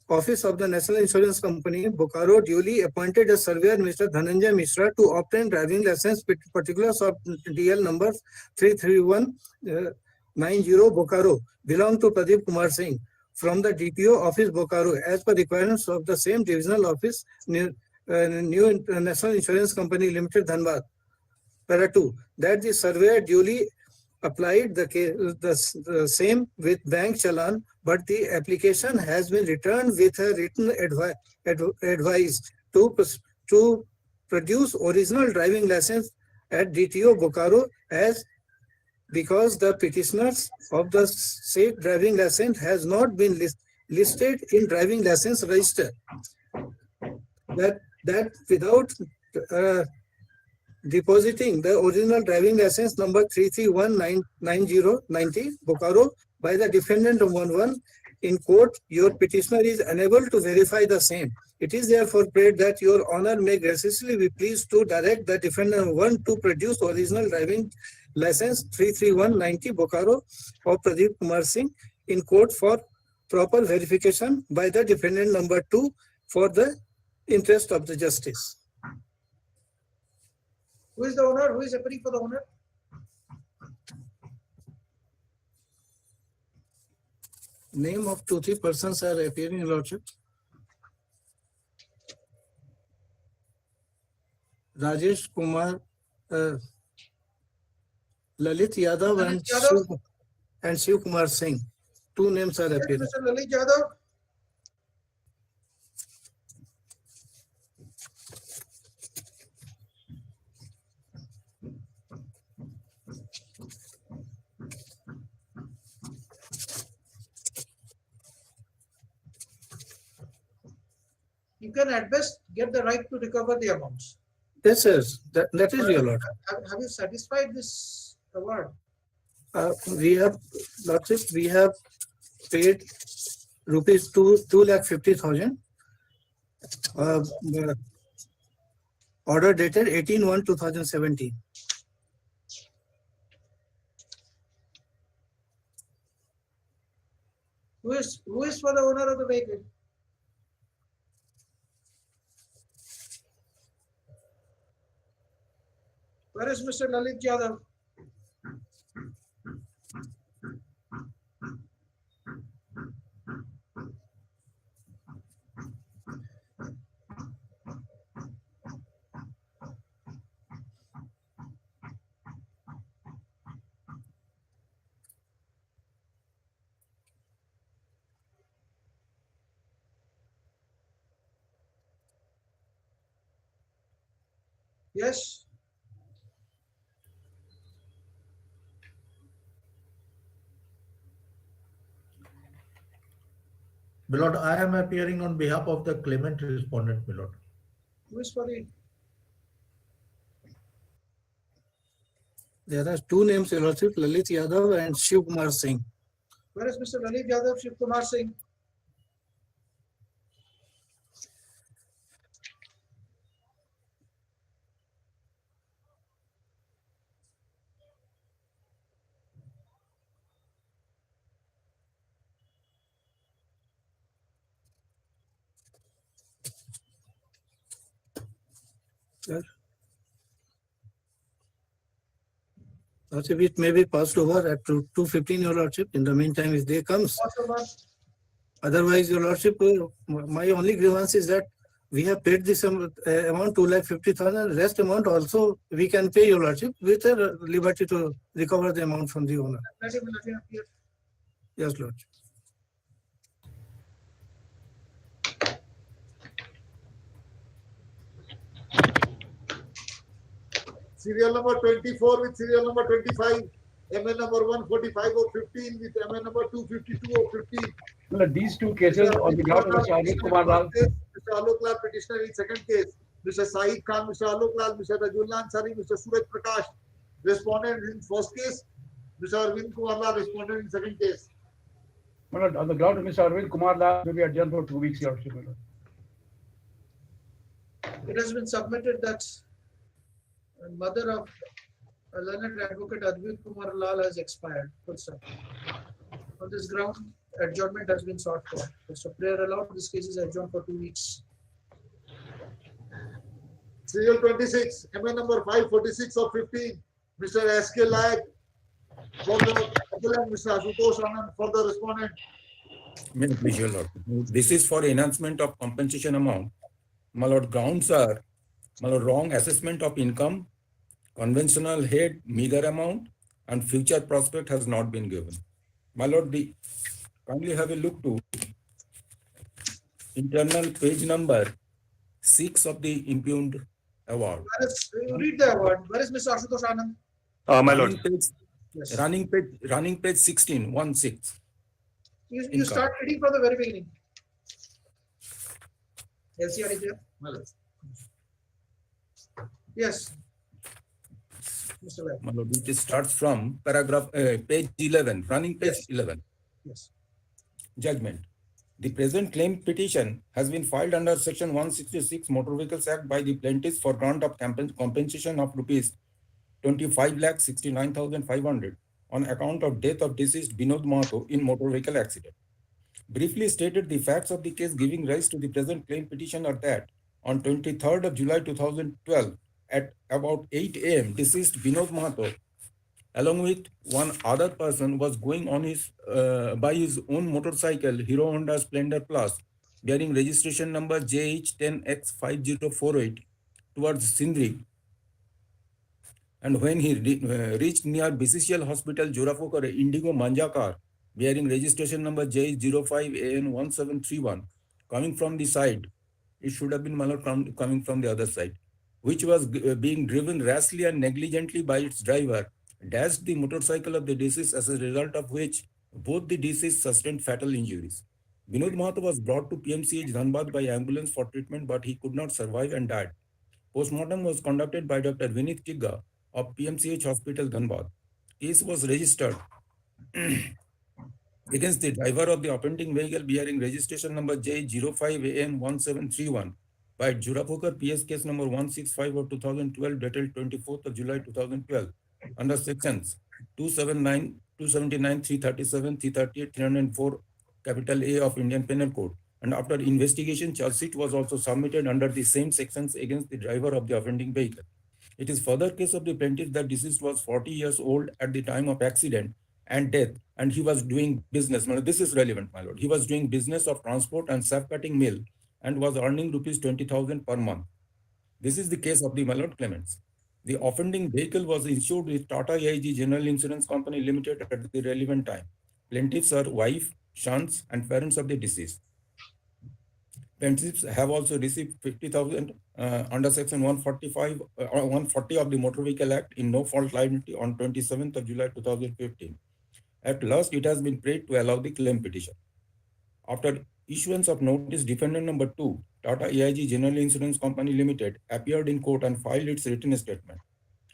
Speaker 6: office of the National Insurance Company Bokaro duly appointed a surveyor Mr. Dhananjay Mishra to obtain driving license particulars of DL number 33190 Bokaro belong to Pradeep Kumar Singh from the DPO office Bokaro as per requirements of the same divisional office New National Insurance Company Limited Dhanbad. Para 2 that the surveyor duly applied the same with bank challan, but the application has been returned with a written advice to produce original driving license at DTO Bokaro as because the petitioners of the said driving license has not been listed in driving license register. That without depositing the original driving license number 3319090 Bokaro by the defendant 11 in court, your petitioner is unable to verify the same. It is therefore prayed that your honor may graciously be pleased to direct the defendant 1 to produce original driving license 33190 Bokaro of Pradeep Kumar Singh in court for proper verification by the defendant number 2 for the interest of the justice.
Speaker 2: Who is the owner? Who is appearing for the owner?
Speaker 6: Name of 2-3 persons are appearing, Your Lordship. Rajesh Kumar, Lalit Yadav and Shiv Kumar Singh. 2 names are appearing.
Speaker 2: Mr. Lalit Yadav. You can at best get the right to recover the amounts.
Speaker 6: Yes, sir. That is your Lord.
Speaker 2: Have you satisfied this award?
Speaker 6: We have, Lordship, we have paid rupees 2,50,000. Order dated 18/1/2017.
Speaker 2: Who is for the owner of the vehicle? Where is Mr. Lalit Yadav? Yes.
Speaker 9: My lord, I am appearing on behalf of the claimant respondent, my lord.
Speaker 2: Who is for the?
Speaker 6: There are 2 names, Your Lordship, Lalit Yadav and Shiv Kumar Singh.
Speaker 2: Where is Mr. Lalit Yadav, Shiv Kumar Singh?
Speaker 6: Sir. Lordship, it may be passed over at 2:15, Your Lordship. In the meantime, if they comes. Otherwise, Your Lordship, my only grievance is that we have paid this amount 2,50,000. Rest amount also we can pay, Your Lordship, with a liberty to recover the amount from the owner.
Speaker 2: Let him appear.
Speaker 6: Yes, Lordship.
Speaker 4: Serial number 24 with serial number 25, MN number 145 or 15 with MN number 252 or 15.
Speaker 1: Well, these 2 cases on behalf of Mr. Ajit Kumar Lal.
Speaker 4: Mr. Alok Lal petitioner in second case, Mr. Saeed Khan, Mr. Alok Lal, Mr. Rajul Ansari, Mr. Suraj Prakash, respondent in first case, Mr. Arvind Kumar Lal responded in second case.
Speaker 1: My lord, on the ground of Mr. Arvind Kumar Lal may be adjourned for 2 weeks, Your Lordship, my lord.
Speaker 2: It has been submitted that mother of learned advocate Advait Kumar Lal has expired. Full stop. On this ground, adjournment has been sought for. So prayer allowed. This case is adjourned for 2 weeks.
Speaker 4: Serial 26, MA number 546 of 15, Mr. S.K. Laik for the appellant, Mr. Ashutosh Anand for the respondent.
Speaker 7: May it please your lord. This is for enhancement of compensation amount. My lord, grounds are, my lord, wrong assessment of income, conventional head meager amount, and future prospect has not been given. My lord, kindly have a look to internal page number 6 of the impugned award.
Speaker 2: Read the award. Where is Mr. Ashutosh Anand?
Speaker 3: My lord.
Speaker 2: Yes.
Speaker 7: Running page 16, 1/6.
Speaker 2: You start reading from the very beginning. LCR is there? Yes. Mr. Lai.
Speaker 7: My lord, it starts from paragraph page 11, running page 11.
Speaker 2: Yes.
Speaker 7: Judgment. The present claim petition has been filed under Section 166 Motor Vehicles Act by the plaintiffs for grant of compensation of rupees 25,69,500 on account of death of deceased Binod Mahato in motor vehicle accident. Briefly stated, the facts of the case giving rise to the present claim petition are that on 23rd of July 2012 at about 8 a.m., deceased Binod Mahato along with one other person was going on his by his own motorcycle Hero Honda Splendor Plus bearing registration number JH10X5048 towards Sindri, and when he reached near BCCL Hospital Jorapokar, Indigo Manja car bearing registration number J05AN1731 coming from the side, it should have been coming from the other side, which was being driven rashly and negligently by its driver, dashed the motorcycle of the deceased, as a result of which both the deceased sustained fatal injuries. Binod Mahato was brought to PMCH Dhanbad by ambulance for treatment, but he could not survive and died. Postmortem was conducted by Dr. Vinit Kigga of PMCH Hospital Dhanbad. Case was registered against the driver of the offending vehicle bearing registration number J05AN1731 by Jurapokar PS case number 165 of 2012 dated 24th of July 2012 under sections 279, 337, 338, 304 capital A of Indian Penal Code. And after investigation, charge sheet was also submitted under the same sections against the driver of the offending vehicle. It is further case of the plaintiff that deceased was 40 years old at the time of accident and death, and he was doing business. This is relevant, my lord. He was doing business of transport and safeguarding mill and was earning rupees 20,000 per month. This is the case of the my lord claimants. The offending vehicle was insured with Tata AIG General Insurance Company Limited at the relevant time. Plaintiffs are wife, sons, and parents of the deceased. Plaintiffs have also received 50,000 under Section 140 of the Motor Vehicle Act in no fault liability on 27th of July 2015. At last, it has been prayed to allow the claim petition. After issuance of notice, defendant number 2, Tata AIG General Insurance Company Limited, appeared in court and filed its written statement.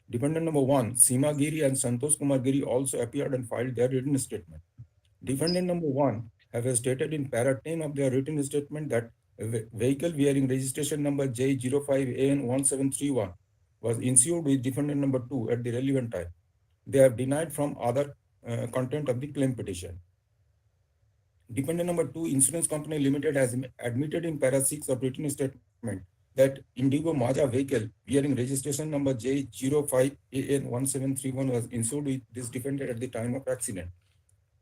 Speaker 7: Defendant number 1, Seema Giri and Santosh Kumar Giri, also appeared and filed their written statement. Defendant number 1 have stated in para 10 of their written statement that a vehicle bearing registration number J05AN1731 was insured with defendant number 2 at the relevant time. They have denied from other content of the claim petition. Defendant number 2, Insurance Company Limited, has admitted in para 6 of written statement that Indigo Maja vehicle bearing registration number J05AN1731 was insured with this defendant at the time of accident.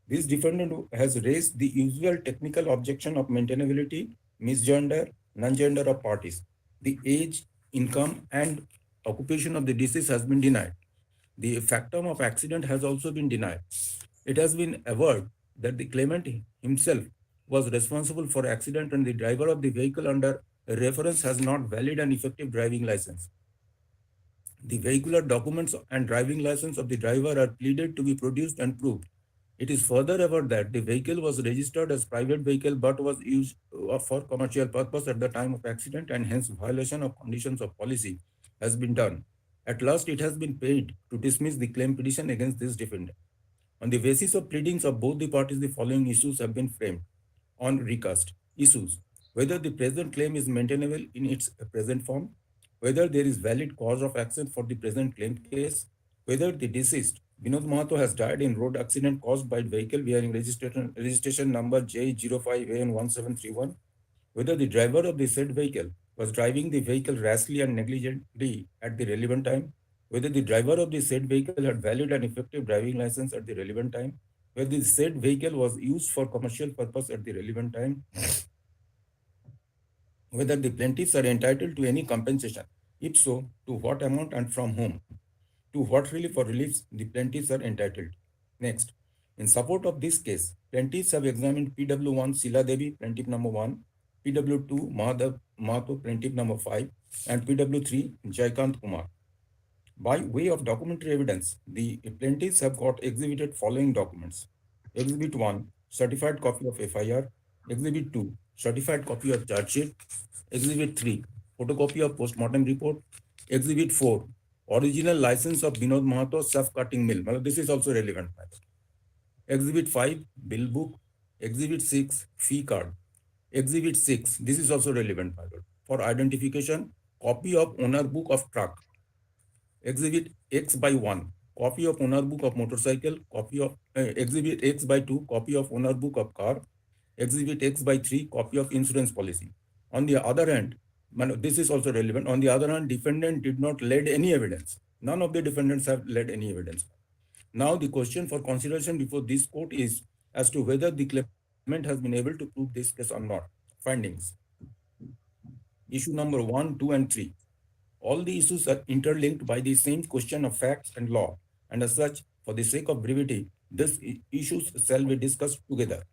Speaker 7: This defendant has raised the usual technical objection of maintainability, misgender, non-gender of parties. The age, income, and occupation of the deceased has been denied. The factum of accident has also been denied. It has been averred that the claimant himself was responsible for accident and the driver of the vehicle under reference has not valid and effective driving license. The vehicular documents and driving license of the driver are pleaded to be produced and proved. It is further averred that the vehicle was registered as private vehicle but was used for commercial purpose at the time of accident, and hence violation of conditions of policy has been done. At last, it has been paid to dismiss the claim petition against this defendant. On the basis of pleadings of both the parties, the following issues have been framed on recast. Issues: whether the present claim is maintainable in its present form, whether there is valid cause of action for the present claim case, whether the deceased Vinod Mahato has died in road accident caused by vehicle bearing registration number J05AN1731, whether the driver of the said vehicle was driving the vehicle rashly and negligently at the relevant time, whether the driver of the said vehicle had valid and effective driving license at the relevant time, whether the said vehicle was used for commercial purpose at the relevant time, whether the plaintiffs are entitled to any compensation. If so, to what amount and from whom? To what relief or reliefs the plaintiffs are entitled. Next, in support of this case, plaintiffs have examined PW1 Sila Devi, plaintiff number 1, PW2 Madhav Mahato, plaintiff number 5, and PW3 Jaikant Kumar. By way of documentary evidence, the plaintiffs have got exhibited following documents. Exhibit 1, certified copy of FIR. Exhibit 2, certified copy of charge sheet. Exhibit 3, photocopy of postmortem report. Exhibit 4, original license of Vinod Mahato self-cutting mill. Well, this is also relevant. Exhibit 5, bill book. Exhibit 6, fee card. Exhibit 6, this is also relevant for identification, copy of owner book of truck. Exhibit X by 1, copy of owner book of motorcycle, copy of Exhibit X by 2, copy of owner book of car. Exhibit X by 3, copy of insurance policy. On the other hand, this is also relevant. On the other hand, defendant did not lead any evidence. None of the defendants have led any evidence. Now the question for consideration before this court is as to whether the claimant has been able to prove this case or not. Findings. Issue number 1, 2, and 3. All the issues are interlinked by the same question of facts and law, and as such, for the sake of brevity, these issues shall be discussed together.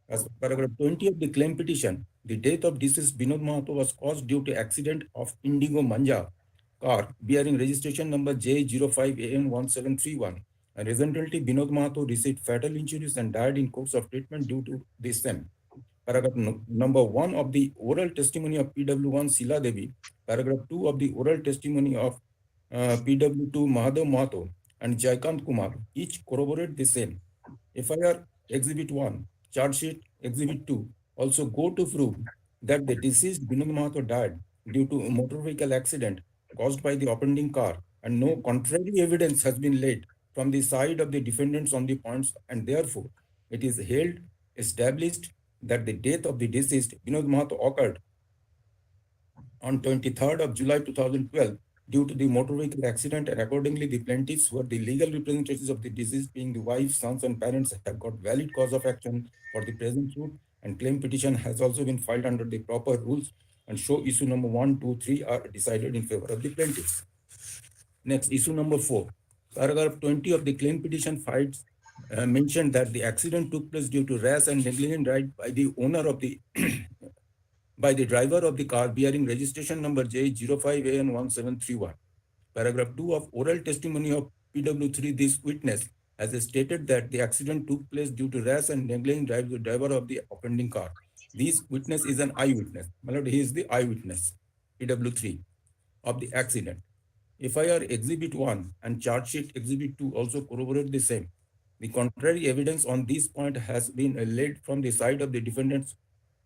Speaker 7: As paragraph 20 of the claim petition, the death of deceased Vinod Mahato was caused due to accident of Indigo Manja car bearing registration number J05AN1731, and resultantly Vinod Mahato received fatal injuries and died in course of treatment due to the same. Paragraph number 1 of the oral testimony of PW1 Sila Devi, paragraph 2 of the oral testimony of PW2 Mahadev Mahato and Jaikant Kumar each corroborate the same. FIR Exhibit 1, Charge Sheet Exhibit 2 also go to prove that the deceased Vinod Mahato died due to a motor vehicle accident caused by the offending car, and no contrary evidence has been laid from the side of the defendants on the points, and therefore it is held established that the death of the deceased Vinod Mahato occurred on 23rd of July 2012 due to the motor vehicle accident, and accordingly the plaintiffs who are the legal representatives of the deceased, being the wife, sons, and parents, have got valid cause of action for the present suit, and claim petition has also been filed under the proper rules, and show issue number 1, 2, 3 are decided in favor of the plaintiffs. Next, issue number 4. Paragraph 20 of the claim petition files mentioned that the accident took place due to rash and negligent ride by the owner of the by the driver of the car bearing registration number J05AN1731. Paragraph 2 of oral testimony of PW3, this witness has stated that the accident took place due to rash and negligent drive the driver of the offending car. This witness is an eyewitness. My lord, he is the eyewitness, PW3, of the accident. FIR Exhibit 1 and Charge Sheet Exhibit 2 also corroborate the same. The contrary evidence on this point has been laid from the side of the defendants.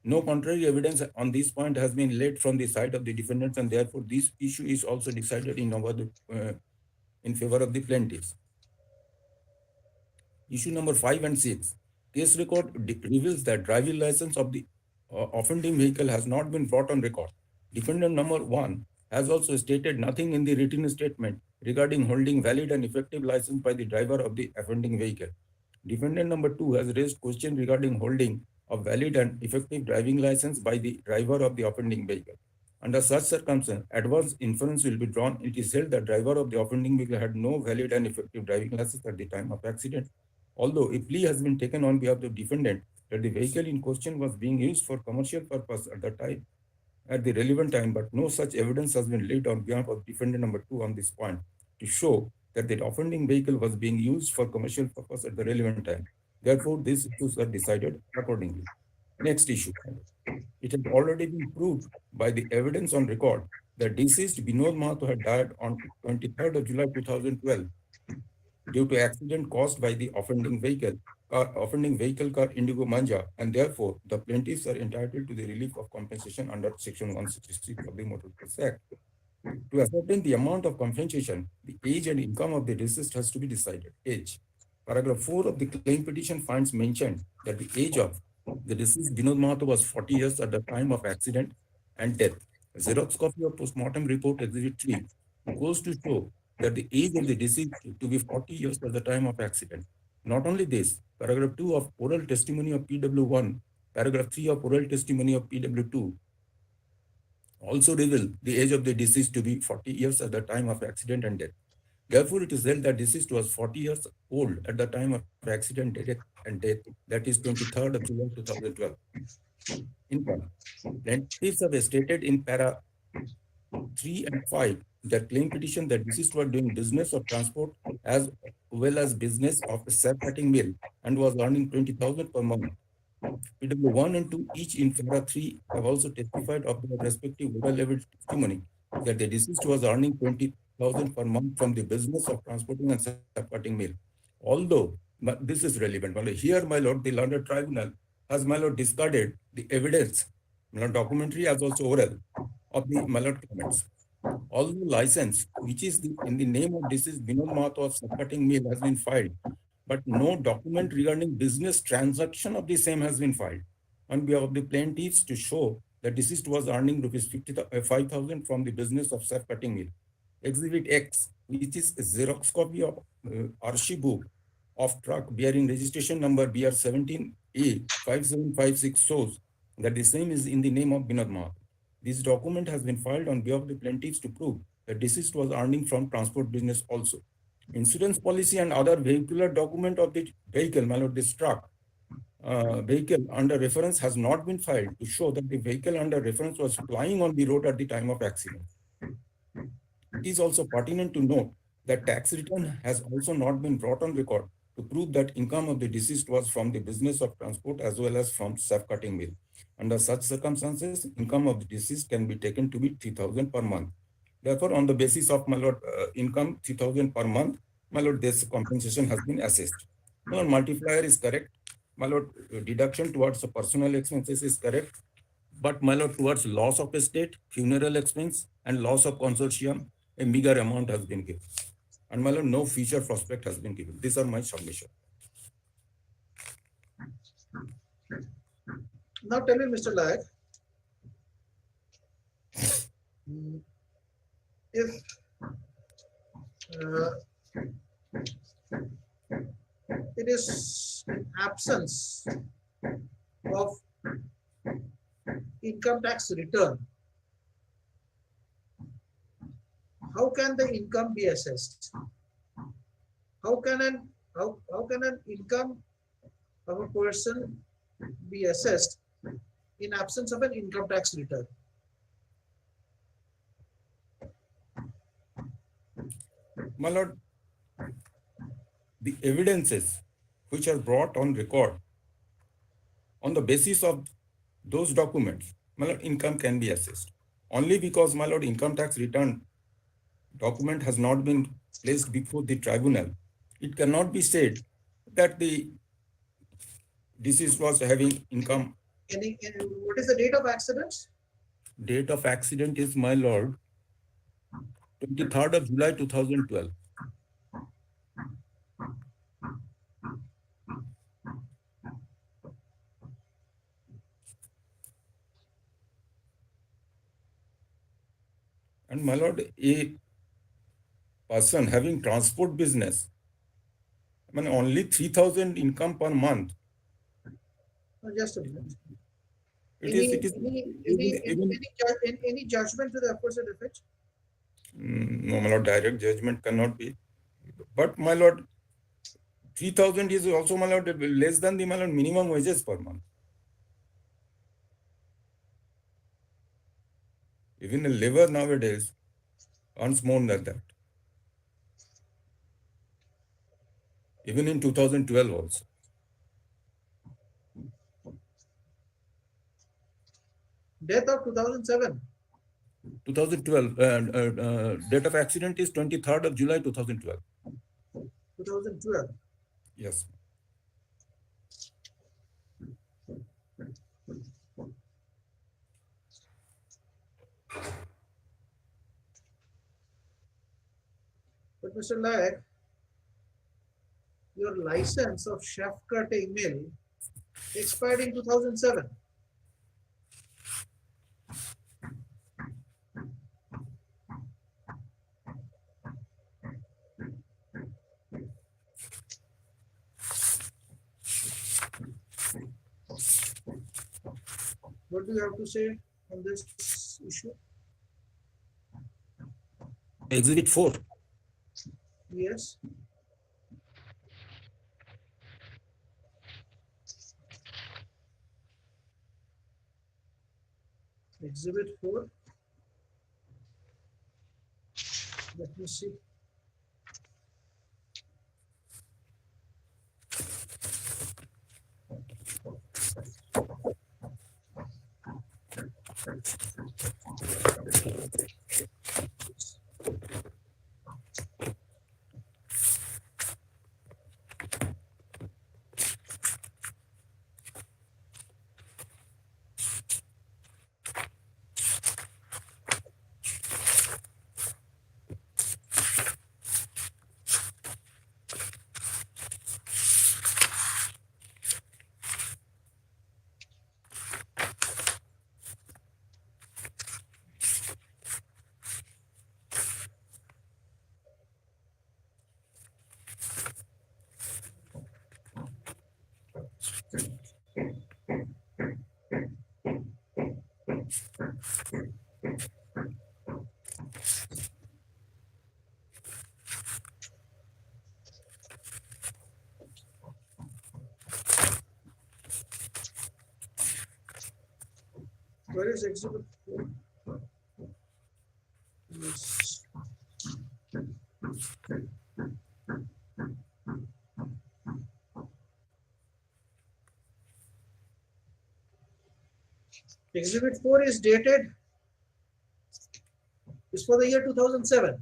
Speaker 7: No contrary evidence on this point has been laid from the side of the defendants, and therefore this issue is also decided in favor of the plaintiffs. Issue number 5 and 6. Case record reveals that driving license of the offending vehicle has not been brought on record. Defendant number 1 has also stated nothing in the written statement regarding holding valid and effective license by the driver of the offending vehicle. Defendant number 2 has raised question regarding holding of valid and effective driving license by the driver of the offending vehicle. Under such circumstances, adverse inference will be drawn. It is held that driver of the offending vehicle had no valid and effective driving license at the time of accident. Although a plea has been taken on behalf of the defendant that the vehicle in question was being used for commercial purpose at the time, at the relevant time, but no such evidence has been laid on behalf of defendant number 2 on this point to show that the offending vehicle was being used for commercial purpose at the relevant time. Therefore, these issues are decided accordingly. Next issue. It has already been proved by the evidence on record The deceased Binod Mahato had died on 23rd of July 2012 due to accident caused by the offending vehicle car Indigo Manja, and therefore the plaintiffs are entitled to the relief of compensation under Section 166 of the Motor Vehicles Act. To ascertain the amount of compensation, the age and income of the deceased has to be decided. Age. Paragraph 4 of the claim petition finds mentioned that the age of the deceased Binod Mahato was 40 years at the time of accident and death. A Xerox copy of postmortem report Exhibit 3 goes to show that the age of the deceased to be 40 years at the time of accident. Not only this, paragraph 2 of oral testimony of PW1, paragraph 3 of oral testimony of PW2 also reveal the age of the deceased to be 40 years at the time of accident and death. Therefore, it is held that deceased was 40 years old at the time of accident and death, that is 23rd of July 2012. Income. Plaintiffs have stated in para 3 and 5 that claim petition that deceased were doing business of transport as well as business of a self-cutting mill and was earning 20,000 per month. PW1 and 2 each in para 3 have also testified of their respective oral evidence testimony that the deceased was earning 20,000 per month from the business of transporting and self-cutting mill. Although this is relevant, here, my lord, the learned tribunal has, my lord, discarded the evidence, documentary as also oral, of the, my lord, claimants. Although license, which is in the name of deceased Binod Mahato of self-cutting mill, has been filed, but no document regarding business transaction of the same has been filed on behalf of the plaintiffs to show that deceased was earning rupees 5,000 from the business of self-cutting mill. Exhibit X, which is a Xerox copy of RC book of truck bearing registration number BR17A 5756 shows that the same is in the name of Binod Mahato. This document has been filed on behalf of the plaintiffs to prove that deceased was earning from transport business also. Insurance policy and other vehicular document of the vehicle, my lord, this truck vehicle under reference has not been filed to show that the vehicle under reference was flying on the road at the time of accident. It is also pertinent to note that tax return has also not been brought on record to prove that income of the deceased was from the business of transport as well as from self-cutting mill. Under such circumstances, income of the deceased can be taken to be 3,000 per month. Therefore, on the basis of, my lord, income 3,000 per month, my lord, this compensation has been assessed. My lord, multiplier is correct. My lord, deduction towards the personal expenses is correct. But, my lord, towards loss of estate, funeral expense, and loss of consortium, a meager amount has been given. And, my lord, no future prospect has been given. These are my submission.
Speaker 2: Now tell me, Mr. Layak, if it is in absence of income tax return, how can the income be assessed? How can an income of a person be assessed in absence of an income tax return?
Speaker 7: My lord, the evidences which are brought on record, on the basis of those documents, my lord, income can be assessed. Only because, my lord, income tax return document has not been placed before the tribunal, it cannot be said that the deceased was having income.
Speaker 2: What is the date of accident?
Speaker 7: Date of accident is, my lord, 23rd of July 2012. And, my lord, a person having transport business, I mean, only 3,000 income per month.
Speaker 2: Just a minute.
Speaker 7: Any
Speaker 2: judgment to the opposite effect?
Speaker 7: No, my lord, direct judgment cannot be. But, my lord, 3,000 is also, my lord, less than the, my lord, minimum wages per month. Even a labor nowadays earns more than that. Even in 2012 also.
Speaker 2: Death of 2007.
Speaker 7: 2012. Date of accident is 23rd of July 2012.
Speaker 2: 2012.
Speaker 7: Yes.
Speaker 2: But Mr. Nayak, your license of shaft cutting mill expired in 2007. What do you have to say on this issue?
Speaker 7: Exhibit 4.
Speaker 2: Yes. Exhibit 4. Let me see. Where is exhibit 4? Yes. Exhibit 4 is dated, is for the year 2007.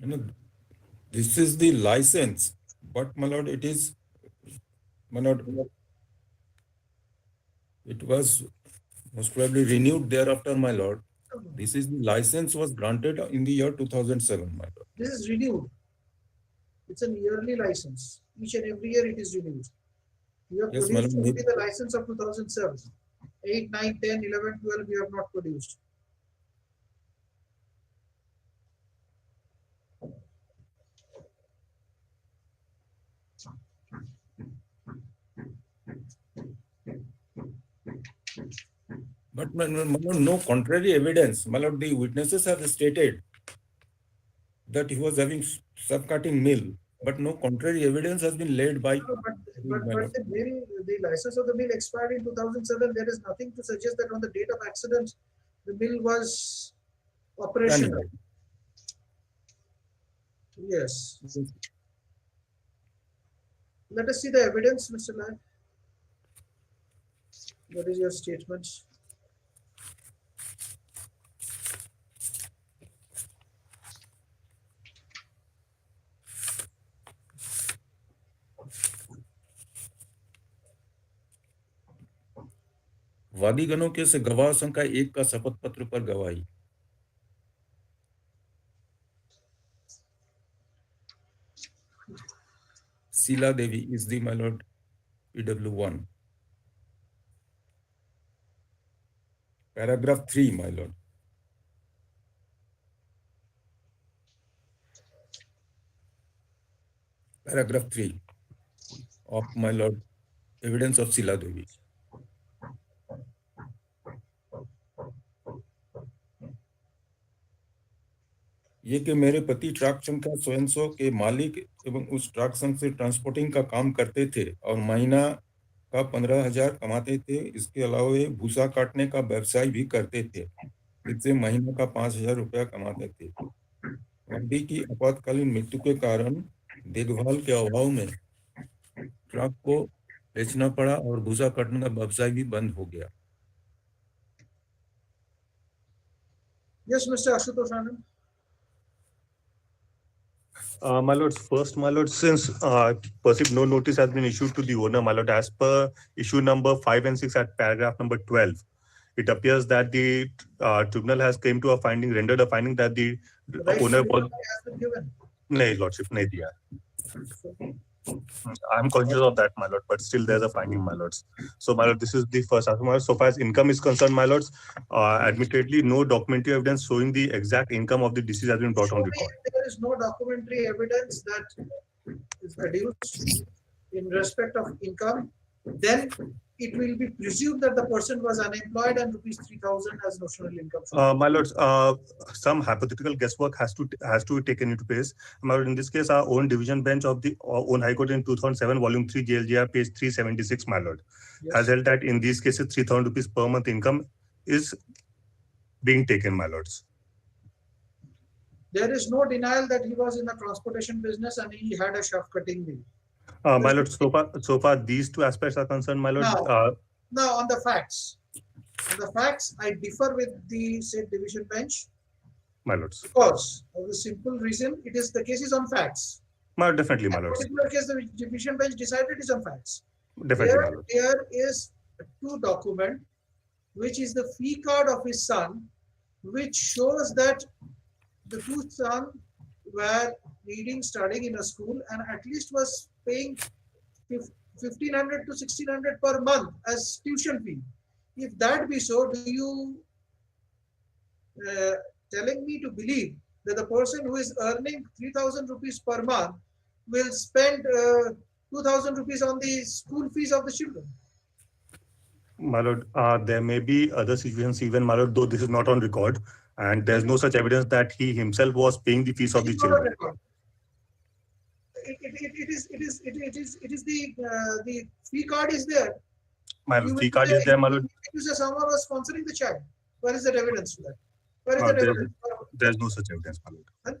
Speaker 7: You know, this is the license, but my lord, it is, my lord, it was most probably renewed thereafter, my lord. This is the license was granted in the year 2007, my lord.
Speaker 2: This is renewed. It's a yearly license. Each and every year it is renewed. You have
Speaker 7: Yes, my
Speaker 2: produced
Speaker 7: lord.
Speaker 2: only the license of 2007. 8, 9, 10, 11, 12, you have not produced.
Speaker 7: But my lord, no contrary evidence. My lord, the witnesses have stated that he was having subcutting mill, but no contrary evidence has been laid by.
Speaker 2: But the mill, the license of the mill expired in 2007. There is nothing to suggest that on the date of accident, the mill was operational. Yes. Let us see the evidence, Mr. Nayak. What is your statement?
Speaker 7: वादीगणों के से गवाह संख्या 1 का शपथ पत्र पर गवाही। Sheila Devi is the, my lord, PW1. Paragraph 3, my lord. Paragraph 3 of, my lord, evidence of Sheila Devi. ये कि मेरे पति ट्रक संघ का स्वयं के मालिक एवं उस ट्रक संघ से ट्रांसपोर्टिंग का काम करते थे और महीना का 15,000 कमाते थे। इसके अलावा वे भूसा काटने का व्यवसाय भी करते थे, जिससे महीने का 5,000 रुपया कमाते थे। वादी की आपातकालीन मृत्यु के कारण देखभाल के अभाव में ट्रक को बेचना पड़ा और भूसा काटने का व्यवसाय भी बंद हो गया।
Speaker 2: Yes, Mr. Ashutosh Anand.
Speaker 8: My lords, first, my lords, since perceived no notice has been issued to the owner, my lord, as per issue number 5 and 6 at paragraph number 12, it appears that the tribunal has came to a finding, rendered a finding that the owner was.
Speaker 2: Has been given.
Speaker 8: No, lordship, no diya. I'm conscious of that, my lord, but still there's a finding, my lords. So, my lord, this is the first argument. So far as income is concerned, my lords, admittedly, no documentary evidence showing the exact income of the deceased has been brought on record.
Speaker 2: There is no documentary evidence that is adduced in respect of income, then it will be presumed that the person was unemployed and rupees 3,000 as notional income.
Speaker 8: My lords, some hypothetical guesswork has to be taken into place. My lord, in this case, our own division bench of the own High Court in 2007, Volume 3, JLGR, page 376, my lord, has held that in these cases, 3,000 rupees per month income is being taken, my lords.
Speaker 2: There is no denial that he was in the transportation business and he had a shaft cutting mill.
Speaker 8: My lord, so far these two aspects are concerned, my lord.
Speaker 2: Now on the facts, I differ with the said division bench.
Speaker 8: My lords.
Speaker 2: Because of the simple reason, the case is on facts.
Speaker 8: My lord, definitely, my lords.
Speaker 2: In particular case, the division bench decided is on facts.
Speaker 8: Definitely, my lord.
Speaker 2: There is a two document, which is the fee card of his son, which shows that the two sons were studying in a school and at least was paying 1,500 to 1,600 per month as tuition fee. If that be so, do you telling me to believe that the person who is earning 3,000 rupees per month will spend 2,000 rupees on the school fees of the children?
Speaker 8: My lord, there may be other situations even, my lord, though this is not on record, and there's no such evidence that he himself was paying the fees of the children.
Speaker 2: It is the fee card is there.
Speaker 8: My lord, fee card is there, my lord.
Speaker 2: Someone was sponsoring the child. Where is the evidence to that? Where is the evidence?
Speaker 8: There's no such evidence, my lord.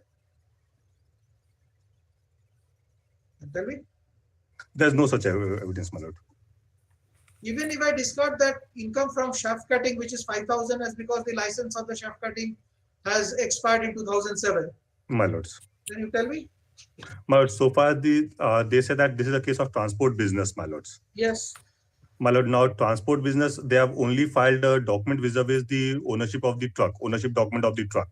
Speaker 2: Tell me.
Speaker 8: There's no such evidence, my lord.
Speaker 2: Even if I discard that income from shaft cutting, which is 5,000, as because the license of the shaft cutting has expired in 2007.
Speaker 8: My lords.
Speaker 2: Then you tell me.
Speaker 8: My lord, so far they say that this is a case of transport business, my lords.
Speaker 2: Yes.
Speaker 8: My lord, now transport business, they have only filed a document vis-a-vis the ownership of the truck, ownership document of the truck.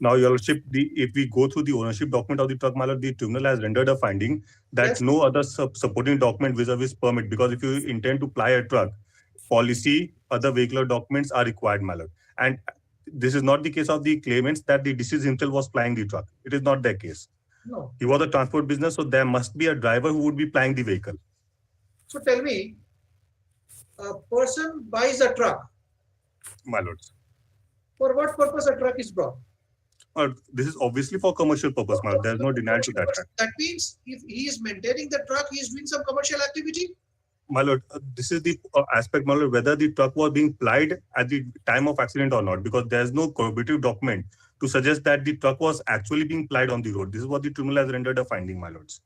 Speaker 8: Now, your lordship, if we go through the ownership document of the truck, my lord, the tribunal has rendered a finding that no other supporting document vis-a-vis permit, because if you intend to ply a truck, policy, other vehicular documents are required, my lord. And this is not the case of the claimants that the deceased himself was plying the truck. It is not their case.
Speaker 2: No.
Speaker 8: He was a transport business, so there must be a driver who would be plying the vehicle.
Speaker 2: So tell me, a person buys a truck.
Speaker 8: My lords.
Speaker 2: For what purpose a truck is brought?
Speaker 8: This is obviously for commercial purpose, my lord. There is no denial to that.
Speaker 2: That means if he is maintaining the truck, he is doing some commercial activity?
Speaker 8: My lord, this is the aspect, my lord, whether the truck was being plied at the time of accident or not, because there is no corroborative document to suggest that the truck was actually being plied on the road. This is what the tribunal has rendered a finding, my lords.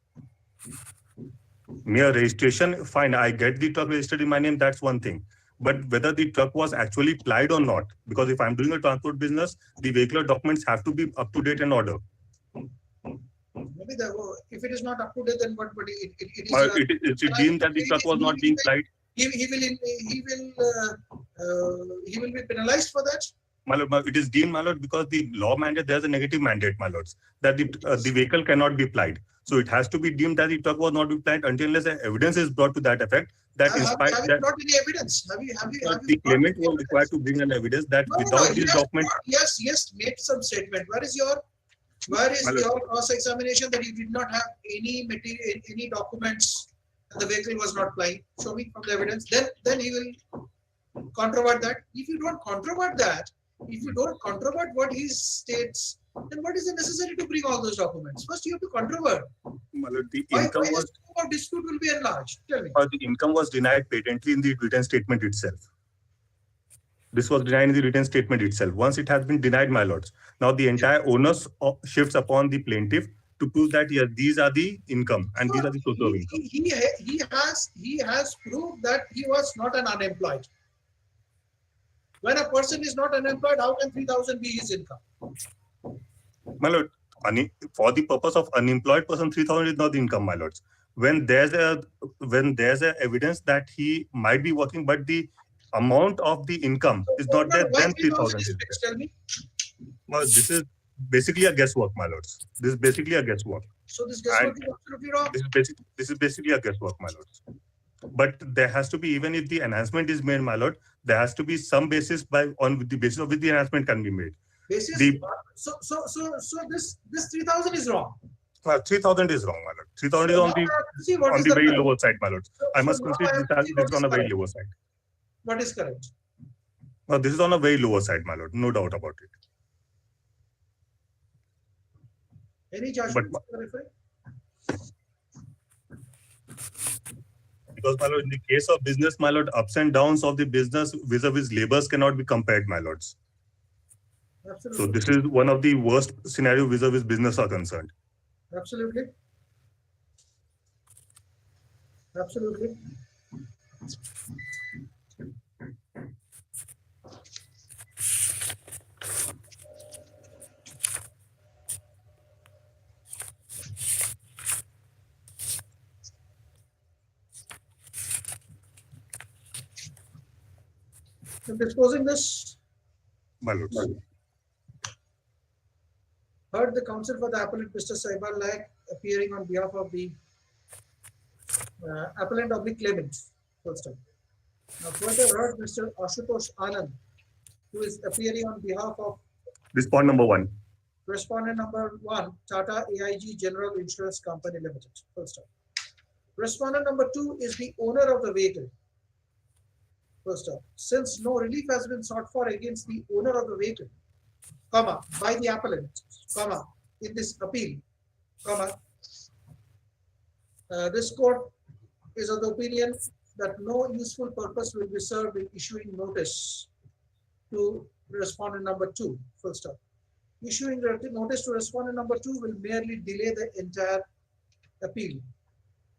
Speaker 8: Mere registration, fine, I get the truck registered in my name, that's one thing. But whether the truck was actually plied or not, because if I'm doing a transport business, the vehicular documents have to be up to date and order.
Speaker 2: Maybe if it is not up to date, then what? But
Speaker 8: it is deemed that the truck was not being plied.
Speaker 2: He will be penalized for that.
Speaker 8: My lord, it is deemed, my lord, because the law mandate, there's a negative mandate, my lords, that the vehicle cannot be plied. So it has to be deemed that the truck was not being plied until unless evidence is brought to that effect. That
Speaker 2: have you brought any evidence?
Speaker 8: The claimant was required to bring an evidence that without this document.
Speaker 2: Yes, make some statement. Where is your cross-examination that you did not have any material, any documents, and the vehicle was not plying? Show me from the evidence. Then he will controvert that. If you don't controvert that, if you don't controvert what he states, then what is the necessary to bring all those documents? First, you have to controvert.
Speaker 8: The income was
Speaker 2: dispute will be enlarged. Tell me.
Speaker 8: The income was denied patently in the written statement itself. This was denied in the written statement itself. Once it has been denied, my lords, now the entire onus shifts upon the plaintiff to prove that yes, these are the income and these are the sources of income.
Speaker 2: He has proved that he was not an unemployed. When a person is not unemployed, how can 3,000 be his income?
Speaker 8: My lord, for the purpose of unemployed person, 3,000 is not the income, my lords. When there's a evidence that he might be working, but the amount of the income is not there, then 3,000 is there.
Speaker 2: Tell me.
Speaker 8: Well, this is basically a guesswork, my lords. This is basically a guesswork.
Speaker 2: So this guesswork is absolutely wrong.
Speaker 8: This is basically a guesswork, my lords. But there has to be, even if the enhancement is made, my lord, there has to be some basis on the basis of which the enhancement can be made.
Speaker 2: Basis. So this 3,000 is wrong.
Speaker 8: 3,000 is wrong, my lord. 3,000 is on the very lower side, my lord. I must concede this is on a very lower side.
Speaker 2: What is correct?
Speaker 8: No, this is on a very lower side, my lord. No doubt about it.
Speaker 2: Any judgment?
Speaker 8: Because, my lord, in the case of business, my lord, ups and downs of the business vis-a-vis labors cannot be compared, my lords.
Speaker 2: Absolutely.
Speaker 8: So this is one of the worst scenario vis-a-vis business are concerned.
Speaker 2: Absolutely. Absolutely. I'm disposing this.
Speaker 8: My lords.
Speaker 2: Heard the counsel for the appellant, Mr. Saibal Laik, appearing on behalf of the appellant of the claimant. First time. Now, further heard Mr. Ashutosh Anand, who is appearing on behalf of
Speaker 8: This point number 1.
Speaker 2: respondent number 1, Tata AIG General Insurance Company Limited. First time. Respondent number 2 is the owner of the vehicle. First up, since no relief has been sought for against the owner of the vehicle, comma, by the appellant, comma, in this appeal, comma, this court is of the opinion that no useful purpose will be served in issuing notice to respondent number 2, full stop. Issuing notice to respondent number 2 will merely delay the entire appeal.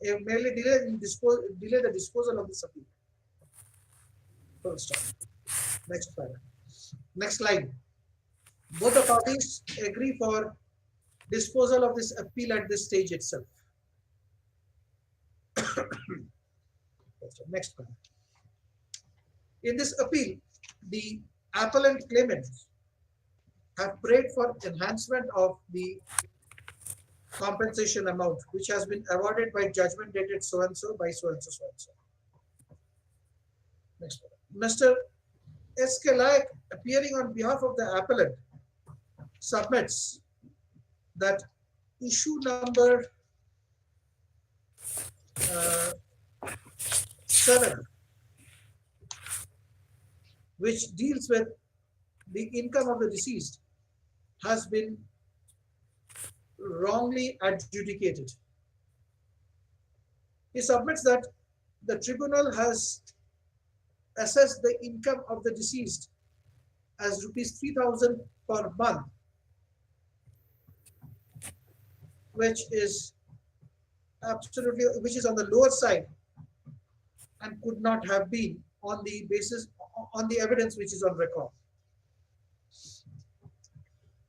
Speaker 2: It merely delay the disposal of this appeal. Full stop. Next paragraph. Next line. Both the parties agree for disposal of this appeal at this stage itself. Next paragraph. In this appeal, the appellant claimants have prayed for enhancement of the compensation amount, which has been awarded by judgment dated so and so by so and so so and so. Next paragraph. Mr. S.K. Laik, appearing on behalf of the appellant, submits that issue number 7, which deals with the income of the deceased, has been wrongly adjudicated. He submits that the tribunal has assessed the income of the deceased as rupees 3,000 per month, which is absolutely, which is on the lower side and could not have been on the basis, on the evidence which is on record.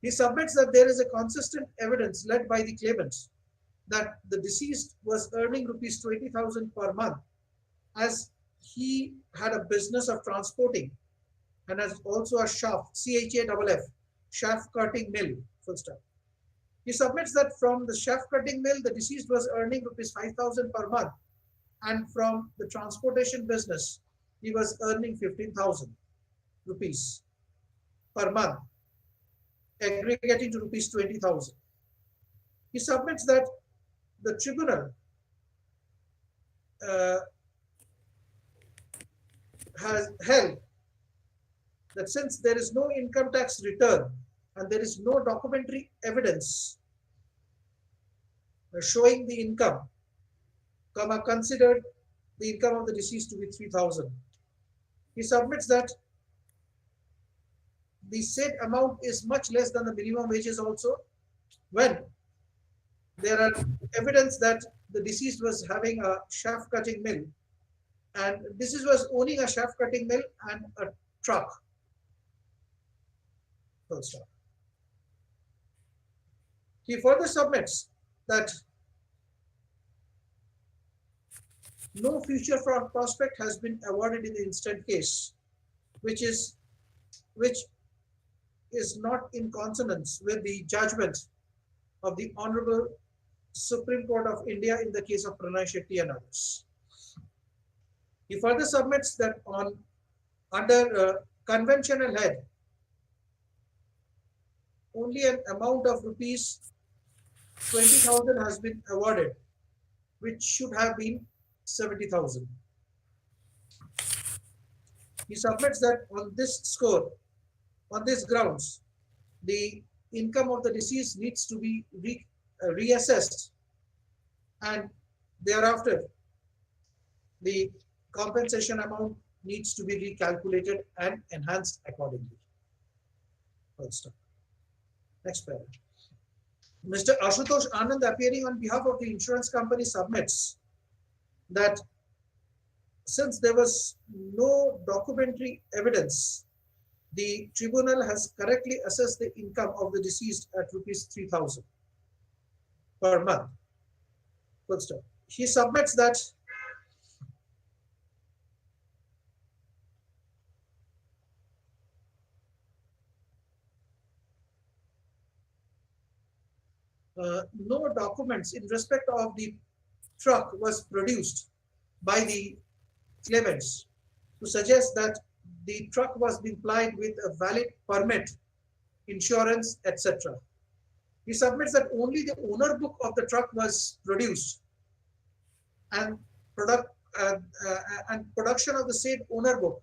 Speaker 2: He submits that there is a consistent evidence led by the claimants that the deceased was earning rupees 20,000 per month, as he had a business of transporting and has also a shaft, CHAFF, shaft cutting mill, full stop. He submits that from the shaft cutting mill, the deceased was earning rupees 5,000 per month, and from the transportation business, he was earning 15,000 rupees per month, aggregating to rupees 20,000. He submits that the tribunal has held that since there is no income tax return and there is no documentary evidence showing the income, considered the income of the deceased to be 3,000. He submits that the said amount is much less than the minimum wages also, when there are evidence that the deceased was having a shaft cutting mill, and deceased was owning a shaft cutting mill and a truck. Full stop. He further submits that no future fraud prospect has been awarded in the instant case, which is not in consonance with the judgment of the Honorable Supreme Court of India in the case of Pranay Shetty and others. He further submits that under conventional head, only an amount of rupees 20,000 has been awarded, which should have been 70,000. He submits that on this score, on these grounds, the income of the deceased needs to be reassessed, and thereafter the compensation amount needs to be recalculated and enhanced accordingly. First, next paragraph. Mr. Ashutosh Anand, appearing on behalf of the insurance company, submits that since there was no documentary evidence, the tribunal has correctly assessed the income of the deceased at rupees 3,000 per month. First, he submits that no documents in respect of the truck was produced by the claimants to suggest that the truck was being plied with a valid permit, insurance, etc. He submits that only the owner book of the truck was produced, and production of the said owner book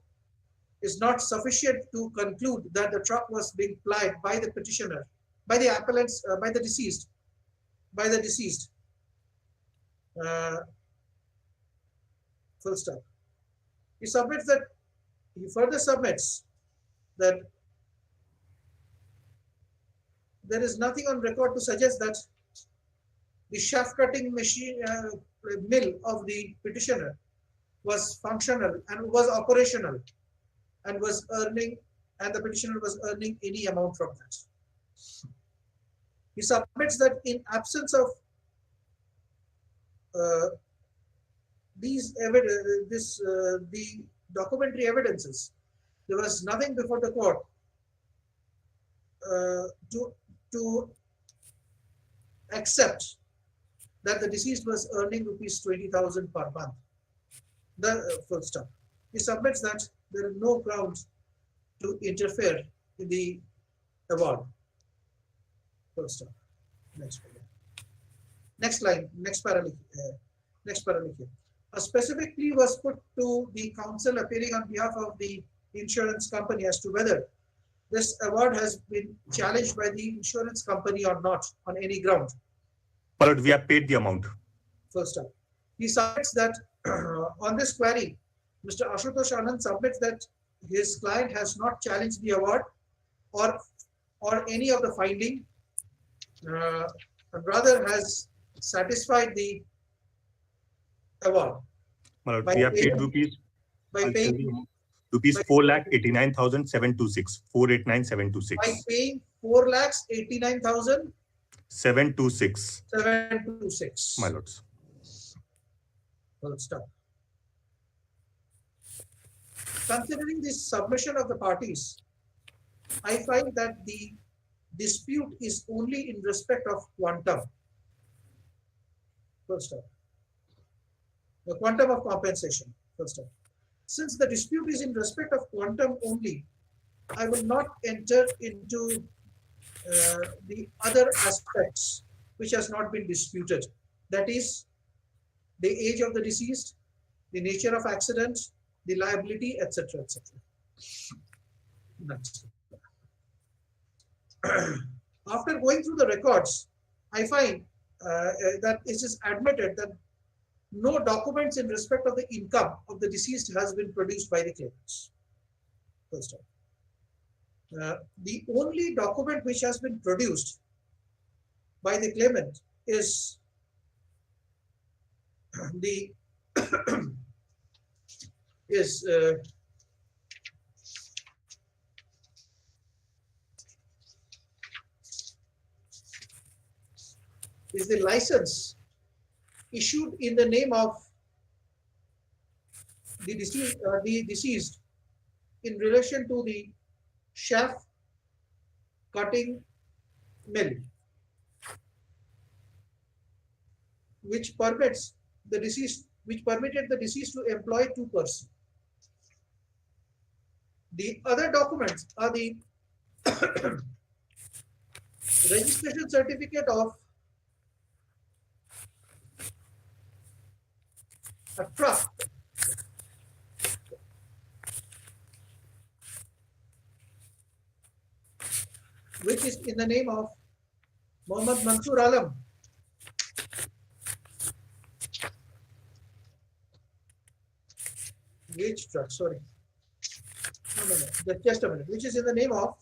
Speaker 2: is not sufficient to conclude that the truck was being plied by the petitioner, by the appellants, by the deceased. Full stop. He further submits that there is nothing on record to suggest that the shaft cutting machine mill of the petitioner was functional and was operational and was earning, and the petitioner was earning any amount from that. He submits that in absence of the documentary evidences, there was nothing before the court to accept that the deceased was earning rupees 20,000 per month. The full stop. He submits that there are no grounds to interfere in the award. Full stop. Next line, next paragraph. A specific plea was put to the counsel appearing on behalf of the insurance company as to whether this award has been challenged by the insurance company or not on any ground.
Speaker 8: But we have paid the amount.
Speaker 2: First up, he submits that on this query, Mr. Ashutosh Anand submits that his client has not challenged the award or any of the finding, rather has satisfied the award.
Speaker 8: We have paid rupees.
Speaker 2: By paying
Speaker 8: rupees 4,89,726. 489,726.
Speaker 2: By paying 4,89,000.
Speaker 8: 726.
Speaker 2: 726.
Speaker 8: My lords.
Speaker 2: Well, stop. Considering this submission of the parties, I find that the dispute is only in respect of quantum. First up. The quantum of compensation. First up. Since the dispute is in respect of quantum only, I will not enter into the other aspects which has not been disputed. That is, the age of the deceased, the nature of accident, the liability, etc., etc. Next. After going through the records, I find that it is admitted that no documents in respect of the income of the deceased has been produced by the claimants. First off. The only document which has been produced by the claimant is the is the license issued in the name of the deceased in relation to the shaft cutting mill, which permitted the deceased to employ 2 persons. The other documents are the registration certificate of a truck which is in the name of Mohammad Mansoor Alam. Which truck? Sorry. No. Just a minute. Which is in the name of?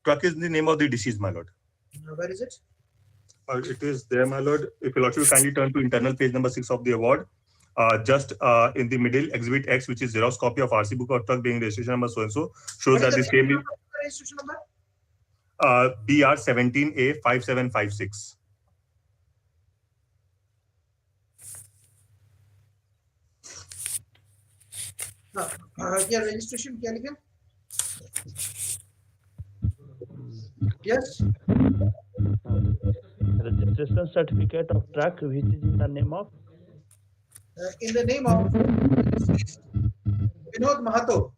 Speaker 8: Truck is the name of the deceased, my lord.
Speaker 2: Where is it?
Speaker 8: It is there, my lord. If your lordship will kindly turn to internal page number 6 of the award. Just in the middle, exhibit X, which is Xerox copy of RC book of truck being registration number so and so, shows that the same is
Speaker 2: Registration number?
Speaker 8: BR 17A 5756.
Speaker 2: Yeah, registration क्या लिखा? Yes.
Speaker 5: Registration certificate of truck which is in the name of?
Speaker 2: In the name of Vinod Mahato.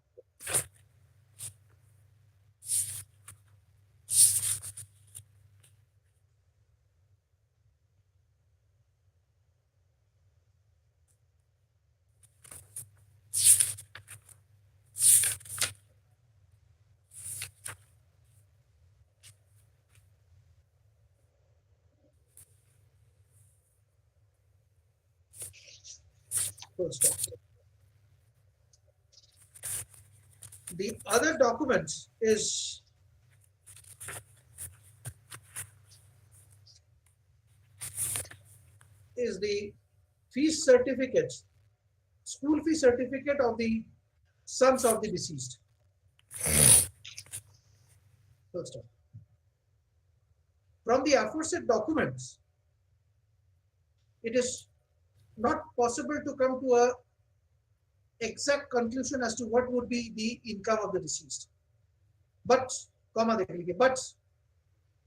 Speaker 2: Full stop. The other document is the fees certificate, school fee certificate of the sons of the deceased. Full stop. From the aforesaid documents, it is not possible to come to a exact conclusion as to what would be the income of the deceased. But, for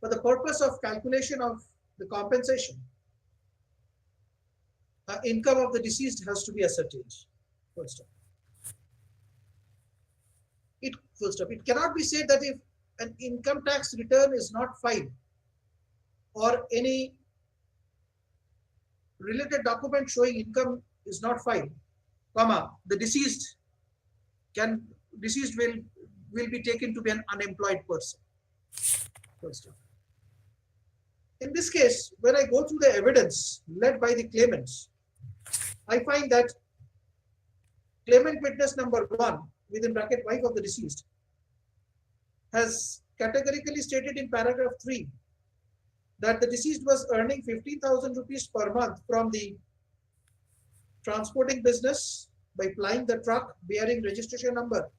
Speaker 2: the purpose of calculation of the compensation, income of the deceased has to be ascertained. Full stop. Full stop. It cannot be said that if an income tax return is not filed or any related document showing income is not filed, the deceased will be taken to be an unemployed person. First, in this case, when I go through the evidence led by the claimants, I find that claimant witness number 1, within bracket wife of the deceased, has categorically stated in paragraph 3 that the deceased was earning 15,000 rupees per month from the transporting business by plying the truck bearing registration number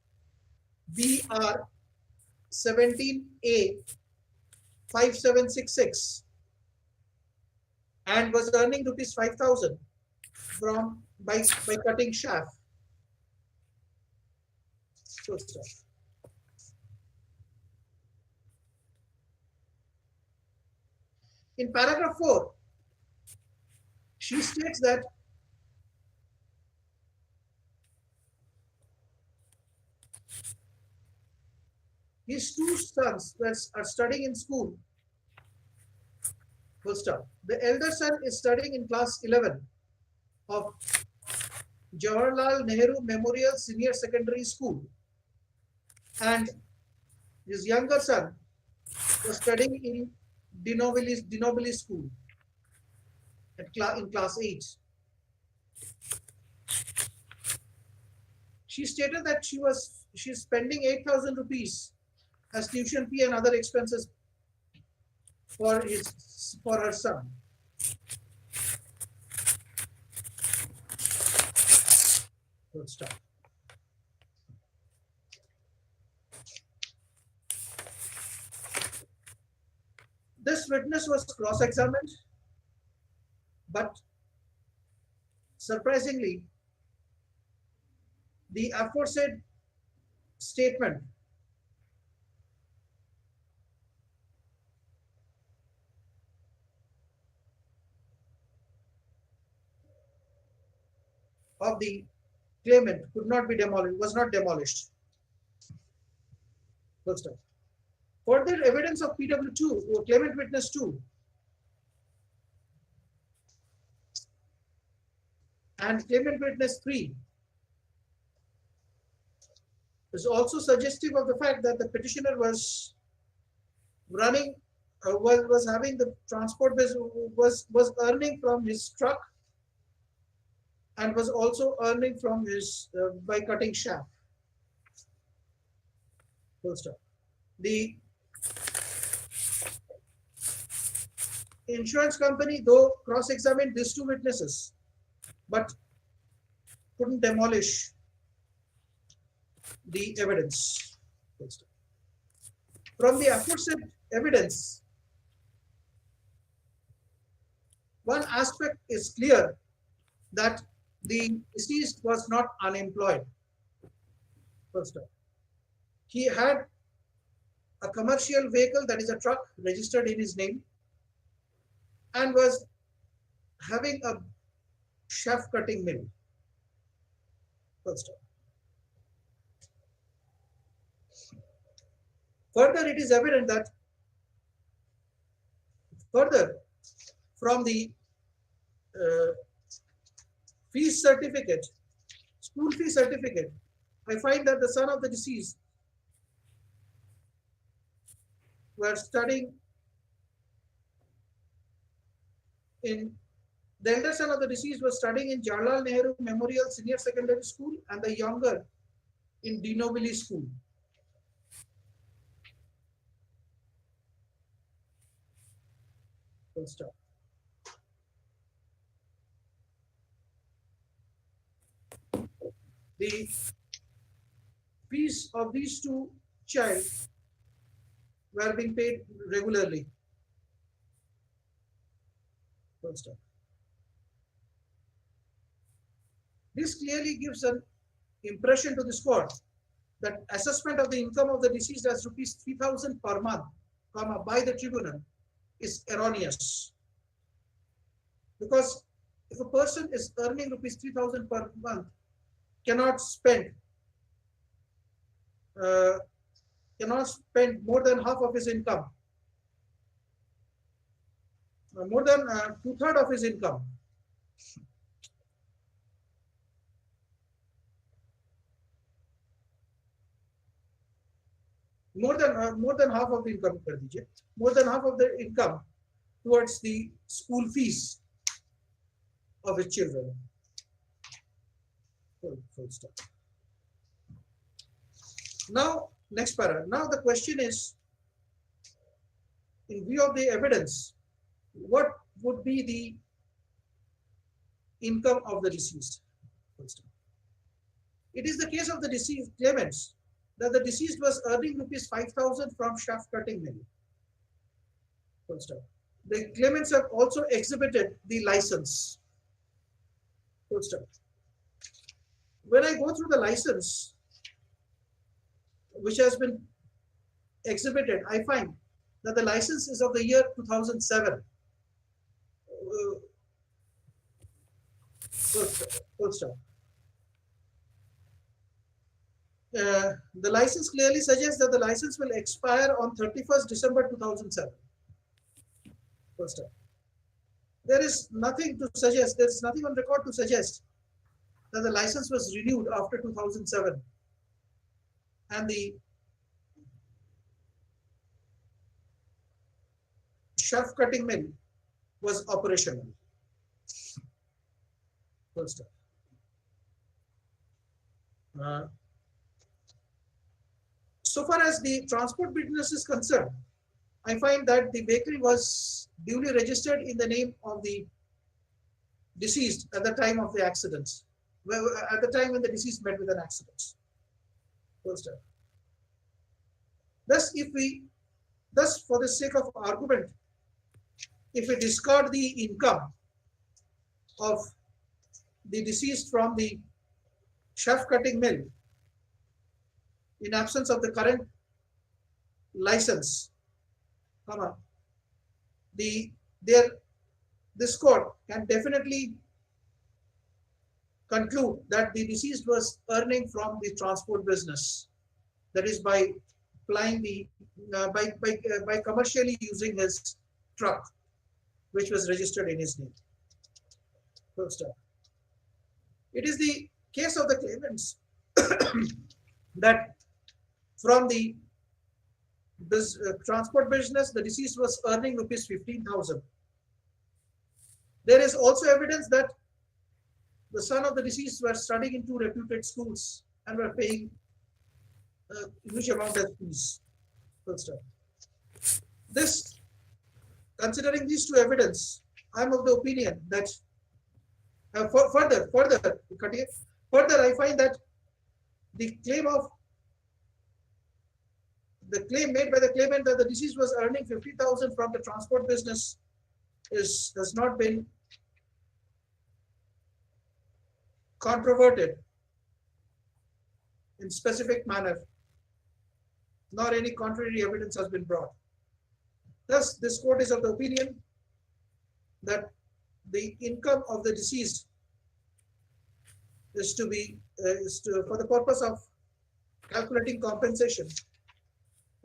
Speaker 2: BR 17A 5766 and was earning rupees 5,000 by cutting shaft. In paragraph 4, she states that his 2 sons are studying in school. Full stop. The elder son is studying in class 11 of Jawaharlal Nehru Memorial Senior Secondary School, and his younger son was studying in Dinobili School in class 8. She stated that she's spending 8,000 rupees as tuition fee and other expenses for her son. Full stop. This witness was cross-examined, but surprisingly, the aforesaid statement of the claimant could not be demolished, was not demolished. Full stop. Further evidence of PW2, or claimant witness 2, and claimant witness 3 is also suggestive of the fact that the petitioner was running, was having the transport business, was earning from his truck, and was also earning from his by cutting shaft. Full stop. The insurance company, though, cross-examined these two witnesses, but couldn't demolish the evidence. Full stop. From the aforesaid evidence, one aspect is clear, that the deceased was not unemployed. First off, he had a commercial vehicle, that is a truck, registered in his name, and was having a shaft cutting mill. First off. Further, it is evident that further from the fees certificate, school fee certificate, I find that the son of the deceased were studying in, the elder son of the deceased was studying in Jawaharlal Nehru Memorial Senior Secondary School, and the younger in Dinobili School. Full stop. The fees of these two children were being paid regularly. Full stop. This clearly gives an impression to this court that assessment of the income of the deceased as rupees 3,000 per month, by the tribunal is erroneous. Because if a person is earning rupees 3,000 per month, cannot spend more than half of his income, more than 2/3 of his income. More than half of the income, more than half of the income towards the school fees of his children. Full stop. Now, next para. Now the question is, in view of the evidence, what would be the income of the deceased? It is the case of the deceased claimants that the deceased was earning rupees 5,000 from shaft cutting mill. Full stop. The claimants have also exhibited the license. Full stop. When I go through the license which has been exhibited, I find that the license is of the year 2007. Full stop. The license clearly suggests that the license will expire on 31st December 2007. Full stop. There is nothing to suggest, there is nothing on record to suggest that the license was renewed after 2007 and the shaft cutting mill was operational. Full stop. So far as the transport business is concerned, I find that the bakery was duly registered in the name of the deceased at the time of the accident, at the time when the deceased met with an accident. First step. Thus, for the sake of argument, if we discard the income of the deceased from the shaft cutting mill in absence of the current license, this court can definitely conclude that the deceased was earning from the transport business, that is by applying the by commercially using his truck, which was registered in his name. First up, it is the case of the claimants that from the transport business, the deceased was earning rupees 15,000. There is also evidence that the son of the deceased were studying in two reputed schools and were paying a huge amount of fees. First up, this, considering these two evidence, I am of the opinion that further, I find that the claim made by the claimant that the deceased was earning 50,000 from the transport business has not been controverted in specific manner, nor any contrary evidence has been brought. Thus, this court is of the opinion that the income of the deceased is for the purpose of calculating compensation,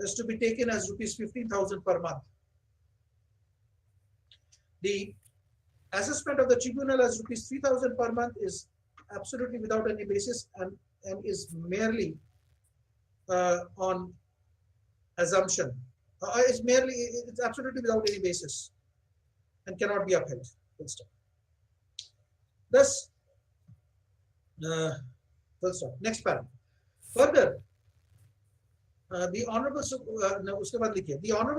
Speaker 2: is to be taken as rupees 15,000 per month. The assessment of the tribunal as rupees 3,000 per month is absolutely without any basis and is merely on assumption. It's absolutely without any basis and cannot be upheld. Thus, next paragraph. Further, the Honorable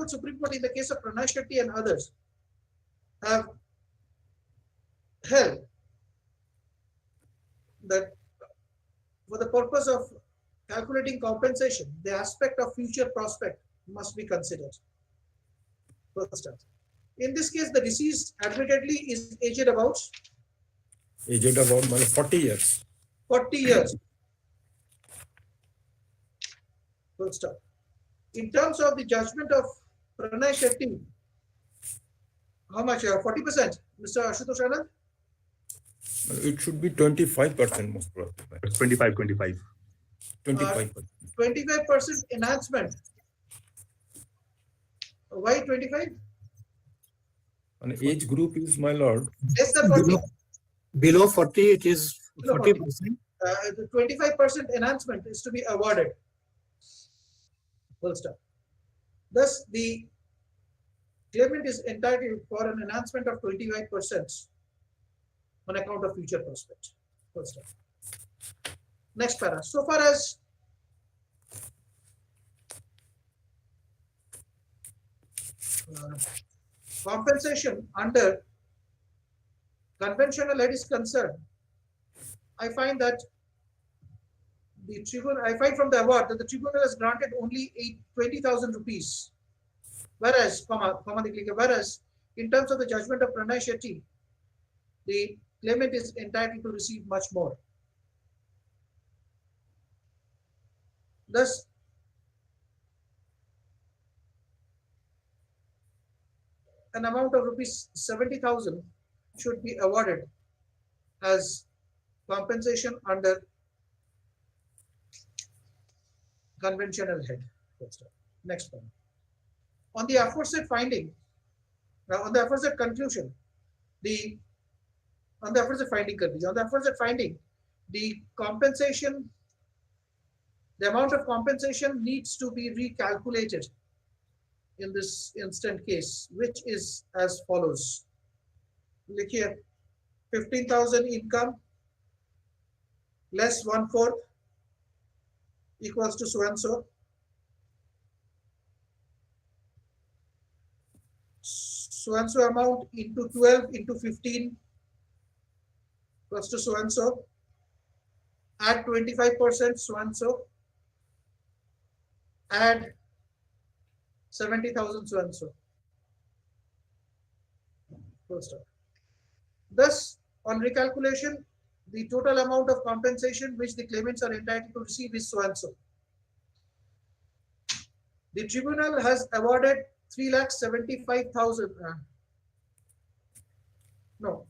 Speaker 2: Supreme Court in the case of Pranay Shetty and others have held that for the purpose of calculating compensation, the aspect of future prospect must be considered. First up. In this case, the deceased admittedly is aged about
Speaker 7: 40 years.
Speaker 2: 40 years. First up. In terms of the judgment of Pranay Shetty, how much? 40%, Mr. Ashutosh Anand?
Speaker 7: It should be 25% most probably.
Speaker 8: 25.
Speaker 2: 25% enhancement. Why 25?
Speaker 7: An age group is, my lord.
Speaker 2: Less than 40.
Speaker 6: Below 40, it is 40%.
Speaker 2: The 25% enhancement is to be awarded. Full stop. Thus, the claimant is entitled for an enhancement of 25% on account of future prospect. Full stop. Next para. So far as compensation under conventional aid is concerned, I find that the tribunal, I find from the award that the tribunal has granted only 20,000 rupees, whereas, whereas in terms of the judgment of Pranay Shetty, the claimant is entitled to receive much more. Thus, an amount of rupees 70,000 should be awarded as compensation under conventional head. Next one. On the aforesaid finding, on the aforesaid conclusion, the compensation, the amount of compensation needs to be recalculated in this instant case, which is as follows. Look here, 15,000 income less 1/4 equals to so and so. So and so amount into 12 into 15 equals to so and so. add 25% so and so, add 70,000 so and so. Full stop. Thus, on recalculation, the total amount of compensation which the claimants are entitled to receive is so and so. The tribunal has awarded 3,75,000. No.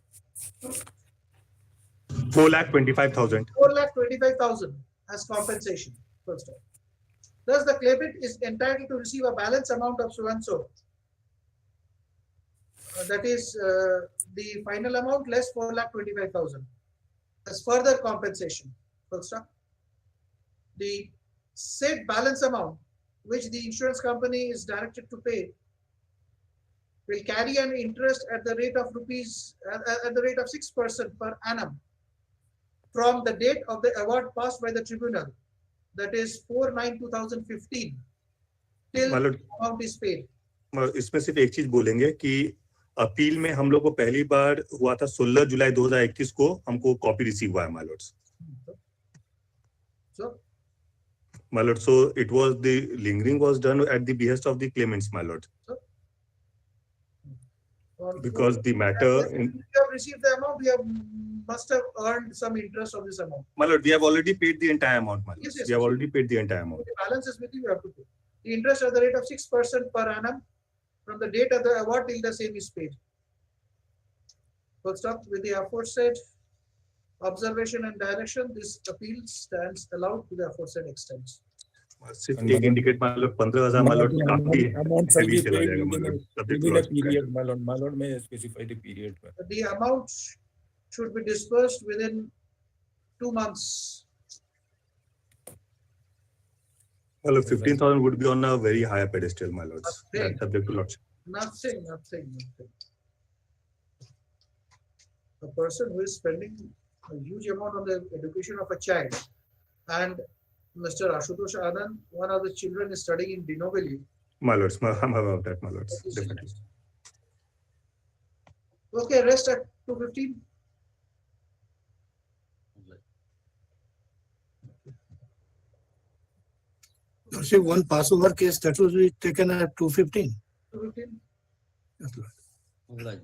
Speaker 8: 4,25,000.
Speaker 2: 4,25,000 as compensation. First off. Thus, the claimant is entitled to receive a balance amount of so and so. That is the final amount less 4,25,000 as further compensation. First off. The said balance amount which the insurance company is directed to pay will carry an interest at the rate of 6% per annum from the date of the award passed by the tribunal, that is 4/9/2015 till the amount is paid.
Speaker 8: इसमें सिर्फ एक चीज बोलेंगे कि appeal में हम लोग को पहली बार हुआ था 16 जुलाई 2021 को हमको कॉपी रिसीव हुआ है my lords.
Speaker 2: So,
Speaker 8: my lord, so it was the lingering was done at the behest of the claimants, my lord. Because the matter
Speaker 2: you have received the amount, you must have earned some interest on this amount.
Speaker 8: My lord, we have already paid the entire amount, my lord.
Speaker 2: Yes,
Speaker 8: We have already paid the entire amount.
Speaker 2: The balance is with you, you have to pay. The interest at the rate of 6% per annum from the date of the award till the same is paid. Full stop. With the aforesaid observation and direction, this appeal stands allowed to the aforesaid extent.
Speaker 8: सिर्फ एक indicate मान लो 15,000 मान लो काफी heavy चला जाएगा मान लो
Speaker 7: within a period, my lord may specify the period.
Speaker 2: The amount should be dispersed within 2 months.
Speaker 8: Well, 15,000 would be on a very high pedestal, my lords. That's subject to lordship.
Speaker 2: Nothing. A person who is spending a huge amount on the education of a child, and Mr. Ashutosh Anand, one of the children is studying in Dinoveli.
Speaker 8: My lords, I'm about that, my lords. Definitely.
Speaker 2: Okay, rest at 2:15.
Speaker 6: See, one Passover case that was taken at 2:15.
Speaker 2: 2:15.
Speaker 6: Yes, Lord.